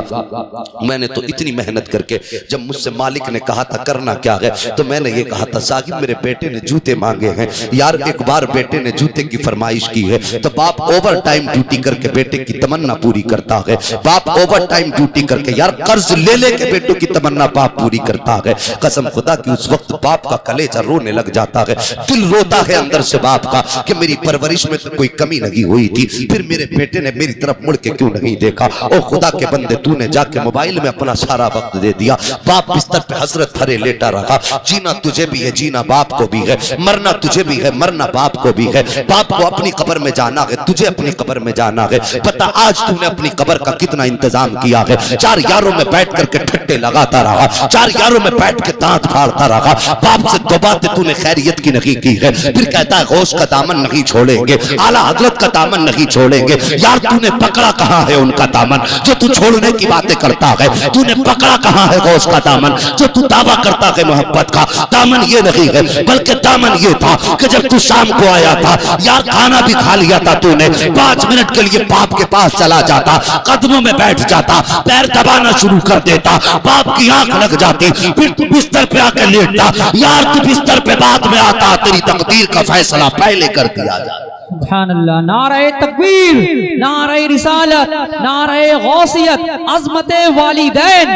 मैंने तो इतनी मेहनत करके, जब मुझसे मालिक ने कहा था करना क्या है, तो मैंने ये कहा था साहिब मेरे बेटे ने जूते मांगे हैं। यार एक बार बेटे ने जूते की फरमाइश की है तो बाप ओवर टाइम ड्यूटी करके बेटे की तमन्ना पूरी करता है। बाप ओवर टाइम ड्यूटी करके यार कर्ज ले लेके बेटों की तमन्ना बाप पूरी करता है। कसम खुदा की उस वक्त बाप का कलेजा रोने लग जाता है, दिल रोता है अंदर से बाप का कि मेरी परवरिश में तो कोई कमी नहीं हुई थी, फिर मेरे बेटे ने मेरी तरफ मुड़ के क्यों नहीं देखा। ओ खुदा के बंदे तूने जाके मोबाइल में अपना सारा वक्त दे दिया। बाप बिस्तर पे हसरत भरे लेटा रहा। जीना तुझे भी है, जीना बाप को भी है, मरना तुझे भी है, मरना बाप को भी है। बाप को अपनी कब्र में जाना है, तुझे अपनी कब्र में जाना है। पता आज तूने अपनी कब्र का कितना इंतजाम किया है। चार यारों में बैठ करके ठट्टे लगाता रहा, चार यारों में बैठ के दांत फाड़ता रहा। बाप से दो बातें तूने खैरियत की नहीं की है, फिर कहता है गौस का दामन नहीं छोड़ेंगे, आला हजरत का दामन नहीं छोड़ेंगे। यार तूने पकड़ा कहां है उनका दामन जो तू छोड़ने की बातें करता है? तूने पकड़ा कहां है गौस का दामन जो तू दावा करता है मोहब्बत का? दामन ये नहीं है, बल्कि दामन ये था कि जब तू शाम को आया था यार खाना भी खा लिया था तूने, 5 मिनट के लिए बाप के पास चला जाता, कदमों में बैठ जाता, पैर दबाना शुरू कर देता, बाप की आंख लग जाती, फिर तू बिस्तर पे आके लेटता। यार तू बिस्तर पे बाद में आता, तेरी तकदीर का फैसला पहले कर दिया जाता। सुभान अल्लाह। नारे तकबीर, नारे रिसालत, नारे गौसियत, अज़मते वालिदैन,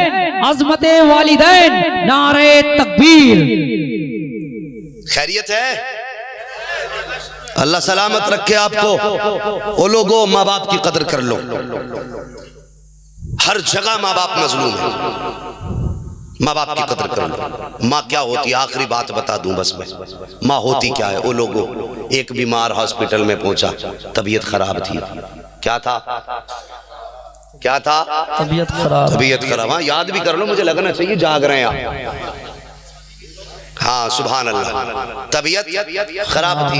अज़मते वालिदैन, नारे तकबीर। खैरियत है? अल्लाह सलामत रखे आपको। ओ लोगों माँ बाप की कदर कर लो। हर जगह माँ बाप मजलूम है, माँ बाप की कदर कर लो। माँ क्या होती है, आखिरी बात बता दूं बस मैं, माँ होती क्या है। ओ लोगों, एक बीमार हॉस्पिटल में पहुंचा, तबीयत खराब थी। क्या था? क्या था? तबीयत खराब। तबीयत खराब। हाँ याद भी कर लो, मुझे लगना चाहिए जाग रहे हैं आप। हाँ सुभान अल्लाह। तबीयत खराब थी,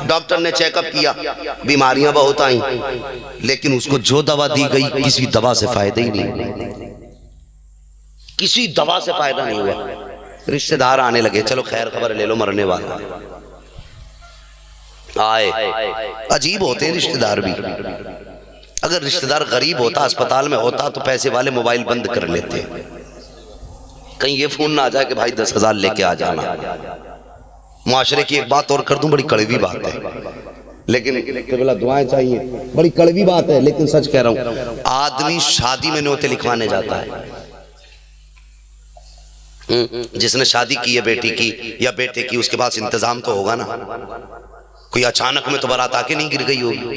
डॉक्टर ने चेकअप किया, बीमारियां बहुत आई, लेकिन उसको जो दवा दी गई किसी दवा से फायदा ही नहीं, किसी दवा से फायदा नहीं हुआ। रिश्तेदार आने लगे, चलो खैर खबर ले लो, मरने वाला आए। अजीब होते हैं रिश्तेदार भी। अगर रिश्तेदार गरीब होता, अस्पताल में होता, तो पैसे वाले मोबाइल बंद कर लेते, कहीं ये फोन ना आ जाए कि भाई 10,000 लेके आ जाना। मुआशरे की एक बात और कर दूं, बड़ी कड़वी बात है, लेकिन केवल दुआएं चाहिए। बड़ी कड़वी बात है लेकिन सच कह रहा हूं। आदमी शादी में न्योते लिखवाने जाता है, जिसने शादी की है बेटी की या बेटे की, उसके पास इंतजाम तो होगा ना। कोई अचानक में तो बारात आके नहीं गिर गई होगी,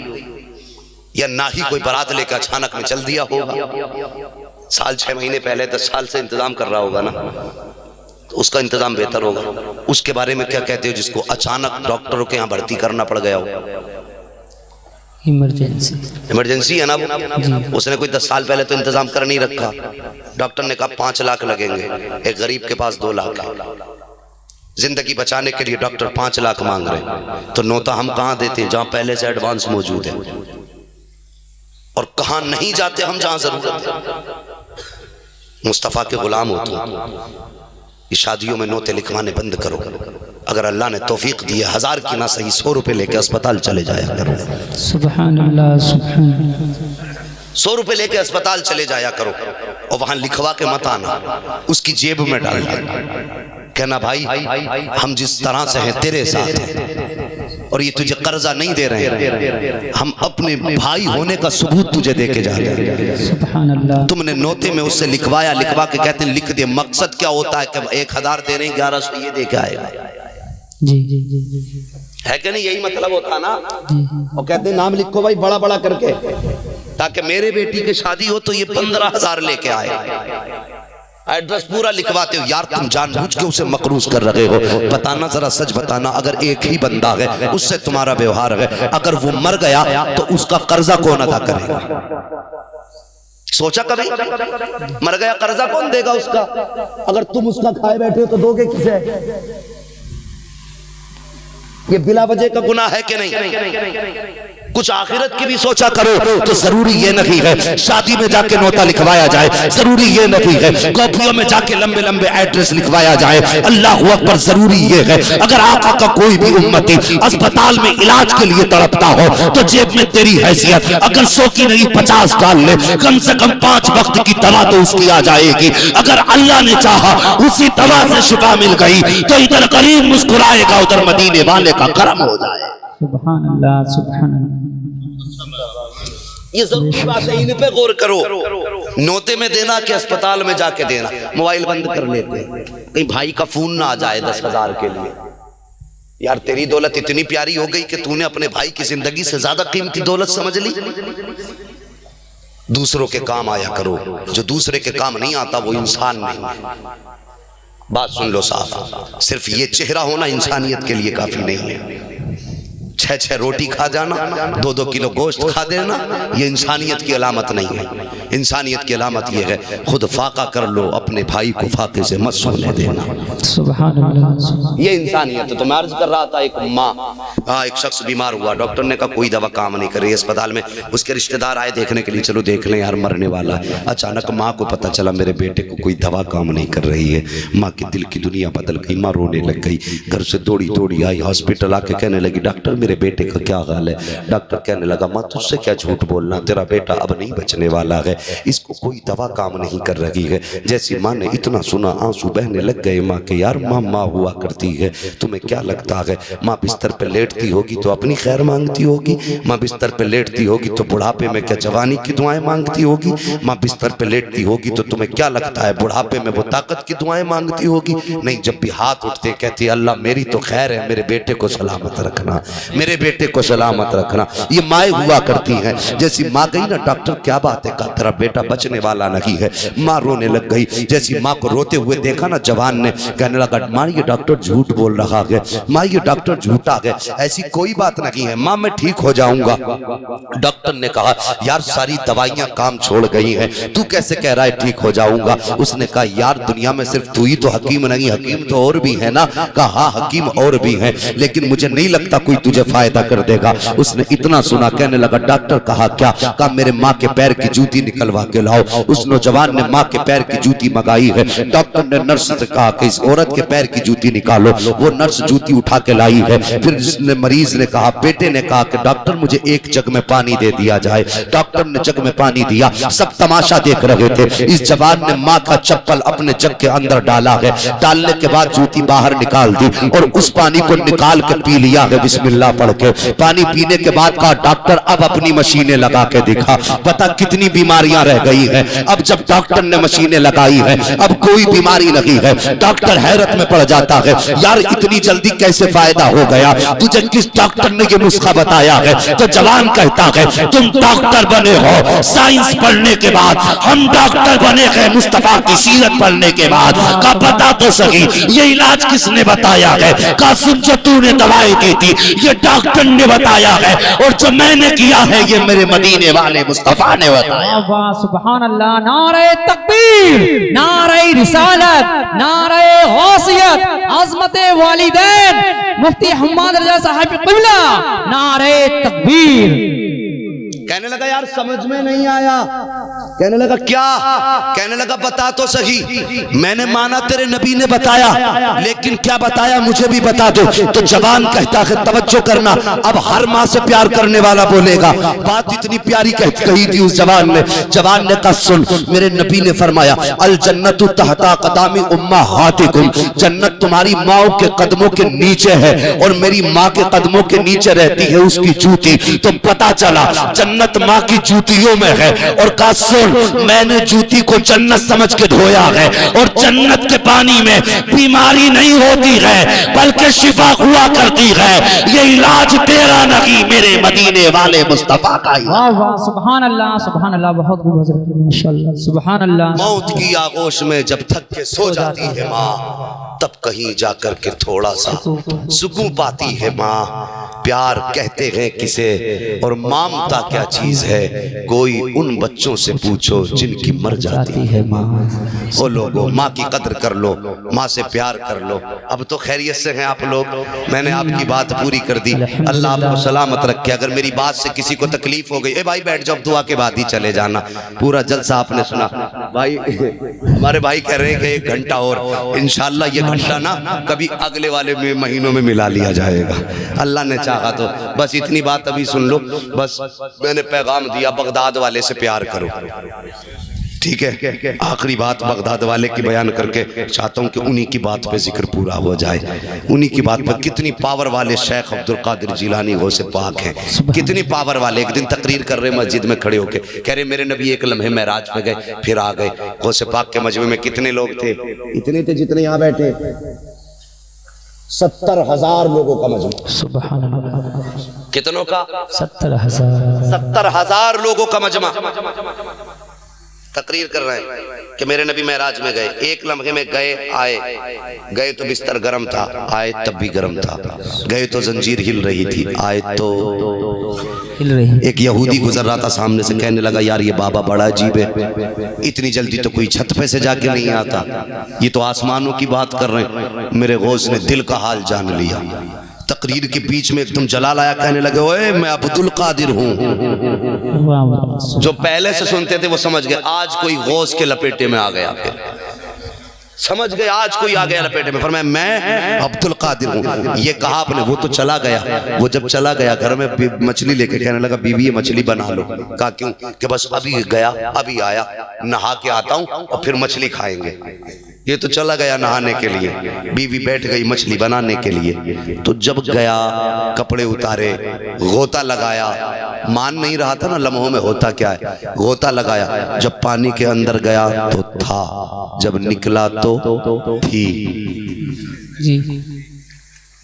या ना ही कोई बारात लेकर अचानक में चल दिया होगा। साल 6 महीने पहले 10 साल से इंतजाम कर रहा होगा ना, तो उसका इंतजाम बेहतर होगा। उसके बारे में क्या कहते हो जिसको अचानक डॉक्टरों के यहाँ भर्ती करना पड़ गया हो? इमरजेंसी। इमरजेंसी है ना वो। उसने कोई 10 साल पहले तो इंतजाम कर नहीं रखा। डॉक्टर ने कहा 5 लाख लगेंगे, एक गरीब के पास 2 लाख है। जिंदगी बचाने के लिए डॉक्टर 5 लाख मांग रहे हैं, तो नोता हम कहाँ देते हैं जहां पहले से एडवांस मौजूद है, और कहां नहीं जाते हम जहां जरूरत है। मुस्तफ़ा के गुलाम हो तुम। शादियों में नोते लिखवाने बंद करो। अगर अल्लाह ने तौफीक दी है, 1000 की ना सही 100 रुपए लेके अस्पताल चले जाया करो। सुभान अल्लाह, सुभान अल्लाह। 100 रुपए लेके अस्पताल चले जाया करो, और वहां लिखवा के मत आना, उसकी जेब में डाल कहना भाई हम जिस तरह से हैं तेरे साथ हैं, और ये तुझे कर्जा नहीं दे रहे हैं, हम अपने भाई होने का सबूत तुझे दे के जा रहे हैं। सुभान अल्लाह। तुमने नोते में उससे लिखवाया, लिखवा के कहते हैं लिख दे। मकसद क्या होता है कि 1000 दे रहे हैं, 1100 ये दे के आएगा। जी जी जी जी है कि नहीं? यही मतलब होता ना। और कहते हैं नाम लिखो भाई बड़ा बड़ा करके, ताकि मेरे बेटी की शादी हो तो ये 15,000 लेके आए। एड्रेस पूरा लिखवाते हो। यार तुम जानबूझ के उसे मकरूज कर रहे हो। बताना, जरा सच बताना, अगर एक ही बंदा है उससे तुम्हारा व्यवहार है, अगर वो मर गया तो उसका कर्जा कौन अदा करेगा? सोचा कभी? मर गया कर्जा कौन देगा उसका? अगर तुम उसका खाए बैठे हो तो दोगे किसे? ये बिला वजह का गुनाह है कि नहीं? कुछ आखिरत की भी सोचा करो। तो जरूरी ये नहीं है शादी में जाके नोता लिखवाया जाए, जरूरी ये नहीं है कॉपियों में जाके लंबे लंबे एड्रेस लिखवाया जाए। अल्लाह अकबर, जरूरी ये है अगर आका का कोई भी उम्मती अस्पताल में इलाज के लिए तड़पता हो तो जेब में तेरी हैसियत अगर 100 की नहीं 50 डाल ले, कम से कम 5 वक्त की दवा तो उसकी आ जाएगी। अगर अल्लाह ने चाहा उसी दवा से शिफा मिल गई तो इधर गरीब मुस्कुराएगा, उधर मदीने वाले का करम हो जाए। सुभान अल्लाह, सुभान अल्लाह। ये जरूरी बात है, इन पे गौर करो। नोते में देना कि अस्पताल में जाके देना। मोबाइल बंद कर लेते हैं, कहीं भाई का फोन ना आ जाए 10,000 के लिए। यार तेरी दौलत इतनी प्यारी हो गई कि तूने अपने भाई की जिंदगी से ज्यादा कीमती दौलत समझ ली। दूसरों के काम आया करो, जो दूसरे के काम नहीं आता वो इंसान नहीं। बात सुन लो साहब, सिर्फ ये चेहरा होना इंसानियत के लिए काफी नहीं है। 6-6 रोटी खा जाना, 2-2 किलो गोश्त खा देना, ये इंसानियत की अलामत नहीं है। इंसानियत की अलामत ये है खुद फाका कर लो, अपने भाई को फाके से मत सोने देना। सुभान अल्लाह, ये इंसानियत है। तो मैं अर्ज कर रहा था, एक माँ, एक शख्स बीमार हुआ, डॉक्टर ने कहा कोई दवा काम नहीं कर रही अस्पताल में। उसके रिश्तेदार आए देखने के लिए, चलो देख लें यार मरने वाला है। अचानक माँ को पता चला मेरे बेटे को कोई दवा काम नहीं कर रही है। माँ की दिल की दुनिया बदल गई, माँ रोने लग गई। घर से दौड़ी दौड़ी आई, हॉस्पिटल आके कहने लगी डॉक्टर मेरे बेटे का क्या हाल है। डॉक्टर कहने लगा माँ तुझसे क्या झूठ बोलना, तेरा बेटा अब नहीं बचने वाला है, इसको कोई दवा काम नहीं कर रही है। जैसी माँ ने इतना सुना आंसू बहने लग गए माँ के। यार माँ माँ हुआ करती है, तुम्हें क्या लगता है माँ बिस्तर पे लेटती होगी तो अपनी खैर मांगती होगी? माँ बिस्तर पे लेटती होगी तो बुढ़ापे में क्या जवानी की दुआएं मांगती होगी? माँ बिस्तर पे लेटती होगी तो तुम्हें क्या लगता है बुढ़ापे में वो ताकत की दुआएं मांगती होगी? नहीं, जब भी हाथ उठते कहती अल्लाह मेरी तो खैर है, मेरे बेटे को सलामत रखना, मेरे बेटे को सलामत रखना। ये माएँ हुआ करती हैं। जैसी माँ गई ना डॉक्टर क्या बात है, कहा तेरा बेटा बचने वाला नहीं है। माँ रोने लग गई। जैसी माँ को रोते हुए देखा ना जवान ने, कहने लगा माँ ये डॉक्टर झूठ बोल रहा है, माँ ये डॉक्टर झूठा है, ऐसी कोई बात नहीं है माँ, मैं ठीक हो जाऊंगा। डॉक्टर ने कहा यार सारी दवाइयां काम छोड़ गई हैं, तू कैसे कह रहा है ठीक हो जाऊंगा? उसने कहा यार दुनिया में सिर्फ तू ही तो हकीम नहीं, हकीम तो और भी है ना। कहा हाँ हकीम और भी हैं, लेकिन मुझे नहीं लगता कोई तुझे फायदा कर देगा। उसने इतना सुना, कहने लगा डॉक्टर कहा क्या? कहा मेरे माँ के पैर की जूती निकलवा के लाओ। उस नौजवान ने माँ के पैर की जूती मंगाई है। डॉक्टर ने नर्स से कहा कि इस औरत के पैर की जूती निकालो। वो नर्स जूती उठा के लाई है। फिर जिसने मरीज ने कहा, बेटे ने कहा कि डॉक्टर मुझे एक जग में पानी दे दिया जाए। डॉक्टर ने जग में पानी दिया, सब तमाशा देख रहे थे। इस जवान ने माँ का चप्पल अपने जग के अंदर डाला है। डालने के बाद जूती बाहर निकाल दी और उस पानी को निकाल के पी लिया है बिस्मिल्लाह पढ़ के। पानी पीने के बाद कहा डॉक्टर अब अपनी मशीनें लगा के दिखा, पता कितनी बीमारियां रह गई हैं। अब जब डॉक्टर ने मशीनें लगाई है अब कोई बीमारी नहीं है। डॉक्टर हैरत में पड़ जाता है, यार इतनी जल्दी कैसे फायदा हो गया, तुझे किस डॉक्टर ने ये नुस्खा बताया है? तो जवान कहता है तुम डॉक्टर बने हो साइंस पढ़ने के बाद, हम डॉक्टर बने हैं मुस्तफा की सीरत पढ़ने के बाद। का बता तो सही ये इलाज किसने बताया है? का सुन जो तूने दवाई दी थी ये डॉक्टर ने बताया है, और जो मैंने किया है ये मेरे मदीने वाले मुस्तफा ने बताया। वाह सुभान अल्लाह, नारे तकबीर, नारे रिसालत, नारे गौसियत, अज़मते वालिदैन मुफ्ती हम्माद रजा साहब क़िबला, नारे तकबीर। कहने लगा यार समझ में नहीं आया। कहने लगा क्या? कहने लगा बता तो सही। मैंने माना तेरे नबी ने बताया, लेकिन क्या बताया मुझे भी बता दो। तो जवान कहता है तवज्जो करना, अब हर माँ से प्यार करने वाला बोलेगा। बात इतनी प्यारी कही थी उस जवान ने। जवान ने कहा सुन, मेरे नबी ने फरमाया अल जन्नतु तहता क़दामी उम्महातिकुम, जन्नत तुम्हारी माओ के कदमों के नीचे है और मेरी माँ के कदमों के नीचे रहती है उसकी जूती। तो पता चला जन्नत माँ की जूतियों में है। और कहा सुन, मैंने जूती को जन्नत समझ के धोया है, और जन्नत के पानी में बीमारी नहीं होती है बल्कि शिफा हुआ करती है। ये इलाज तेरा नहीं मेरे मदीने वाले मुस्तफा का ही। वाह वाह सुभान अल्लाह, सुभान अल्लाह, बहुत खूब हज़रत, माशाअल्लाह, सुभान अल्लाह। मौत की आगोश में जब थक के सो जाती है माँ, तब कहीं जाकर के थोड़ा सा सुकून पाती है माँ। प्यार कहते हैं किसे और ममता क्या चीज है, कोई उन बच्चों से पूछो जिनकी मर जाती है माँ। ओ लोगों, माँ की कदर कर लो, माँ से प्यार कर लो। अब तो खैरियत से हैं आप लोग, मैंने आपकी बात पूरी कर दी, अल्लाह आपको सलामत रखे। अगर मेरी बात से किसी को तकलीफ हो गई, ए भाई बैठ जाओ, दुआ के बाद ही चले जाना। पूरा जलसा आपने सुना भाई, हमारे भाई कह रहे हैं कि 1 घंटा और, इंशाल्लाह ये घंटा ना कभी अगले वाले महीनों में मिला लिया जाएगा, अल्लाह ने चाहा तो। बस इतनी बात अभी सुन लो, बस मैंने पैगाम दिया, बगदाद वाले से प्यार करो, ठीक है। आखिरी बात बगदाद वाले की बयान करके चाहता हूँ कि उन्हीं की बात पे जिक्र पूरा हो जाए। उन्हीं की बात पर कितनी पावर वाले शेख अब्दुल कादिर जिलानी गौसे पाक हैं, कितनी पावर वाले। एक दिन तकरीर कर रहे मस्जिद में खड़े होके, कह रहे मेरे नबी एक लम्हे महराज पे गए फिर आ गए। गौसे पाक के मजमे में कितने लोग थे? इतने थे जितने यहाँ बैठे, 70,000 लोगों का मजमा। सुभान अल्लाह। कितनों का? 70,000। 70,000 लोगों का मजमा तकरीर कर रहे हैं कि मेरे नबी महराज में गए, एक लम्हे में गए आए। गए तो बिस्तर गर्म था, आए तब भी गर्म था। गए तो जंजीर हिल रही थी, आए तो हिल रही। एक यहूदी गुजर रहा था सामने से, कहने लगा यार ये बाबा बड़ा अजीब है, इतनी जल्दी तो कोई छत पे से जाके नहीं आता, ये तो आसमानों की बात कर रहे हैं। मेरे गौस ने दिल का हाल जान लिया, तकरीर के बीच में एकदम जलाल आया, कहने लगे ओए मैं अब्दुल कादिर हूँ। जो पहले से सुनते थे वो समझ गए आज कोई गौस के लपेटे में आ गया, फिर समझ गए आज कोई आ गया लपेटे में। फरमाया मैं अब्दुल कादिर हूँ। ये कहा आपने, वो तो चला गया। वो जब चला गया घर में मछली लेके, कहने लगा बीवी ये मछली बना लो। कहा क्यों? कि बस अभी गया अभी आया, नहा के आता हूँ और फिर मछली खाएंगे। ये तो चला गया नहाने के लिए, बीवी बैठ गई मछली बनाने के लिए। तो जब गया कपड़े उतारे, गोता लगाया, मान नहीं रहा था ना लम्हों में होता क्या है, गोता लगाया। जब पानी के अंदर गया तो था, जब निकला तो थी। जी।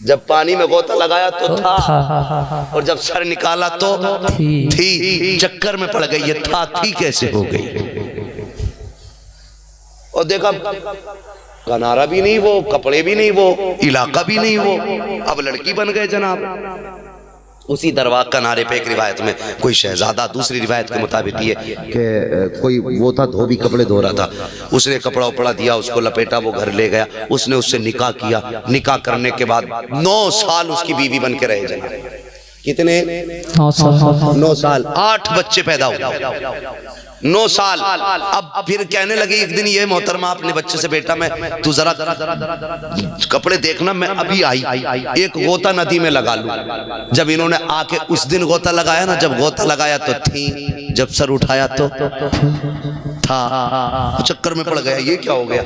जब पानी में गोता लगाया तो था, और जब सर निकाला तो थी। चक्कर में पड़ गई, ये था थी कैसे हो गई। और देखा कनारा भी नहीं वो, कपड़े भी नहीं वो, इलाका भी नहीं वो, अब लड़की बन गए जनाब। उसी दरवाज़ किनारे पे एक रिवायत में कोई शहजादा, दूसरी रिवायत के मुताबिक ये कि कोई वो था धोबी कपड़े धो रहा था, उसने कपड़ा उपड़ा दिया, उसको लपेटा, वो घर ले गया, उसने उससे निकाह किया। निकाह करने के बाद 9 साल उसकी बीवी बन के रहे जनाब। कितने? 9 साल। 8 बच्चे पैदा हुए, 9 साल। अब फिर कहने लगी एक दिन, ये मोहतरमा अपने बच्चे से, बेटा मैं तू जरा कपड़े देखना, मैं अभी आई, एक गोता नदी में लगा लूं। जब इन्होंने आके उस दिन गोता लगाया ना, जब गोता लगाया तो थी, जब सर उठाया तो था। चक्कर में पड़ गया, ये क्या हो गया।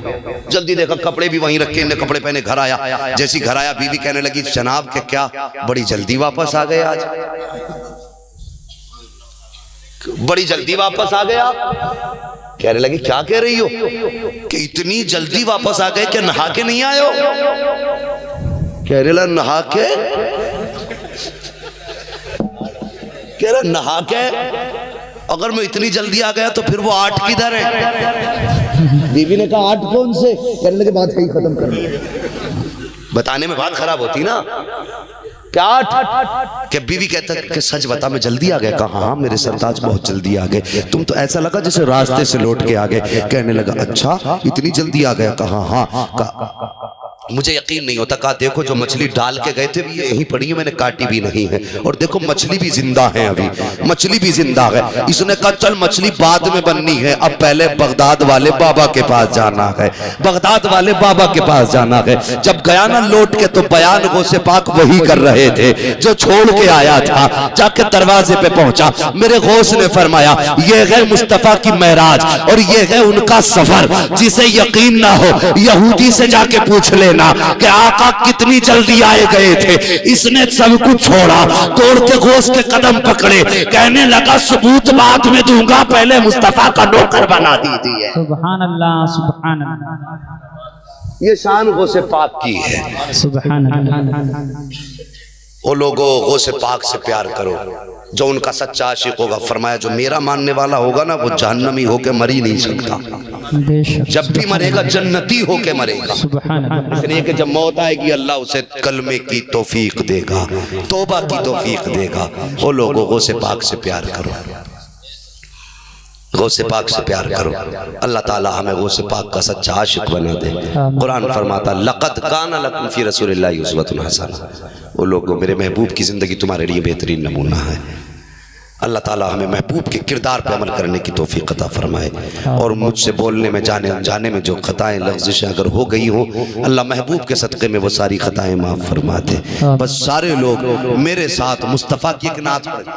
जल्दी देखा कपड़े भी वहीं रखे, इन्हें कपड़े पहने घर आया। जैसी घर आया बीवी कहने लगी जनाब के क्या बड़ी जल्दी वापस आ गए, आज बड़ी जल्दी वापस आ गया। कहने लगी क्या कह रही हो कि इतनी जल्दी वापस आ गए कि नहा के नहीं आए हो। कहने लगा नहा के, कह रहा नहा के, अगर मैं इतनी जल्दी आ गया तो फिर वो 8 किधर है। बीवी ने कहा 8 कौन से? कहने लगे बात यही खत्म कर, बताने में बात खराब होती ना। क्या 8? क्या बीवी कहता कि सच बता मैं जल्दी आ गया। कहा हाँ मेरे सरताज बहुत जल्दी आ गए, तुम तो ऐसा लगा जैसे रास्ते से लौट के आ गए। कहने लगा अच्छा इतनी जल्दी आ गया। कहा हाँ। मुझे यकीन नहीं होता। कहा देखो जो मछली डाल के गए थे ये यहीं पड़ी है, मैंने काटी भी नहीं है, और देखो मछली भी जिंदा है, अभी मछली भी जिंदा है। इसने कहा चल मछली बाद में बननी है, अब पहले बगदाद वाले बाबा के पास जाना है, बगदाद वाले बाबा के पास जाना है। जब गया ना लौट के तो बयान गौसे पाक वही कर रहे थे जो छोड़ के आया था। जाके दरवाजे पे पहुंचा, मेरे गौस ने फरमाया ये है मुस्तफा की महराज और ये है उनका सफर। जिसे यकीन ना हो यहूदी से जाके पूछ लेना कि आका कितनी जल्दी आए गए थे। इसने सब कुछ छोड़ा, दौड़ के गौस के कदम पकड़े, कहने लगा सबूत बाद में दूंगा, पहले मुस्तफा का नौकर बना दीजिए। सुभान अल्लाह, सुभान अल्लाह। ये शान गौसे पाक की है। सुभान अल्लाह। ओ लोगों गौसे पाक से प्यार करो, जो उनका सच्चा आशिक होगा। फरमाया जो मेरा मानने वाला होगा ना वो जहन्नमी होके मर ही नहीं सकता, जब भी मरेगा जन्नती होके मरेगा। इसलिए कि जब मौत आएगी अल्लाह उसे कलमे की तौफीक देगा, तौबा की तौफीक देगा। वो लोगों को से पाक से प्यार करो, गौसे पाक से प्यार करो। अल्लाह ताला हमें गौसे पाक का सच्चा आशिक बना दे। कुरान फरमाता लक़द काना लकुम फी रसूलिल्लाहि उस्वतुन हसना। वो लोगों मेरे महबूब की ज़िंदगी तुम्हारे लिए बेहतरीन नमूना है। अल्लाह ताला हमें महबूब के किरदार पर अमल करने की तौफीक अता फरमाए। और मुझसे बोलने में जाने अनजाने में जो खताएं लफ्ज़िशें अगर हो गई हो, अल्लाह महबूब के सदक़े में वो सारी खताएं माफ़ फरमा दे। बस सारे लोग मेरे साथ मुस्तफ़ा की एक नात पढ़ें।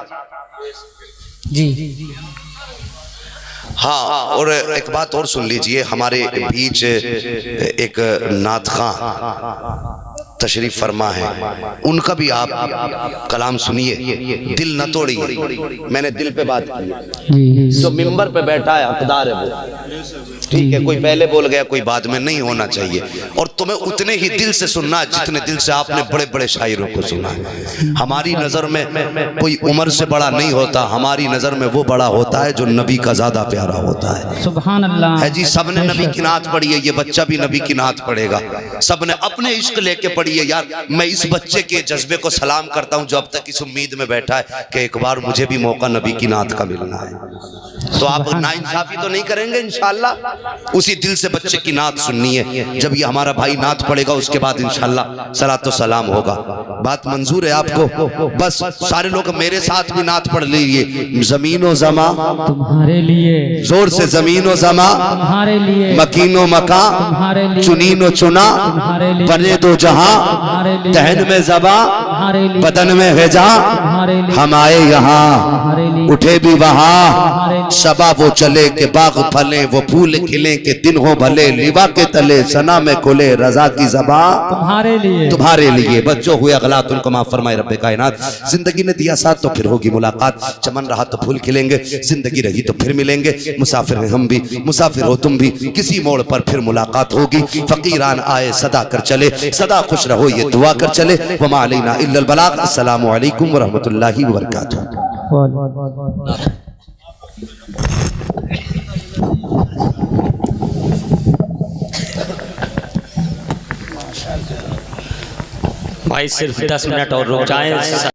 जी हाँ, और एक बात और सुन लीजिए, हमारे बीच एक नात खां तशरीफ फरमा है, उनका भी आप कलाम सुनिए, दिल न तोड़िए। मैंने दिल पे बात की, जो मिंबर पे बैठा है हकदार है वो, ठीक है, कोई पहले बोल गया कोई बाद में, नहीं होना चाहिए। और तुम्हें उतने ही दिल से सुनना है जितने दिल से आपने बड़े बड़े शायरों को सुना है। हमारी नज़र में कोई उम्र से बड़ा नहीं होता, हमारी नज़र में वो बड़ा होता है जो नबी का ज़्यादा प्यारा होता है। सुभान अल्लाह है जी, सबने नबी की नात पढ़ी है, ये बच्चा भी नबी की नात पढ़ेगा। सबने अपने इश्क लेके पढ़ी है। यार मैं इस बच्चे के जज्बे को सलाम करता हूँ जो अब तक इस उम्मीद में बैठा है कि एक बार मुझे भी मौका नबी की नात का मिलना है। तो आप नाइंसाफी तो नहीं करेंगे इंशाअल्लाह। उसी दिल से बच्चे की नात सुननी है। जब ये हमारा भाई नात पढ़ेगा उसके बाद इंशाअल्लाह सलातो सलाम होगा। बात मंजूर है आपको? बस सारे लोग मेरे साथ भी नात पढ़ लीजिए। जमीनो जमा तुम्हारे लिए, जोर से जमीनो जमा तुम्हारे लिए, मकीनो मका तुम्हारे लिए, चुनीनो चुना, तुम्हारे लिए, बने दो जहां, तुम्हारे लिए, तहन में जबा, तुम्हारे लिए, बदन में हिजा, तुम्हारे लिए, हम आए यहाँ, तुम्हारे लिए, उठे भी वहाँ, तुम्हारे लिए, सबा वो चले के बाग फले, वो फूल खिले के दिन हो भले, लिवा के तले सना में खुले, रजा की ज़बा तुम्हारे लिए, तुम्हारे लिए। बच्चों हुए अगलात उनको माफ फरमाए रब्बे कायनात। जिंदगी ने दिया साथ तो फिर होगी मुलाकात, चमन रहा तो फूल खिलेंगे, जिंदगी रही तो फिर मिलेंगे। मुसाफिर हैं हम भी, मुसाफिर हो तुम भी, किसी मोड़ पर फिर मुलाकात होगी। फकीरान आए सदा कर चले, सदा खुश रहो ये दुआ कर चले। वमा अलैना इल्लल बलाग। अस्सलामु अलैकुम व रहमतुल्लाहि व बरकातुहू। भाई सिर्फ 10 मिनट और रुक जाएं।